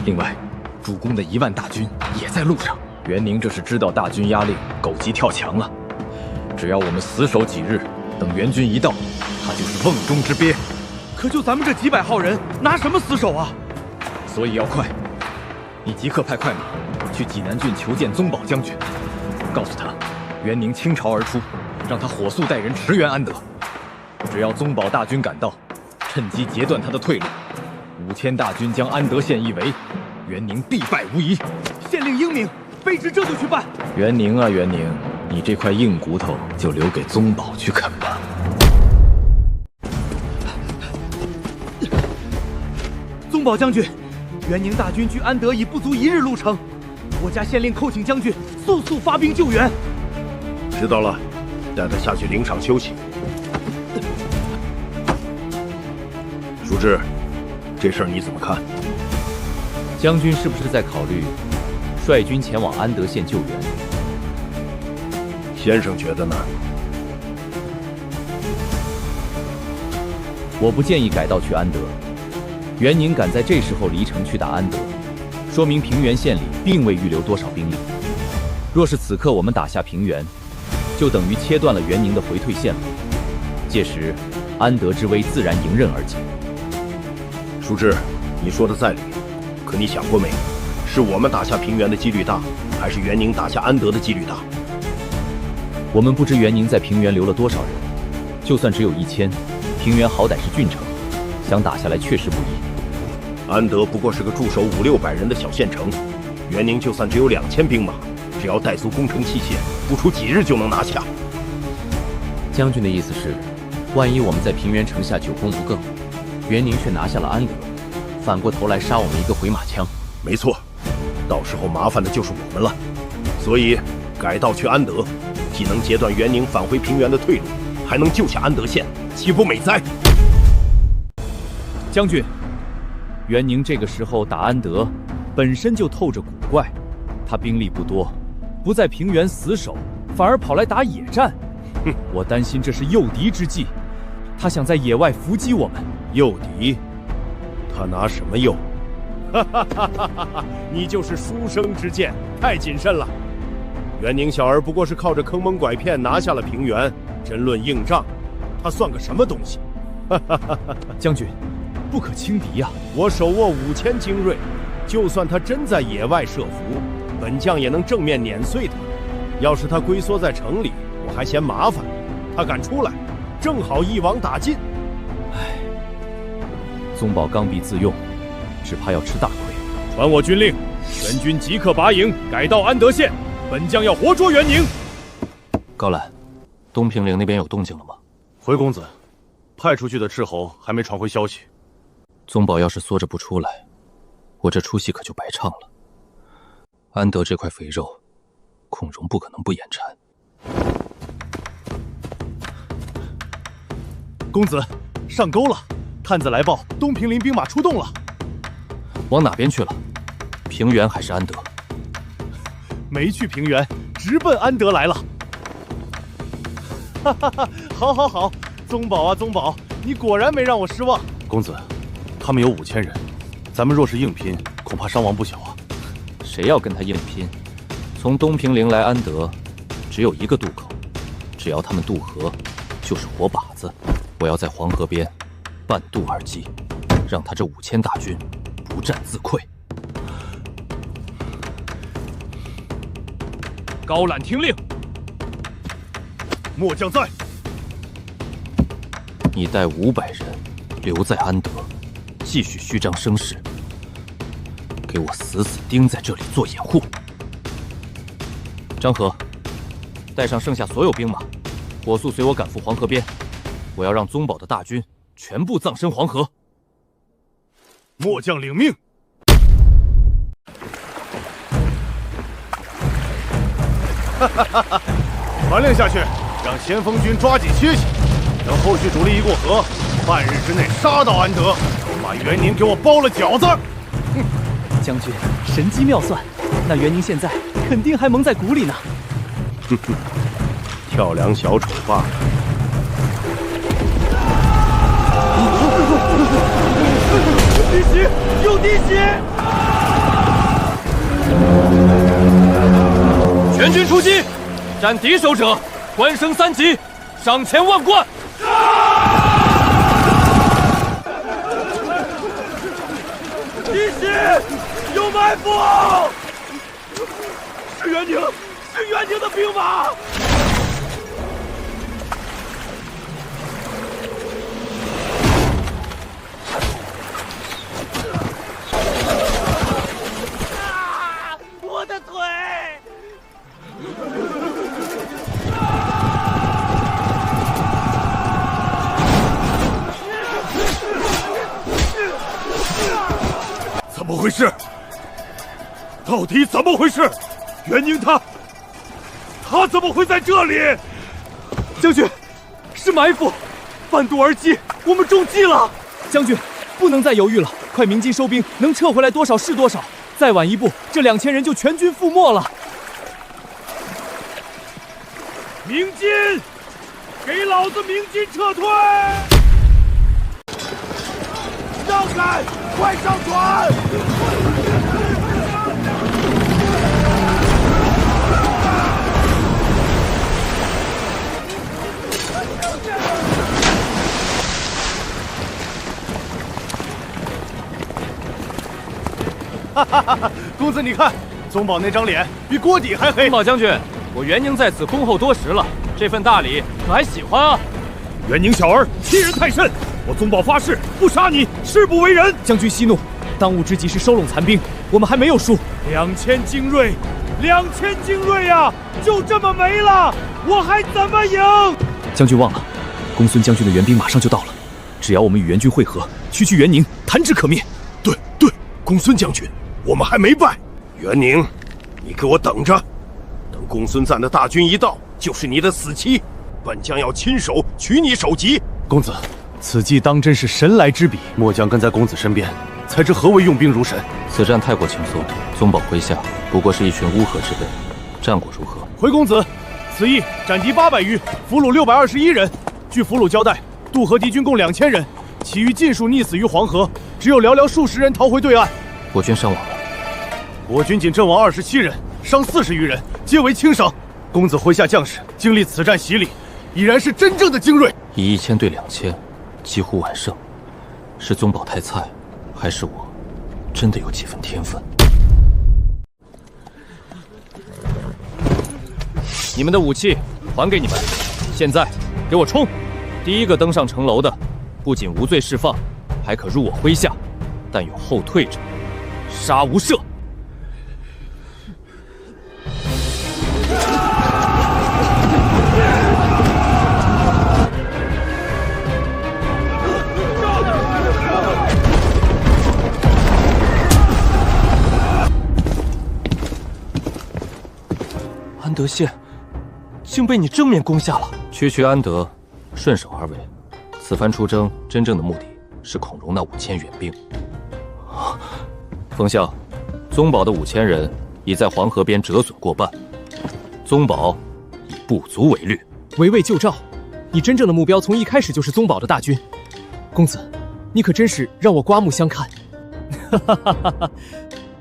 另外，主公的1万大军也在路上。元宁这是知道大军压令，狗急跳墙了。只要我们死守几日，等援军一到，他就是瓮中之鳖。可就咱们这几百号人，拿什么死守啊？所以要快。你即刻派快马去济南郡求见宗保将军，告诉他元宁倾巢而出，让他火速带人驰援安德。只要宗保大军赶到，趁机截断他的退路，5000大军将安德县一围，元宁必败无疑。县令英明，卑职这就去办。元宁啊元宁，你这块硬骨头就留给宗保去啃吧。宗保将军，元宁大军距安德已不足1日路程，我家县令叩请将军速速发兵救援。知道了，带他下去领赏休息。叔侄，这事儿你怎么看？将军是不是在考虑率军前往安德县救援？先生觉得呢？我不建议改道去安德。元宁敢在这时候离城去打安德，说明平原县里并未预留多少兵力。若是此刻我们打下平原，就等于切断了元宁的回退线路，届时安德之危自然迎刃而解。叔侄，你说的在理，可你想过没？是我们打下平原的几率大，还是元宁打下安德的几率大？我们不知元宁在平原留了多少人，就算只有1000，平原好歹是郡城，想打下来确实不易。安德不过是个驻守500-600人的小县城，元宁就算只有2000兵马，只要带足工程器械，不出几日就能拿下。将军的意思是，万一我们在平原城下久攻不更，元宁却拿下了安德，反过头来杀我们一个回马枪。没错，到时候麻烦的就是我们了。所以改道去安德，既能截断元宁返回平原的退路，还能救下安德县，岂不美哉？将军，元宁这个时候打安德，本身就透着古怪。他兵力不多，不在平原死守，反而跑来打野战。我担心这是诱敌之计，他想在野外伏击我们。诱敌？他拿什么诱？你就是书生之见，太谨慎了。元宁小儿不过是靠着坑蒙拐骗拿下了平原，真论硬仗，他算个什么东西？将军，不可轻敌呀！我手握5000精锐，就算他真在野外设伏，本将也能正面碾碎他。要是他龟缩在城里，我还嫌麻烦；他敢出来，正好一网打尽。唉，宗保刚愎自用，只怕要吃大亏。传我军令，全军即刻拔营，改到安德县。本将要活捉元宁。高览，东平陵那边有动静了吗？回公子，派出去的斥候还没传回消息。宗保要是缩着不出来，我这出戏可就白唱了。安德这块肥肉，孔融不可能不眼馋。公子，上钩了！探子来报，东平陵兵马出动了。往哪边去了？平原还是安德？没去平原，直奔安德来了。哈哈哈，好，宗保啊宗保，你果然没让我失望。公子，他们有5000人，咱们若是硬拼，恐怕伤亡不小啊。谁要跟他硬拼？从东平陵来安德，只有一个渡口，只要他们渡河，就是活靶子。我要在黄河边半渡而击，让他这5000大军不战自溃。高览听令。末将在。你带500人留在安德，继续虚张声势，给我死死盯在这里做掩护。张合，带上剩下所有兵马，火速随我赶赴黄河边。我要让宗保的大军全部葬身黄河。末将领命。传令下去，让先锋军抓紧歇息，等后续主力一过河，半日之内杀到安德，把袁宁给我包了饺子。将军神机妙算，那袁宁现在肯定还蒙在鼓里呢。哼哼，跳梁小丑罢了。弟媳，有弟媳！全军出击，斩敌手者，官升3级，赏钱万贯。弟媳，有埋伏！是袁宁，是袁宁的兵马！我的腿！怎么回事？到底怎么回事？袁宁他怎么会在这里？将军，是埋伏，半渡而击，我们中计了。将军，不能再犹豫了，快鸣金收兵，能撤回来多少是多少。再晚一步，这2000人就全军覆没了。鸣金，给老子鸣金撤退！让开，快上船！哈哈哈！公子，你看，宗保那张脸比锅底还黑。宗保将军，我袁宁在此恭候多时了，这份大礼可还喜欢啊？袁宁小儿欺人太甚，我宗保发誓不杀你，誓不为人。将军息怒，当务之急是收拢残兵，我们还没有输。2000精锐，2000精锐呀，就这么没了，我还怎么赢？将军忘了，公孙将军的援兵马上就到了，只要我们与援军会合，区区袁宁，弹指可灭。对，公孙将军，我们还没败。袁宁，你给我等着，等公孙瓒的大军一到，就是你的死期。本将要亲手取你首级。公子，此计当真是神来之笔。末将跟在公子身边，才知何为用兵如神。此战太过轻松，宗保麾下不过是一群乌合之辈，战果如何？回公子，此役斩敌800余，俘虏621人。据俘虏交代，渡河敌军共2000人，其余尽数溺死于黄河，只有寥寥数十人逃回对岸。我军伤亡了？我军仅阵亡27人，伤40余人，皆为轻伤。公子麾下将士经历此战洗礼，已然是真正的精锐。以1000对2000，几乎完胜。是宗保太菜，还是我真的有几分天分？你们的武器还给你们，现在给我冲！第一个登上城楼的，不仅无罪释放，还可入我麾下，但有后退者，杀无赦。安德县竟被你正面攻下了。区安德，顺手而为。此番出征真正的目的是恐容那5000援兵。冯笑，宗保的5000人已在黄河边折损过半，宗保已不足为虑。围魏救赵，你真正的目标从一开始就是宗保的大军。公子，你可真是让我刮目相看。哈哈哈哈哈！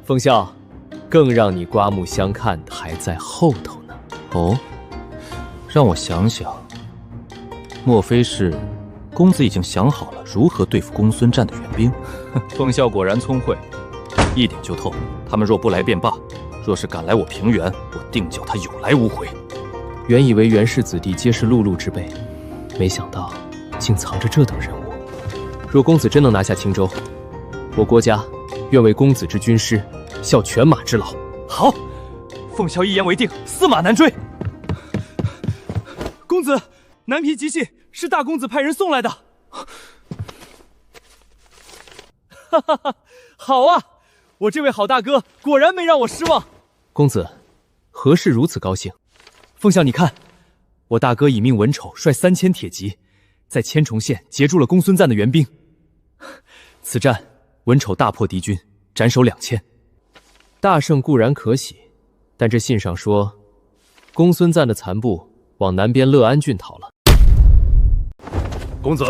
风笑，更让你刮目相看的还在后头呢。哦，让我想想，莫非是公子已经想好了如何对付公孙瓒的援兵？风笑果然聪慧，一点就透。他们若不来便罢，若是敢来我平原，我定叫他有来无回。原以为袁氏子弟皆是碌碌之辈，没想到竟藏着这等人物。若公子真能拿下青州，我郭家愿为公子之军师，效犬马之劳。好，凤萧一言为定，驷马难追。公子，南皮急信是大公子派人送来的。哈哈哈，好啊！我这位好大哥果然没让我失望。公子，何事如此高兴？凤笑，你看，我大哥已命文丑率3000铁骑，在千重县截住了公孙瓒的援兵。此战，文丑大破敌军，斩首2000。大胜固然可喜，但这信上说，公孙瓒的残部往南边乐安郡逃了。公子，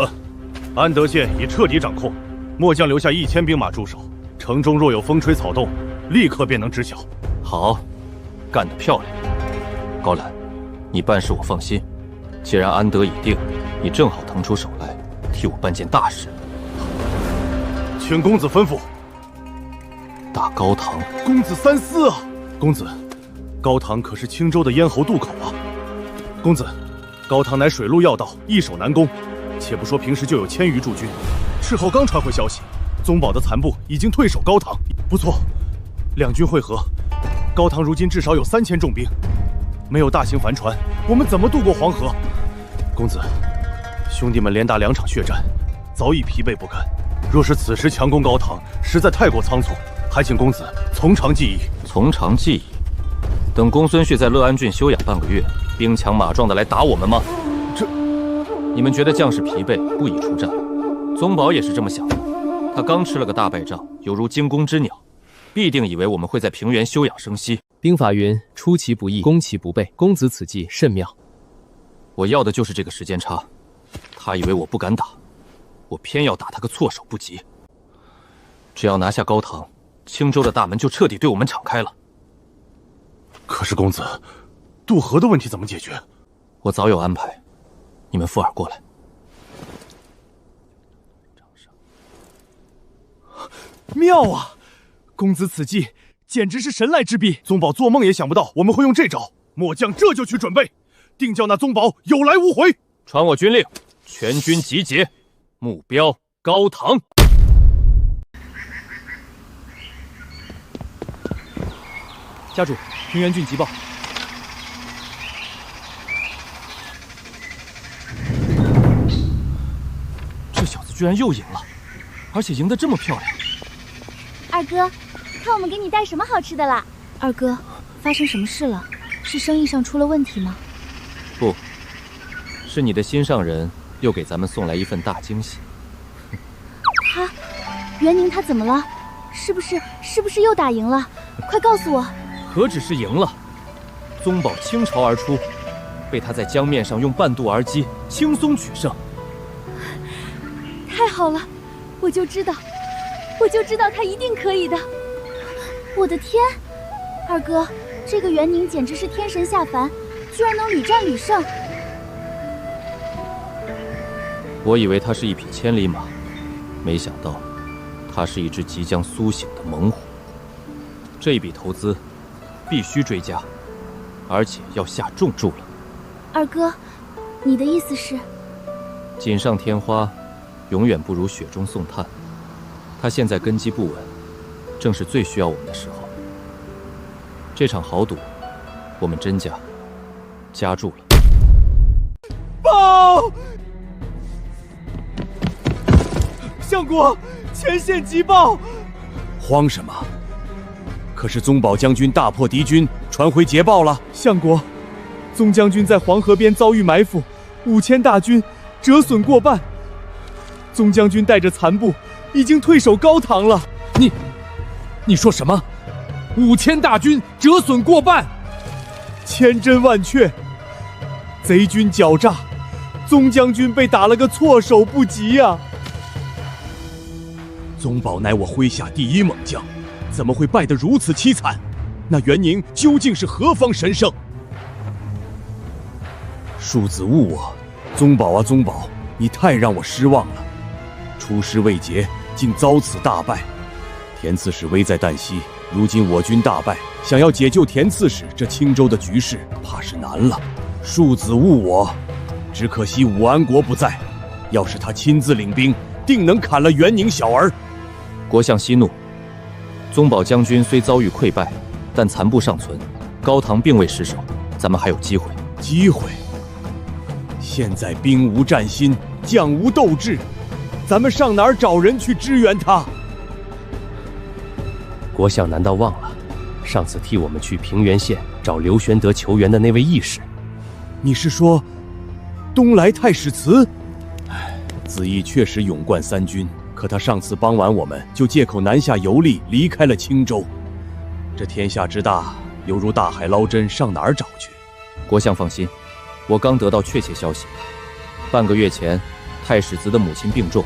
安德县已彻底掌控，末将留下1000兵马驻守，城中若有风吹草动，立刻便能知晓。好，干得漂亮！高览，你办事我放心。既然安德已定，你正好腾出手来，替我办件大事。请公子吩咐。打高唐，公子三思啊！公子，高唐可是青州的咽喉渡口啊！公子，高唐乃水陆要道，易守难攻。且不说平时就有1000余驻军，事后刚传回消息，宗保的残部已经退守高唐。不错，两军会合，高唐如今至少有3000重兵，没有大型帆船，我们怎么渡过黄河？公子，兄弟们连打2场血战，早已疲惫不堪。若是此时强攻高唐，实在太过仓促，还请公子从长计议。从长计议？等公孙旭在乐安郡休养半个月，兵强马壮的来打我们吗？你们觉得将士疲惫，不宜出战？宗保也是这么想的。他刚吃了个大败仗，犹如惊弓之鸟，必定以为我们会在平原休养生息。兵法云：出其不意，攻其不备。公子此计甚妙。我要的就是这个时间差。他以为我不敢打，我偏要打他个措手不及。只要拿下高唐，青州的大门就彻底对我们敞开了。可是公子，渡河的问题怎么解决？我早有安排。你们附耳过来。妙啊！公子此计简直是神来之笔，宗保做梦也想不到我们会用这招。末将这就去准备，定叫那宗保有来无回。传我军令，全军集结，目标高唐。家主，平原郡急报。这小子居然又赢了，而且赢得这么漂亮。二哥，看我们给你带什么好吃的啦！二哥，发生什么事了？是生意上出了问题吗？不，是你的心上人又给咱们送来一份大惊喜。他，袁宁他怎么了？是不是又打赢了？快告诉我！何止是赢了，宗保倾巢而出，被他在江面上用半渡而击，轻松取胜。太好了，我就知道他一定可以的。我的天，二哥，这个袁宁简直是天神下凡，居然能屡战屡胜。我以为他是一匹千里马，没想到他是一只即将苏醒的猛虎。这一笔投资必须追加，而且要下重注了。二哥，你的意思是？锦上添花，永远不如雪中送炭。他现在根基不稳，正是最需要我们的时候。这场豪赌，我们甄家加注了。报！相国，前线急报！慌什么？可是宗保将军大破敌军，传回捷报了。相国，宗将军在黄河边遭遇埋伏，5000大军折损过半。宗将军带着残部已经退守高唐了。你说什么？ 5000大军折损过半，千真万确，贼军狡诈，宗将军被打了个措手不及呀！宗保乃我麾下第一猛将，怎么会败得如此凄惨？那袁宁究竟是何方神圣？庶子误我，宗保啊宗保，你太让我失望了。出师未捷，竟遭此大败。田刺史危在旦夕，如今我军大败，想要解救田刺史，这青州的局势怕是难了。庶子误我，只可惜武安国不在，要是他亲自领兵，定能砍了袁宁小儿。国相息怒，宗保将军虽遭遇溃败，但残部尚存，高唐并未失守，咱们还有机会。机会？现在兵无战心，将无斗志，咱们上哪儿找人去支援他？国相难道忘了上次替我们去平原县找刘玄德求援的那位义士？你是说东来太史慈？子义确实勇冠三军，可他上次帮完我们，就借口南下游历，离开了青州。这天下之大，犹如大海捞针，上哪儿找去？国相放心，我刚得到确切消息，半个月前，太史慈的母亲病重，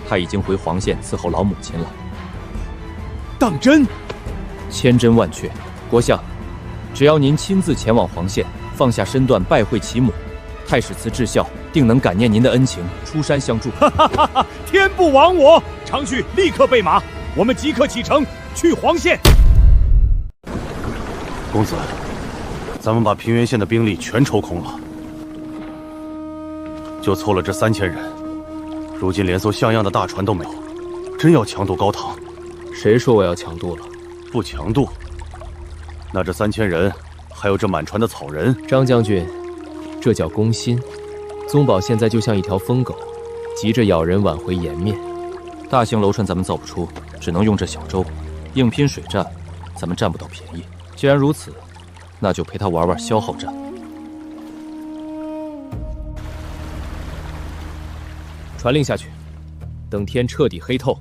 他已经回黄县伺候老母亲了。当真？千真万确。国相，只要您亲自前往黄县，放下身段拜会其母，太史慈至孝定能感念您的恩情，出山相助。哈哈哈哈！天不亡我！常旭立刻备马，我们即刻启程去黄县。公子，咱们把平原县的兵力全抽空了，就凑了这3000人，如今连艘像样的大船都没有，真要强渡高唐？谁说我要强渡了？不强渡，那这3000人，还有这满船的草人。张将军，这叫攻心。宗保现在就像一条疯狗，急着咬人挽回颜面。大型楼船咱们造不出，只能用这小舟，硬拼水战，咱们占不到便宜。既然如此，那就陪他玩玩消耗战。传令下去，等天彻底黑透，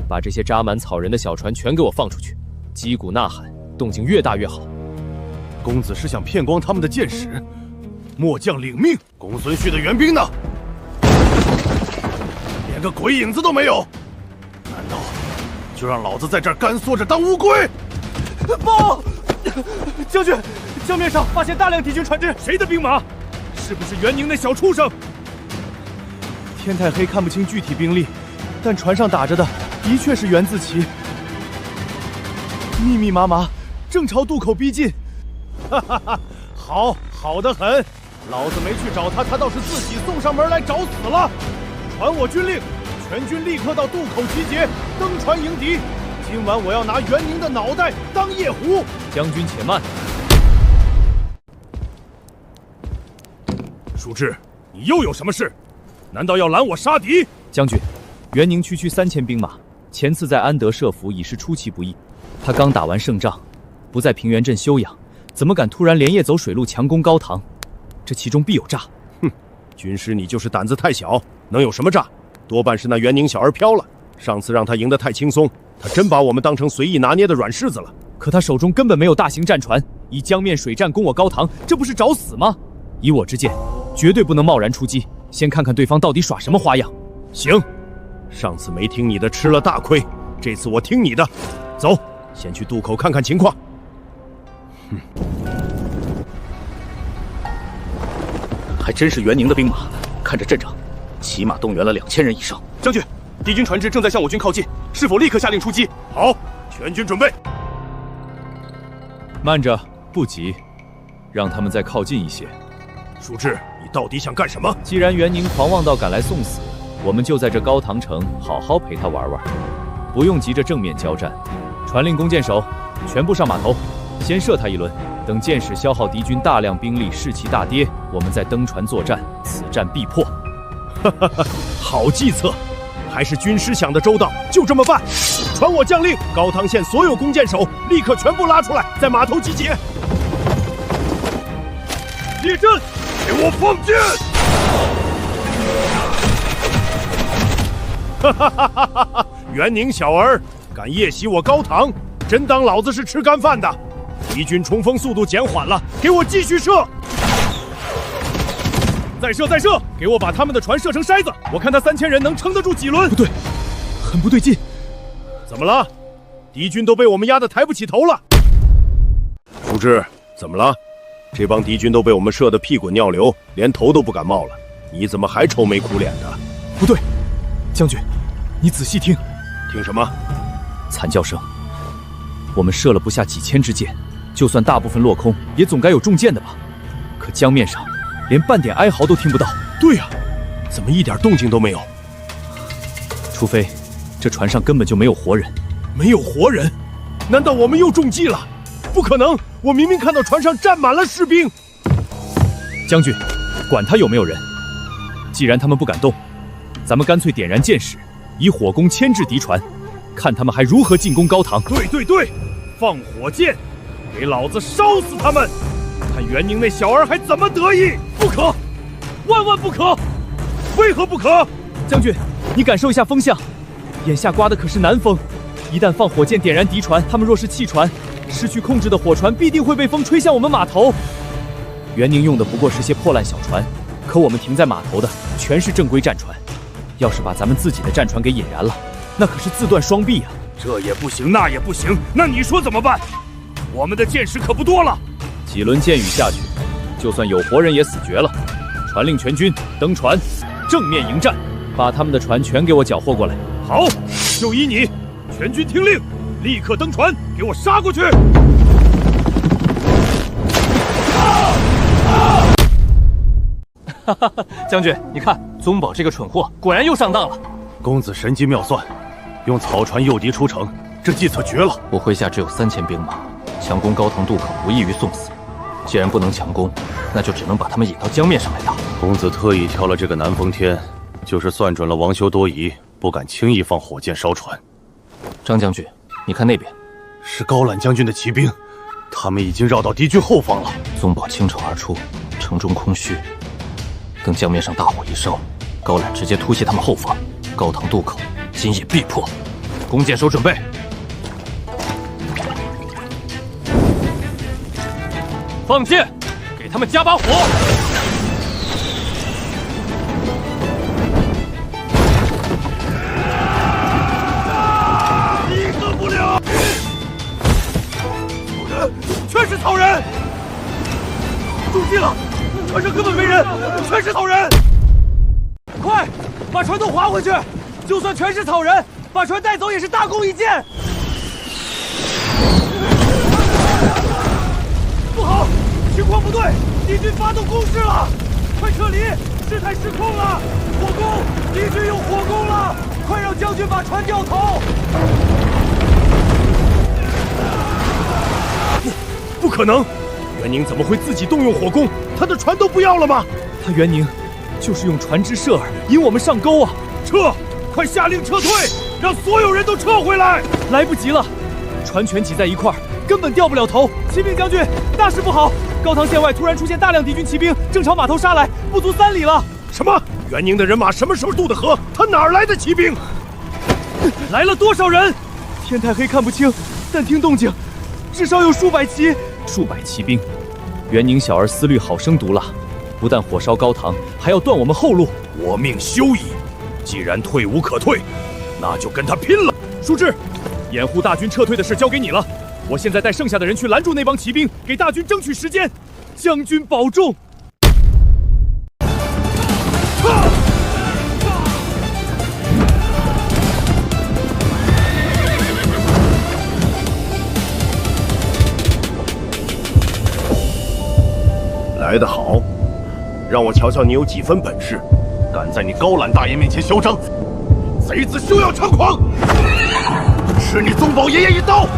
把这些扎满草人的小船全给我放出去，击鼓呐喊，动静越大越好。公子是想骗光他们的箭矢？末将领命。公孙旭的援兵呢？连个鬼影子都没有。难道就让老子在这儿干缩着当乌龟？报！将军，江面上发现大量敌军船只。谁的兵马？是不是袁宁那小畜生？天太黑，看不清具体兵力，但船上打着的的确是袁自奇，密密麻麻，正朝渡口逼近。哈哈哈，好得很！老子没去找他，他倒是自己送上门来找死了。传我军令，全军立刻到渡口集结，登船迎敌。今晚我要拿袁宁的脑袋当夜壶。将军且慢。舒志，你又有什么事？难道要拦我杀敌？将军，袁宁区3000兵马，前次在安德设伏已是出其不意。他刚打完胜仗，不在平原镇休养，怎么敢突然连夜走水路强攻高唐？这其中必有诈。哼，军师你就是胆子太小，能有什么诈？多半是那袁宁小儿飘了。上次让他赢得太轻松，他真把我们当成随意拿捏的软柿子了。可他手中根本没有大型战船，以江面水战攻我高唐，这不是找死吗？以我之见，绝对不能贸然出击，先看看对方到底耍什么花样。行，上次没听你的吃了大亏，这次我听你的。走，先去渡口看看情况。哼，还真是袁宁的兵马，看这阵仗，起码动员了2000人以上。将军，敌军船只正在向我军靠近，是否立刻下令出击？好，全军准备。慢着，不急，让他们再靠近一些。舒志，你到底想干什么？既然袁宁狂妄到赶来送死，我们就在这高唐城好好陪他玩玩，不用急着正面交战。传令弓箭手，全部上码头，先射他一轮。等箭矢消耗敌军大量兵力，士气大跌，我们再登船作战，此战必破。哈哈哈，好计策，还是军师想的周到，就这么办。传我将令，高唐县所有弓箭手立刻全部拉出来，在码头集结。列阵，给我放箭！哈哈哈哈哈！袁宁小儿敢夜袭我高唐，真当老子是吃干饭的？敌军冲锋速度减缓了，给我继续射！再射，再射！给我把他们的船射成筛子，我看他3000人能撑得住几轮。不对，很不对劲。怎么了？敌军都被我们压得抬不起头了。舒志，怎么了？这帮敌军都被我们射得屁滚尿流，连头都不敢冒了。你怎么还愁眉苦脸的？不对，将军，你仔细听。听什么？惨叫声。我们射了不下几千支箭，就算大部分落空，也总该有中箭的吧？可江面上连半点哀嚎都听不到。对呀，怎么一点动静都没有？除非这船上根本就没有活人。没有活人？难道我们又中计了？不可能！我明明看到船上站满了士兵。将军，管他有没有人，既然他们不敢动，咱们干脆点燃箭矢，以火攻牵制敌船，看他们还如何进攻高塘。对对对，放火箭，给老子烧死他们！看袁宁那小儿还怎么得意！不可，万万不可！为何不可？将军，你感受一下风向，眼下刮的可是南风。一旦放火箭点燃敌船，他们若是弃船，失去控制的火船必定会被风吹向我们码头。袁宁用的不过是些破烂小船，可我们停在码头的全是正规战船。要是把咱们自己的战船给引燃了，那可是自断双臂啊！这也不行，那也不行，那你说怎么办？我们的箭矢可不多了。几轮箭雨下去，就算有活人也死绝了。传令全军登船，正面迎战，把他们的船全给我缴获过来。好，就依你。全军听令，立刻登船，给我杀过去！哈哈，将军，你看，宗保这个蠢货果然又上当了。公子神机妙算，用草船诱敌出城，这计策绝了。我麾下只有3000兵马，强攻高塘渡口无异于送死。既然不能强攻，那就只能把他们引到江面上来打。公子特意挑了这个南风天，就是算准了王修多疑，不敢轻易放火箭烧船。张将军，你看那边，是高览将军的骑兵，他们已经绕到敌军后方了。宗保倾巢而出，城中空虚。等江面上大火一烧，高览直接突袭他们后方，高塘渡口今夜必破。弓箭手准备。放箭，给他们加把火。全是草人，中计了！船上根本没人，全是草人！快，把船都划回去！就算全是草人，把船带走也是大功一件。不好，情况不对，敌军发动攻势了！快撤离，事态失控了！火攻，敌军用火攻了！快让将军把船掉头！不可能！袁宁怎么会自己动用火攻？他的船都不要了吗？他袁宁就是用船只射饵引我们上钩啊！撤！快下令撤退，让所有人都撤回来！来不及了，船全挤在一块儿，根本掉不了头。启禀将军，大事不好！高塘县外突然出现大量敌军骑兵，正朝码头杀来，不足3里了。什么？袁宁的人马什么时候渡的河？他哪儿来的骑兵？来了多少人？天太黑看不清，但听动静，至少有数百骑。数百骑兵，袁宁小儿思虑好生毒辣，不但火烧高塘，还要断我们后路。我命休矣！既然退无可退，那就跟他拼了！舒志，掩护大军撤退的事交给你了。我现在带剩下的人去拦住那帮骑兵，给大军争取时间。将军保重！来得好，让我瞧瞧你有几分本事，敢在你高览大爷面前嚣张！贼子休要猖狂，吃你宗保爷爷一刀！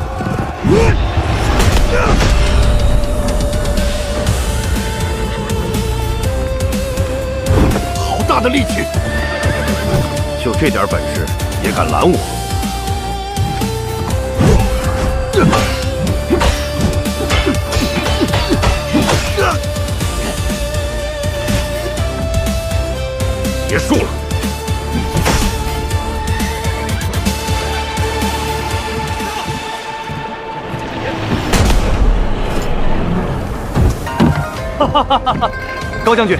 好大的力气！就这点本事也敢拦我？结束了。高将军，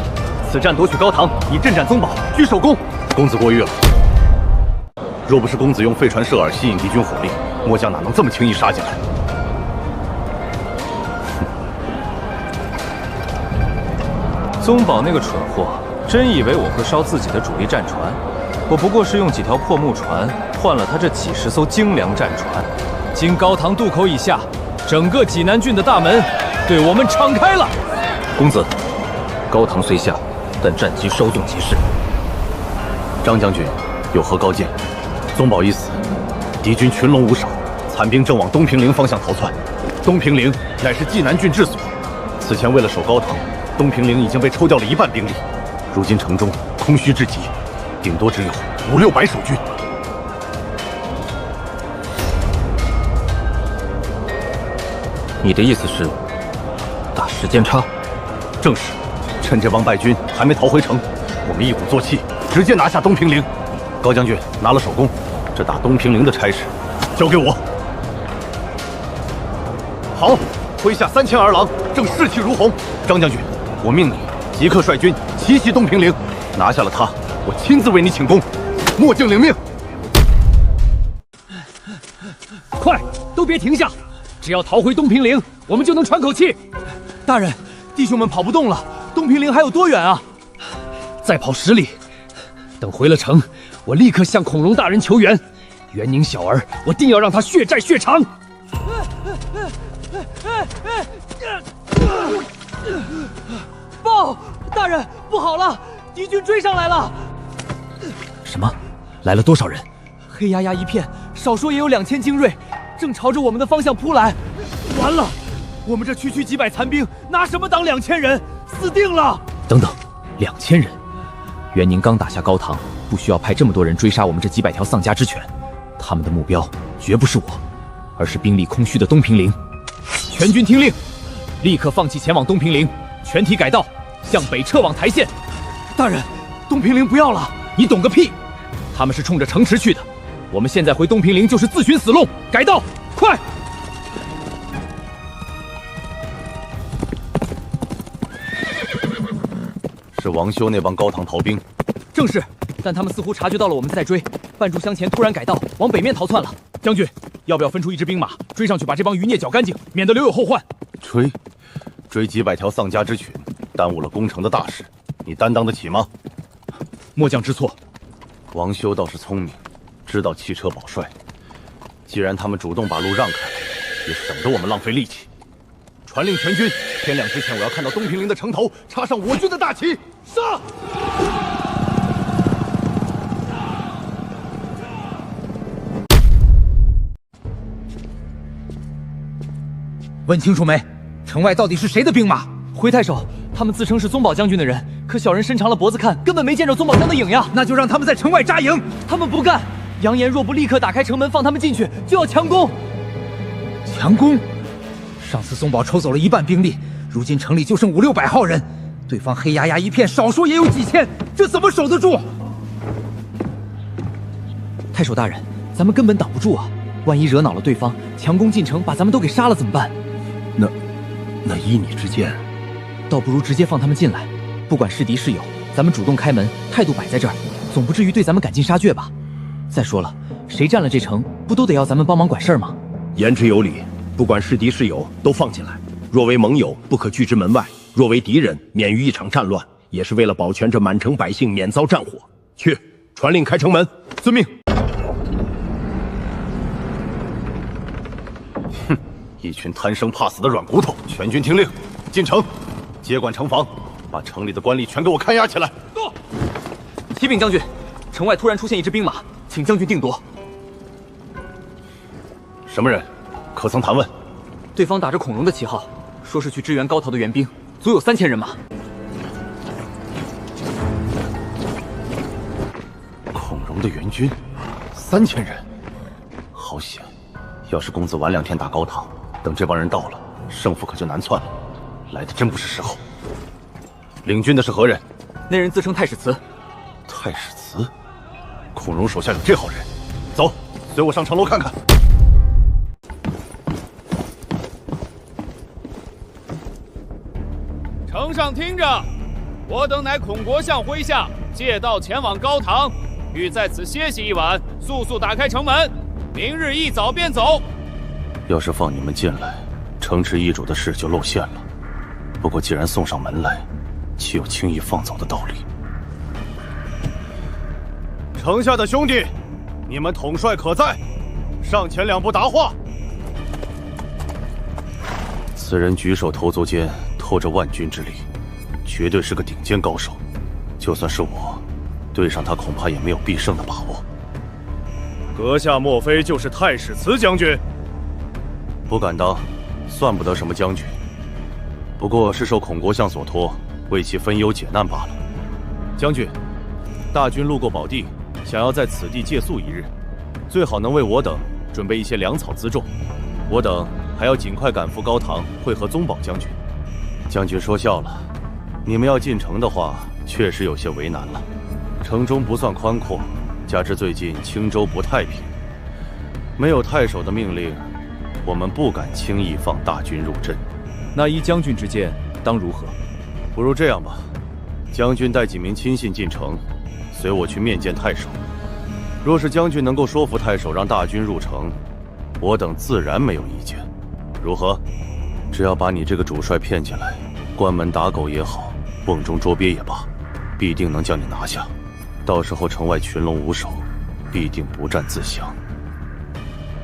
此战夺取高唐，以镇斩宗保，居首功。公子过誉了。若不是公子用废船射饵吸引敌军火力，末将哪能这么轻易杀进来？宗保那个蠢货，真以为我会烧自己的主力战船？我不过是用几条破木船换了他这几十艘精良战船。经高唐渡口以下，整个济南郡的大门对我们敞开了。公子，高唐虽下，但战机稍纵即逝。张将军有何高见？宗保已死，敌军群龙无首，残兵正往东平陵方向逃窜。东平陵乃是济南郡治所，此前为了守高唐，东平陵已经被抽调了一半兵力。如今城中空虚至极，顶多只有500-600守军。你的意思是打时间差？正是，趁这帮败军还没逃回城，我们一鼓作气，直接拿下东平陵。高将军拿了首功，这打东平陵的差事交给我。好，麾下3000儿郎正士气如虹。张将军，我命你即刻率军奇袭东平陵，拿下了他，我亲自为你请功。末将领命。快，都别停下！只要逃回东平陵，我们就能喘口气。大人，弟兄们跑不动了，东平陵还有多远啊？再跑10里。等回了城，我立刻向孔融大人求援。袁宁小儿，我定要让他血债血偿。报，大人，不好了，敌军追上来了！什么？来了多少人？黑压压一片，少说也有2000精锐，正朝着我们的方向扑来。完了，我们这区区几百残兵，拿什么挡2000人？死定了！等等，2000人？袁宁刚打下高唐，不需要派这么多人追杀我们这几百条丧家之犬。他们的目标绝不是我，而是兵力空虚的东平陵。全军听令，立刻放弃前往东平陵，全体改道，向北撤往台县。大人，东平陵不要了！你懂个屁！他们是冲着城池去的，我们现在回东平陵就是自寻死路。改道，快！是王修那帮高唐逃兵。正是，但他们似乎察觉到了我们在追，半炷香前突然改道，往北面逃窜了。将军，要不要分出一支兵马追上去，把这帮余孽剿干净，免得留有后患？追几百条丧家之群，耽误了攻城的大事，你担当得起吗？末将知错。王修倒是聪明，知道弃车保帅。既然他们主动把路让开，也省得我们浪费力气。传令全军，天亮之前我要看到东平陵的城头插上我军的大旗。杀！问清楚没？城外到底是谁的兵马？回太守，他们自称是宗保将军的人，可小人伸长了脖子看，根本没见着宗保将的影呀。那就让他们在城外扎营。他们不干，扬言若不立刻打开城门放他们进去，就要强攻。强攻？上次宗保抽走了一半兵力，如今城里就剩500-600号人，对方黑压压一片，少说也有几千，这怎么守得住？太守大人，咱们根本挡不住啊！万一惹恼了对方，强攻进城，把咱们都给杀了怎么办？那依你之见，倒不如直接放他们进来，不管是敌是友，咱们主动开门，态度摆在这儿，总不至于对咱们赶尽杀绝吧？再说了，谁占了这城，不都得要咱们帮忙管事儿吗？言之有理，不管是敌是友，都放进来。若为盟友，不可拒之门外；若为敌人，免于一场战乱，也是为了保全这满城百姓免遭战火。去，传令开城门。遵命。哼，一群贪生怕死的软骨头！全军听令，进城，接管城防，把城里的官吏全给我看押起来。到。启禀将军，城外突然出现一支兵马，请将军定夺。什么人？可曾谈问？对方打着孔融的旗号，说是去支援高陶的援兵，足有3000人马。孔融的援军，3000人，好险！要是公子晚2天打高唐，等这帮人到了，胜负可就难算了。来的真不是时候。领军的是何人？那人自称太史慈。太史慈，孔融手下有这号人？走，随我上城楼看看。城呈上听着，我等乃孔国相麾下，借道前往高唐，欲在此歇息一晚，速速打开城门，明日一早便走。要是放你们进来，城池易主的事就露馅了。不过既然送上门来，岂有轻易放走的道理？城下的兄弟，你们统帅可在？上前2步答话。此人举手投足间透着万钧之力，绝对是个顶尖高手。就算是我，对上他恐怕也没有必胜的把握。阁下莫非就是太史慈将军？不敢当，算不得什么将军，不过是受孔国相所托，为其分忧解难罢了。将军，大军路过宝地，想要在此地借宿一日，最好能为我等准备一些粮草辎重。我等还要尽快赶赴高唐会合宗保将军。将军说笑了，你们要进城的话，确实有些为难了。城中不算宽阔，加之最近青州不太平，没有太守的命令，我们不敢轻易放大军入阵。那依将军之见，当如何？不如这样吧，将军带几名亲信进城，随我去面见太守。若是将军能够说服太守让大军入城，我等自然没有意见。如何？只要把你这个主帅骗进来，关门打狗也好，瓮中捉鳖也罢，必定能将你拿下。到时候城外群龙无首，必定不战自降。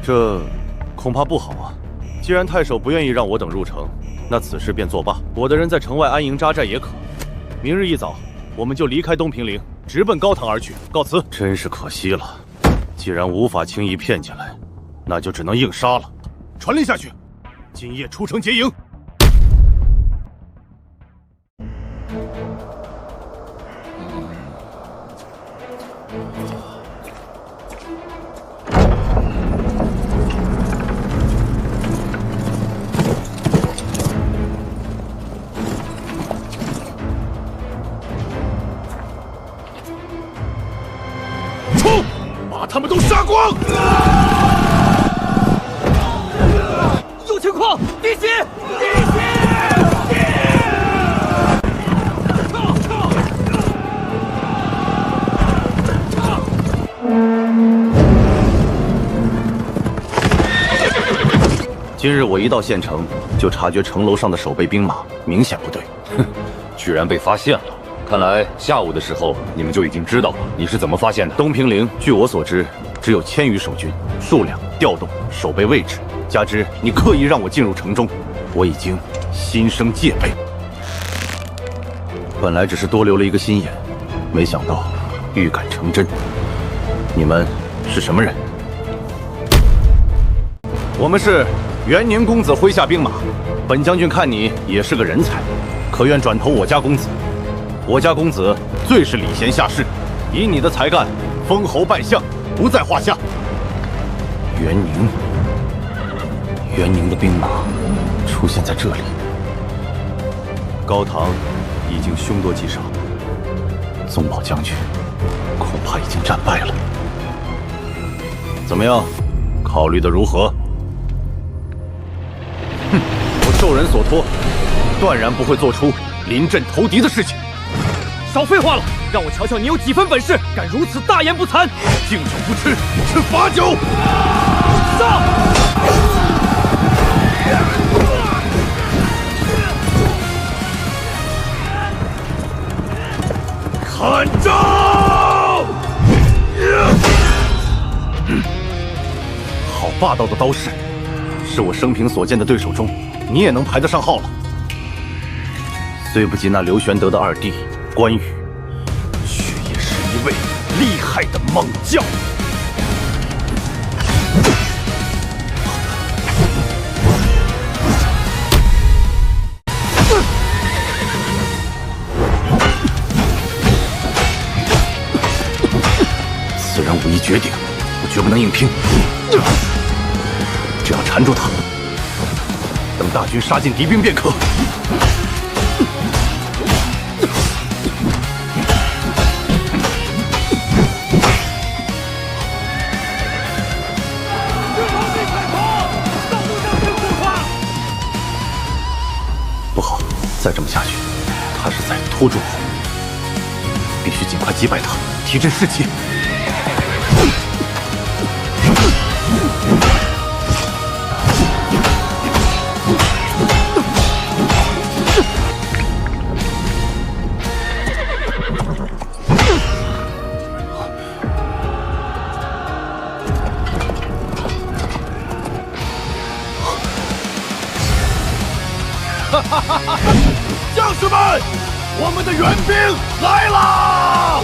这恐怕不好啊！既然太守不愿意让我等入城，那此事便作罢。我的人在城外安营扎寨也可。明日一早，我们就离开东平陵，直奔高唐而去。告辞。真是可惜了，既然无法轻易骗进来，那就只能硬杀了。传令下去，今夜出城劫营。冲！把他们都杀光！有情况，敌袭！敌袭！今日我一到县城，就察觉城楼上的守备兵马明显不对。哼，居然被发现了！看来下午的时候你们就已经知道了。你是怎么发现的？东平陵，据我所知，只有1000余守军，数量、调动、守备位置，加之你刻意让我进入城中，我已经心生戒备。本来只是多留了一个心眼，没想到预感成真。你们是什么人？我们是元宁公子麾下兵马，本将军看你也是个人才，可愿转投我家公子？我家公子最是礼贤下士，以你的才干，封侯拜相不在话下。元宁的兵马出现在这里，高唐已经凶多吉少，宗保将军恐怕已经战败了。怎么样，考虑的如何？哼，我受人所托，断然不会做出临阵投敌的事情。少废话了，让我瞧瞧你有几分本事，敢如此大言不惭！敬酒不吃吃罚酒！上！看招！好霸道的刀式，是我生平所见的对手中，你也能排得上号了。虽不及那刘玄德的二弟关羽，却也是一位厉害的猛将。此人武艺绝顶，我绝不能硬拼。只要缠住他，等大军杀进敌兵便可。不好，再这么下去，护住我，必须尽快击败他，提振士气。将士们，我们的援兵来啦！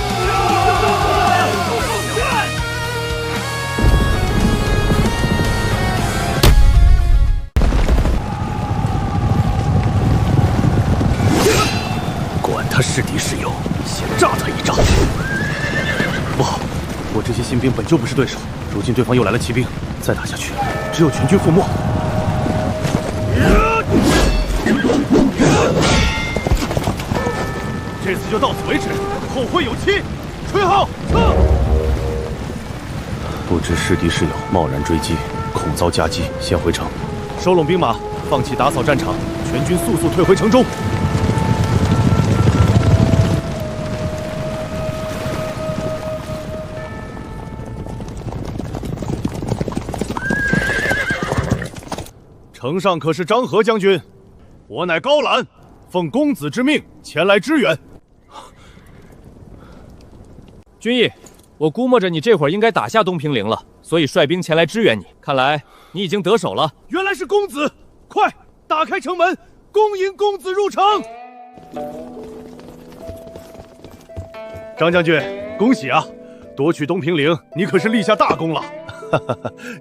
管他是敌是友，先炸他一炸！不好，我这些新兵本就不是对手，如今对方又来了骑兵，再打下去，只有全军覆没。这次就到此为止，后会有期。吹号，撤！不知是敌是友，贸然追击，恐遭夹击，先回城。收拢兵马，放弃打扫战场，全军速速退回城中。城上可是张合将军？我乃高览，奉公子之命前来支援。军义，我估摸着你这会儿应该打下东平陵了，所以率兵前来支援你。看来你已经得手了。原来是公子，快打开城门，恭迎公子入城。张将军，恭喜啊！夺取东平陵，你可是立下大功了。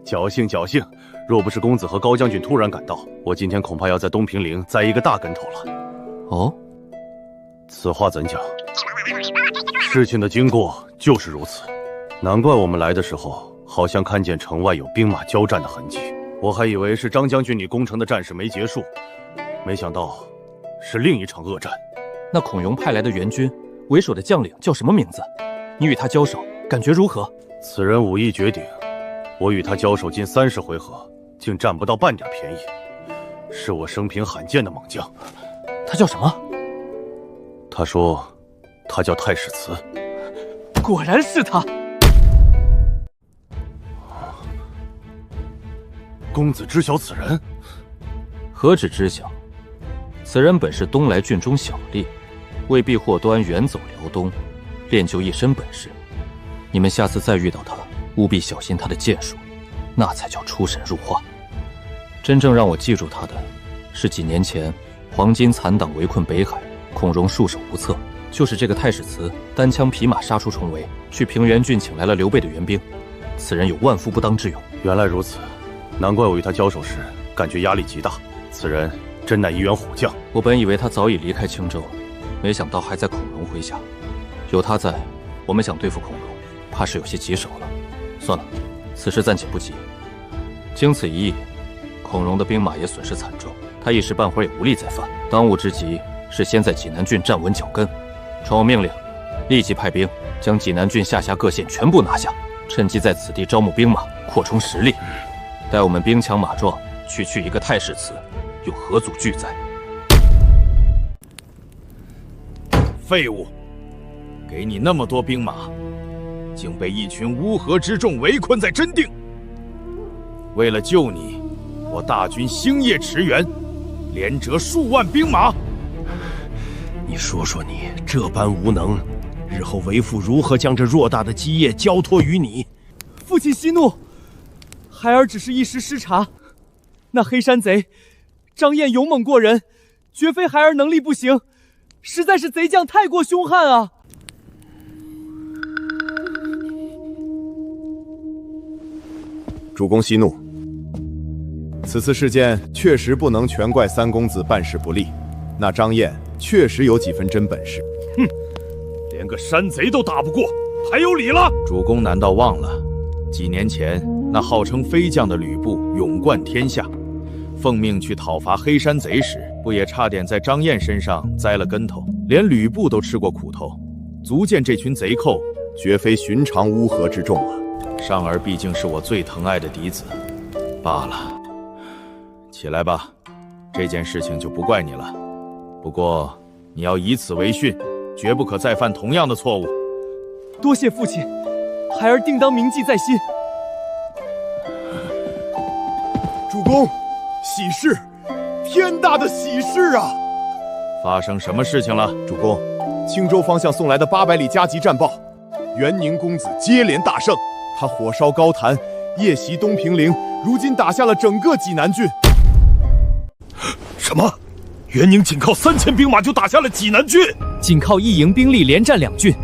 侥幸侥幸，若不是公子和高将军突然赶到，我今天恐怕要在东平陵栽一个大跟头了。哦，此话怎讲？事情的经过就是如此，难怪我们来的时候好像看见城外有兵马交战的痕迹。我还以为是张将军你攻城的战事没结束，没想到是另一场恶战。那孔融派来的援军为首的将领叫什么名字？你与他交手，感觉如何？此人武艺绝顶，我与他交手近30回合，竟占不到半点便宜，是我生平罕见的猛将。他叫什么？他说他叫太史慈。果然是他。公子知晓此人？何止知晓，此人本是东来郡中小吏，为避祸端远走辽东，练就一身本事。你们下次再遇到他，务必小心他的剑术，那才叫出神入化。真正让我记住他的，是几年前黄巾残党围困北海，孔融束手无策，就是这个太史慈单枪匹马杀出重围，去平原郡请来了刘备的援兵。此人有万夫不当之勇。原来如此，难怪我与他交手时感觉压力极大。此人真乃一员虎将。我本以为他早已离开青州了，没想到还在孔融麾下。有他在，我们想对付孔融，怕是有些棘手了。算了，此事暂且不急。经此一役，孔融的兵马也损失惨重，他一时半会儿也无力再犯。当务之急是先在济南郡站稳脚跟。传我命令，立即派兵将济南郡下辖各县全部拿下，趁机在此地招募兵马，扩充实力。待我们兵强马壮，区区一个太史慈，又何足惧哉？废物！给你那么多兵马，竟被一群乌合之众围困在真定。为了救你，我大军星夜驰援，连折数万兵马。你说说你这般无能，日后为父如何将这偌大的基业交托于你？父亲息怒，孩儿只是一时失察。那黑山贼张燕勇猛过人，绝非孩儿能力不行，实在是贼将太过凶悍啊！主公息怒，此次事件确实不能全怪三公子办事不力。那张燕确实有几分真本事。哼，连个山贼都打不过，还有理了？主公难道忘了，几年前那号称飞将的吕布勇冠天下，奉命去讨伐黑山贼时，不也差点在张燕身上栽了跟头？连吕布都吃过苦头，足见这群贼寇绝非寻常乌合之众啊！尚儿毕竟是我最疼爱的嫡子，罢了。起来吧，这件事情就不怪你了。不过，你要以此为训，绝不可再犯同样的错误。多谢父亲，孩儿定当铭记在心。主公，喜事，天大的喜事啊！发生什么事情了？主公，青州方向送来的800里加急战报，元宁公子接连大胜，他火烧高坛，夜袭东平陵，如今打下了整个济南郡。什么？元宁仅靠3000兵马就打下了济南郡？仅靠一营兵力连战2郡，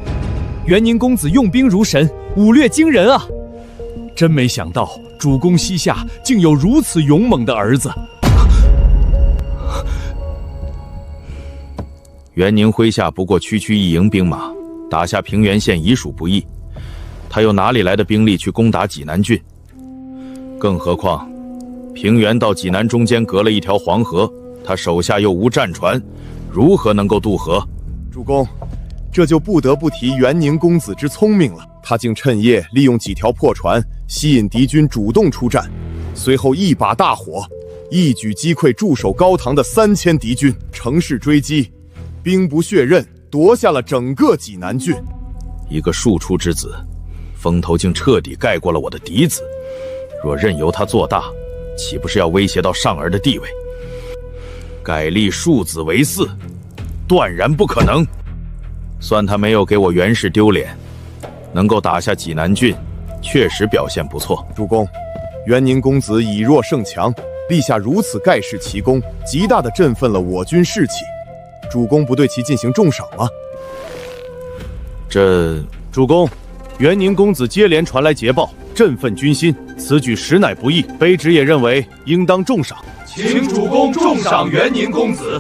元宁公子用兵如神，武略惊人啊！真没想到主公膝下竟有如此勇猛的儿子。元宁麾下不过区一营兵马，打下平原县已属不易，他又哪里来的兵力去攻打济南郡？更何况，平原到济南中间隔了一条黄河，他手下又无战船，如何能够渡河？主公，这就不得不提元宁公子之聪明了。他竟趁夜利用几条破船，吸引敌军主动出战，随后一把大火，一举击溃驻守高唐的3000敌军，乘势追击，兵不血刃，夺下了整个济南郡。一个庶出之子，风头竟彻底盖过了我的嫡子。若任由他做大，岂不是要威胁到上儿的地位？改立庶子为嗣，断然不可能。算他没有给我袁氏丢脸，能够打下济南郡，确实表现不错。主公，元宁公子以弱胜强，立下如此盖世奇功，极大地振奋了我军士气。主公不对其进行重赏吗？主公，元宁公子接连传来捷报，振奋军心，此举实乃不易，卑职也认为应当重赏。请主公重赏元宁公子。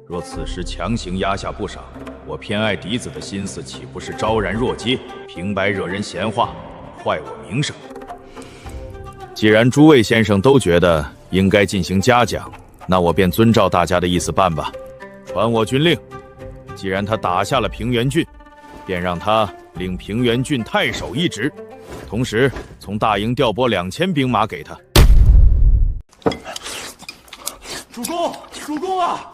若此时强行压下不赏，我偏爱嫡子的心思岂不是昭然若揭，平白惹人闲话，坏我名声？既然诸位先生都觉得应该进行嘉奖，那我便遵照大家的意思办吧。传我军令，既然他打下了平原郡，便让他领平原郡太守一职，同时从大营调拨2000兵马给他。主公啊！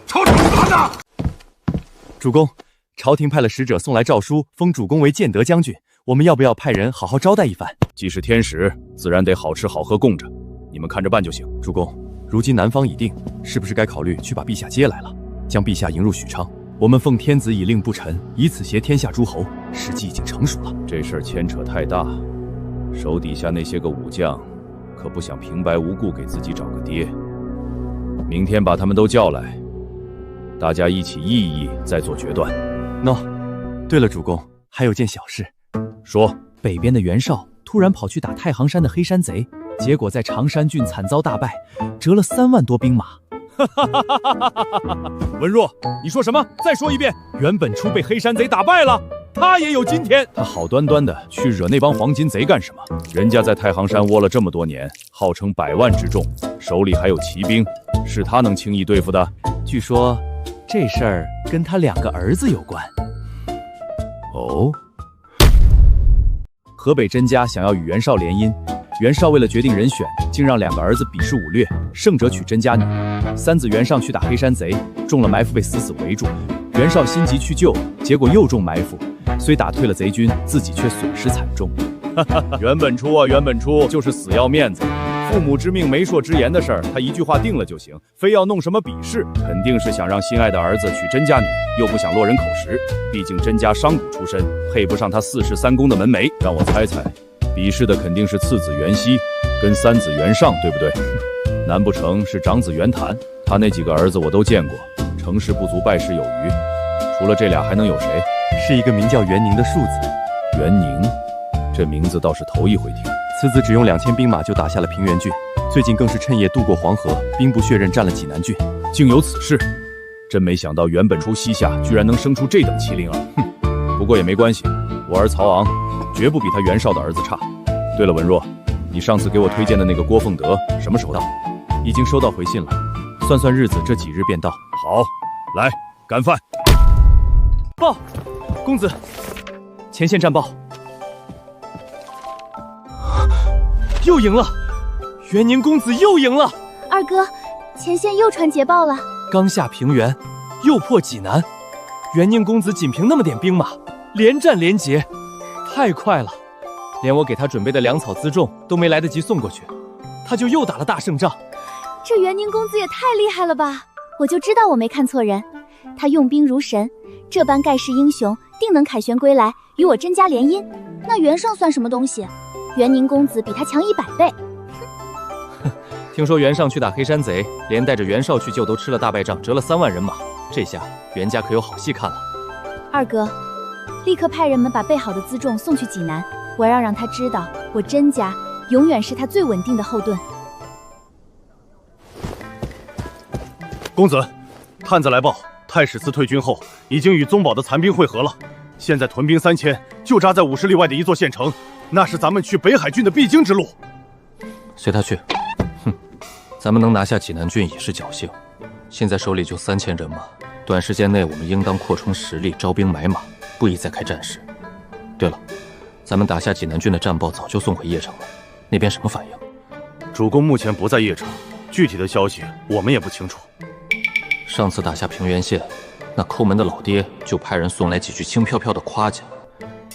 朝廷干呐！主公，朝廷派了使者送来诏书，封主公为建德将军。我们要不要派人好好招待一番？既是天使，自然得好吃好喝供着，你们看着办就行。主公，如今南方已定，是不是该考虑去把陛下接来了，将陛下迎入许昌？我们奉天子以令不臣，以此挟天下诸侯，时机已经成熟了。这事儿牵扯太大，手底下那些个武将，可不想平白无故给自己找个爹。明天把他们都叫来，大家一起议议，再做决断。对了，主公，还有件小事。说，北边的袁绍突然跑去打太行山的黑山贼，结果在常山郡惨遭大败，折了3万多兵马。文若，你说什么？再说一遍。袁本初被黑山贼打败了，他也有今天。他好端端的去惹那帮黄金贼干什么？人家在太行山窝了这么多年，号称100万之众，手里还有骑兵，是他能轻易对付的？据说这事儿跟他2个儿子有关。哦，河北甄家想要与袁绍联姻，袁绍为了决定人选，竟让2个儿子比试武略，胜者娶甄家女。3子袁尚去打黑山贼，中了埋伏被死围住。袁绍心急去救，结果又中埋伏，虽打退了贼军，自己却损失惨重。袁本初啊，袁本初就是死要面子，父母之命媒妁之言的事儿，他一句话定了就行，非要弄什么比试，肯定是想让心爱的儿子娶甄家女，又不想落人口实。毕竟甄家商贾出身，配不上他4世3公的门楣。让我猜猜，比试的肯定是次子袁熙跟3子袁尚，对不对？难不成是长子袁谭？他那几个儿子我都见过，成事不足败事有余。除了这俩还能有谁？是一个名叫袁宁的庶子。袁宁，这名字倒是头一回听。此子只用2000兵马就打下了平原郡，最近更是趁夜渡过黄河，兵不血刃占了济南郡。竟有此事，真没想到袁本初膝下居然能生出这等麒麟儿。哼，不过也没关系，我儿曹昂绝不比他袁绍的儿子差。对了，文若，你上次给我推荐的那个郭凤德什么时候到？已经收到回信了，算算日子，这几日便到。好，来干饭。报，公子，前线战报，又赢了，元宁公子又赢了。二哥，前线又传捷报了，刚下平原，又破济南，元宁公子仅凭那么点兵马，连战连捷，太快了，连我给他准备的粮草辎重都没来得及送过去，他就又打了大胜仗。这元宁公子也太厉害了吧！我就知道我没看错人，他用兵如神，这般盖世英雄定能凯旋归来，与我甄家联姻。那袁尚算什么东西？元宁公子比他强100倍。听说袁尚去打黑山贼，连带着袁绍去救都吃了大败仗，折了3万人马。这下袁家可有好戏看了。二哥，立刻派人们把备好的辎重送去济南，我要让他知道，我甄家永远是他最稳定的后盾。公子，探子来报，太史慈退军后，已经与宗保的残兵会合了，现在屯兵3000，就扎在50里外的一座县城，那是咱们去北海郡的必经之路。随他去。哼，咱们能拿下济南郡已是侥幸，现在手里就3000人马，短时间内我们应当扩充实力，招兵买马，不宜再开战事。对了，咱们打下济南郡的战报早就送回邺城了，那边什么反应？主公目前不在邺城，具体的消息我们也不清楚。上次打下平原县，那抠门的老爹就派人送来几句轻飘飘的夸奖，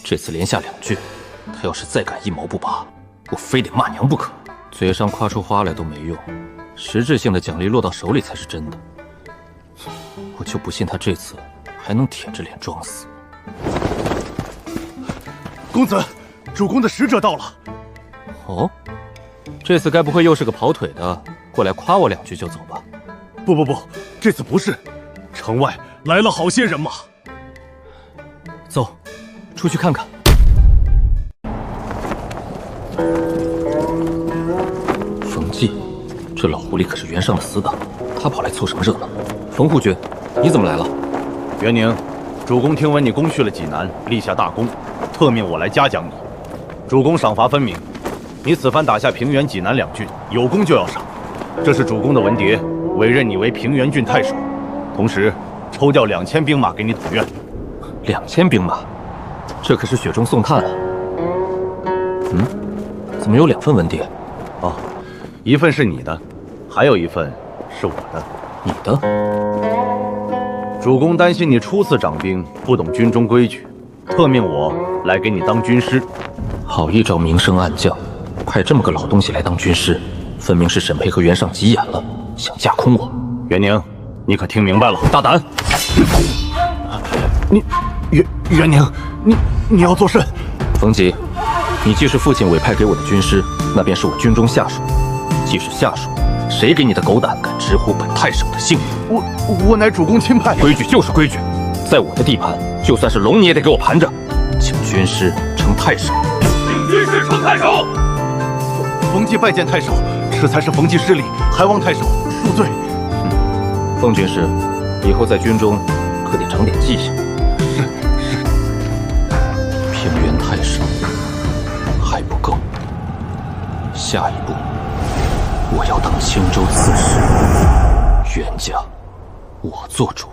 这次连下2句，他要是再敢一毛不拔，我非得骂娘不可。嘴上夸出花来都没用，实质性的奖励落到手里才是真的。我就不信他这次还能舔着脸装死。公子，主公的使者到了。哦，这次该不会又是个跑腿的，过来夸我2句就走吧？不，这次不是，城外来了好些人马。走，出去看看。冯骥，这老狐狸可是袁尚的死党，他跑来凑什么热闹？冯护军，你怎么来了？元宁，主公听闻你攻续了济南，立下大功，特命我来嘉奖你。主公赏罚分明，你此番打下平原、济南2郡，有功就要赏。这是主公的文牒，委任你为平原郡太守，同时抽调2000兵马给你统院。2000兵马，这可是雪中送炭啊！怎么有2份文牒？哦，一份是你的，还有一份是我的。你的？主公担心你初次掌兵，不懂军中规矩，特命我来给你当军师。好一招明升暗降，派这么个老东西来当军师，分明是沈培和袁尚急眼了，想架空我。元宁，你可听明白了？大胆！你，元宁，你要作甚？冯骥，你既是父亲委派给我的军师，那便是我军中下属。既是下属，谁给你的狗胆敢直呼本太守的姓名？我乃主公亲派。规矩就是规矩，在我的地盘，就算是龙你也得给我盘着。请军师称太守。请军师称太守。冯骥拜见太守，这才是冯骥失礼，还望太守恕罪。冯军师，以后在军中可得长点记性。是。平原太守还不够，下一步我要当青州刺史，袁家我做主。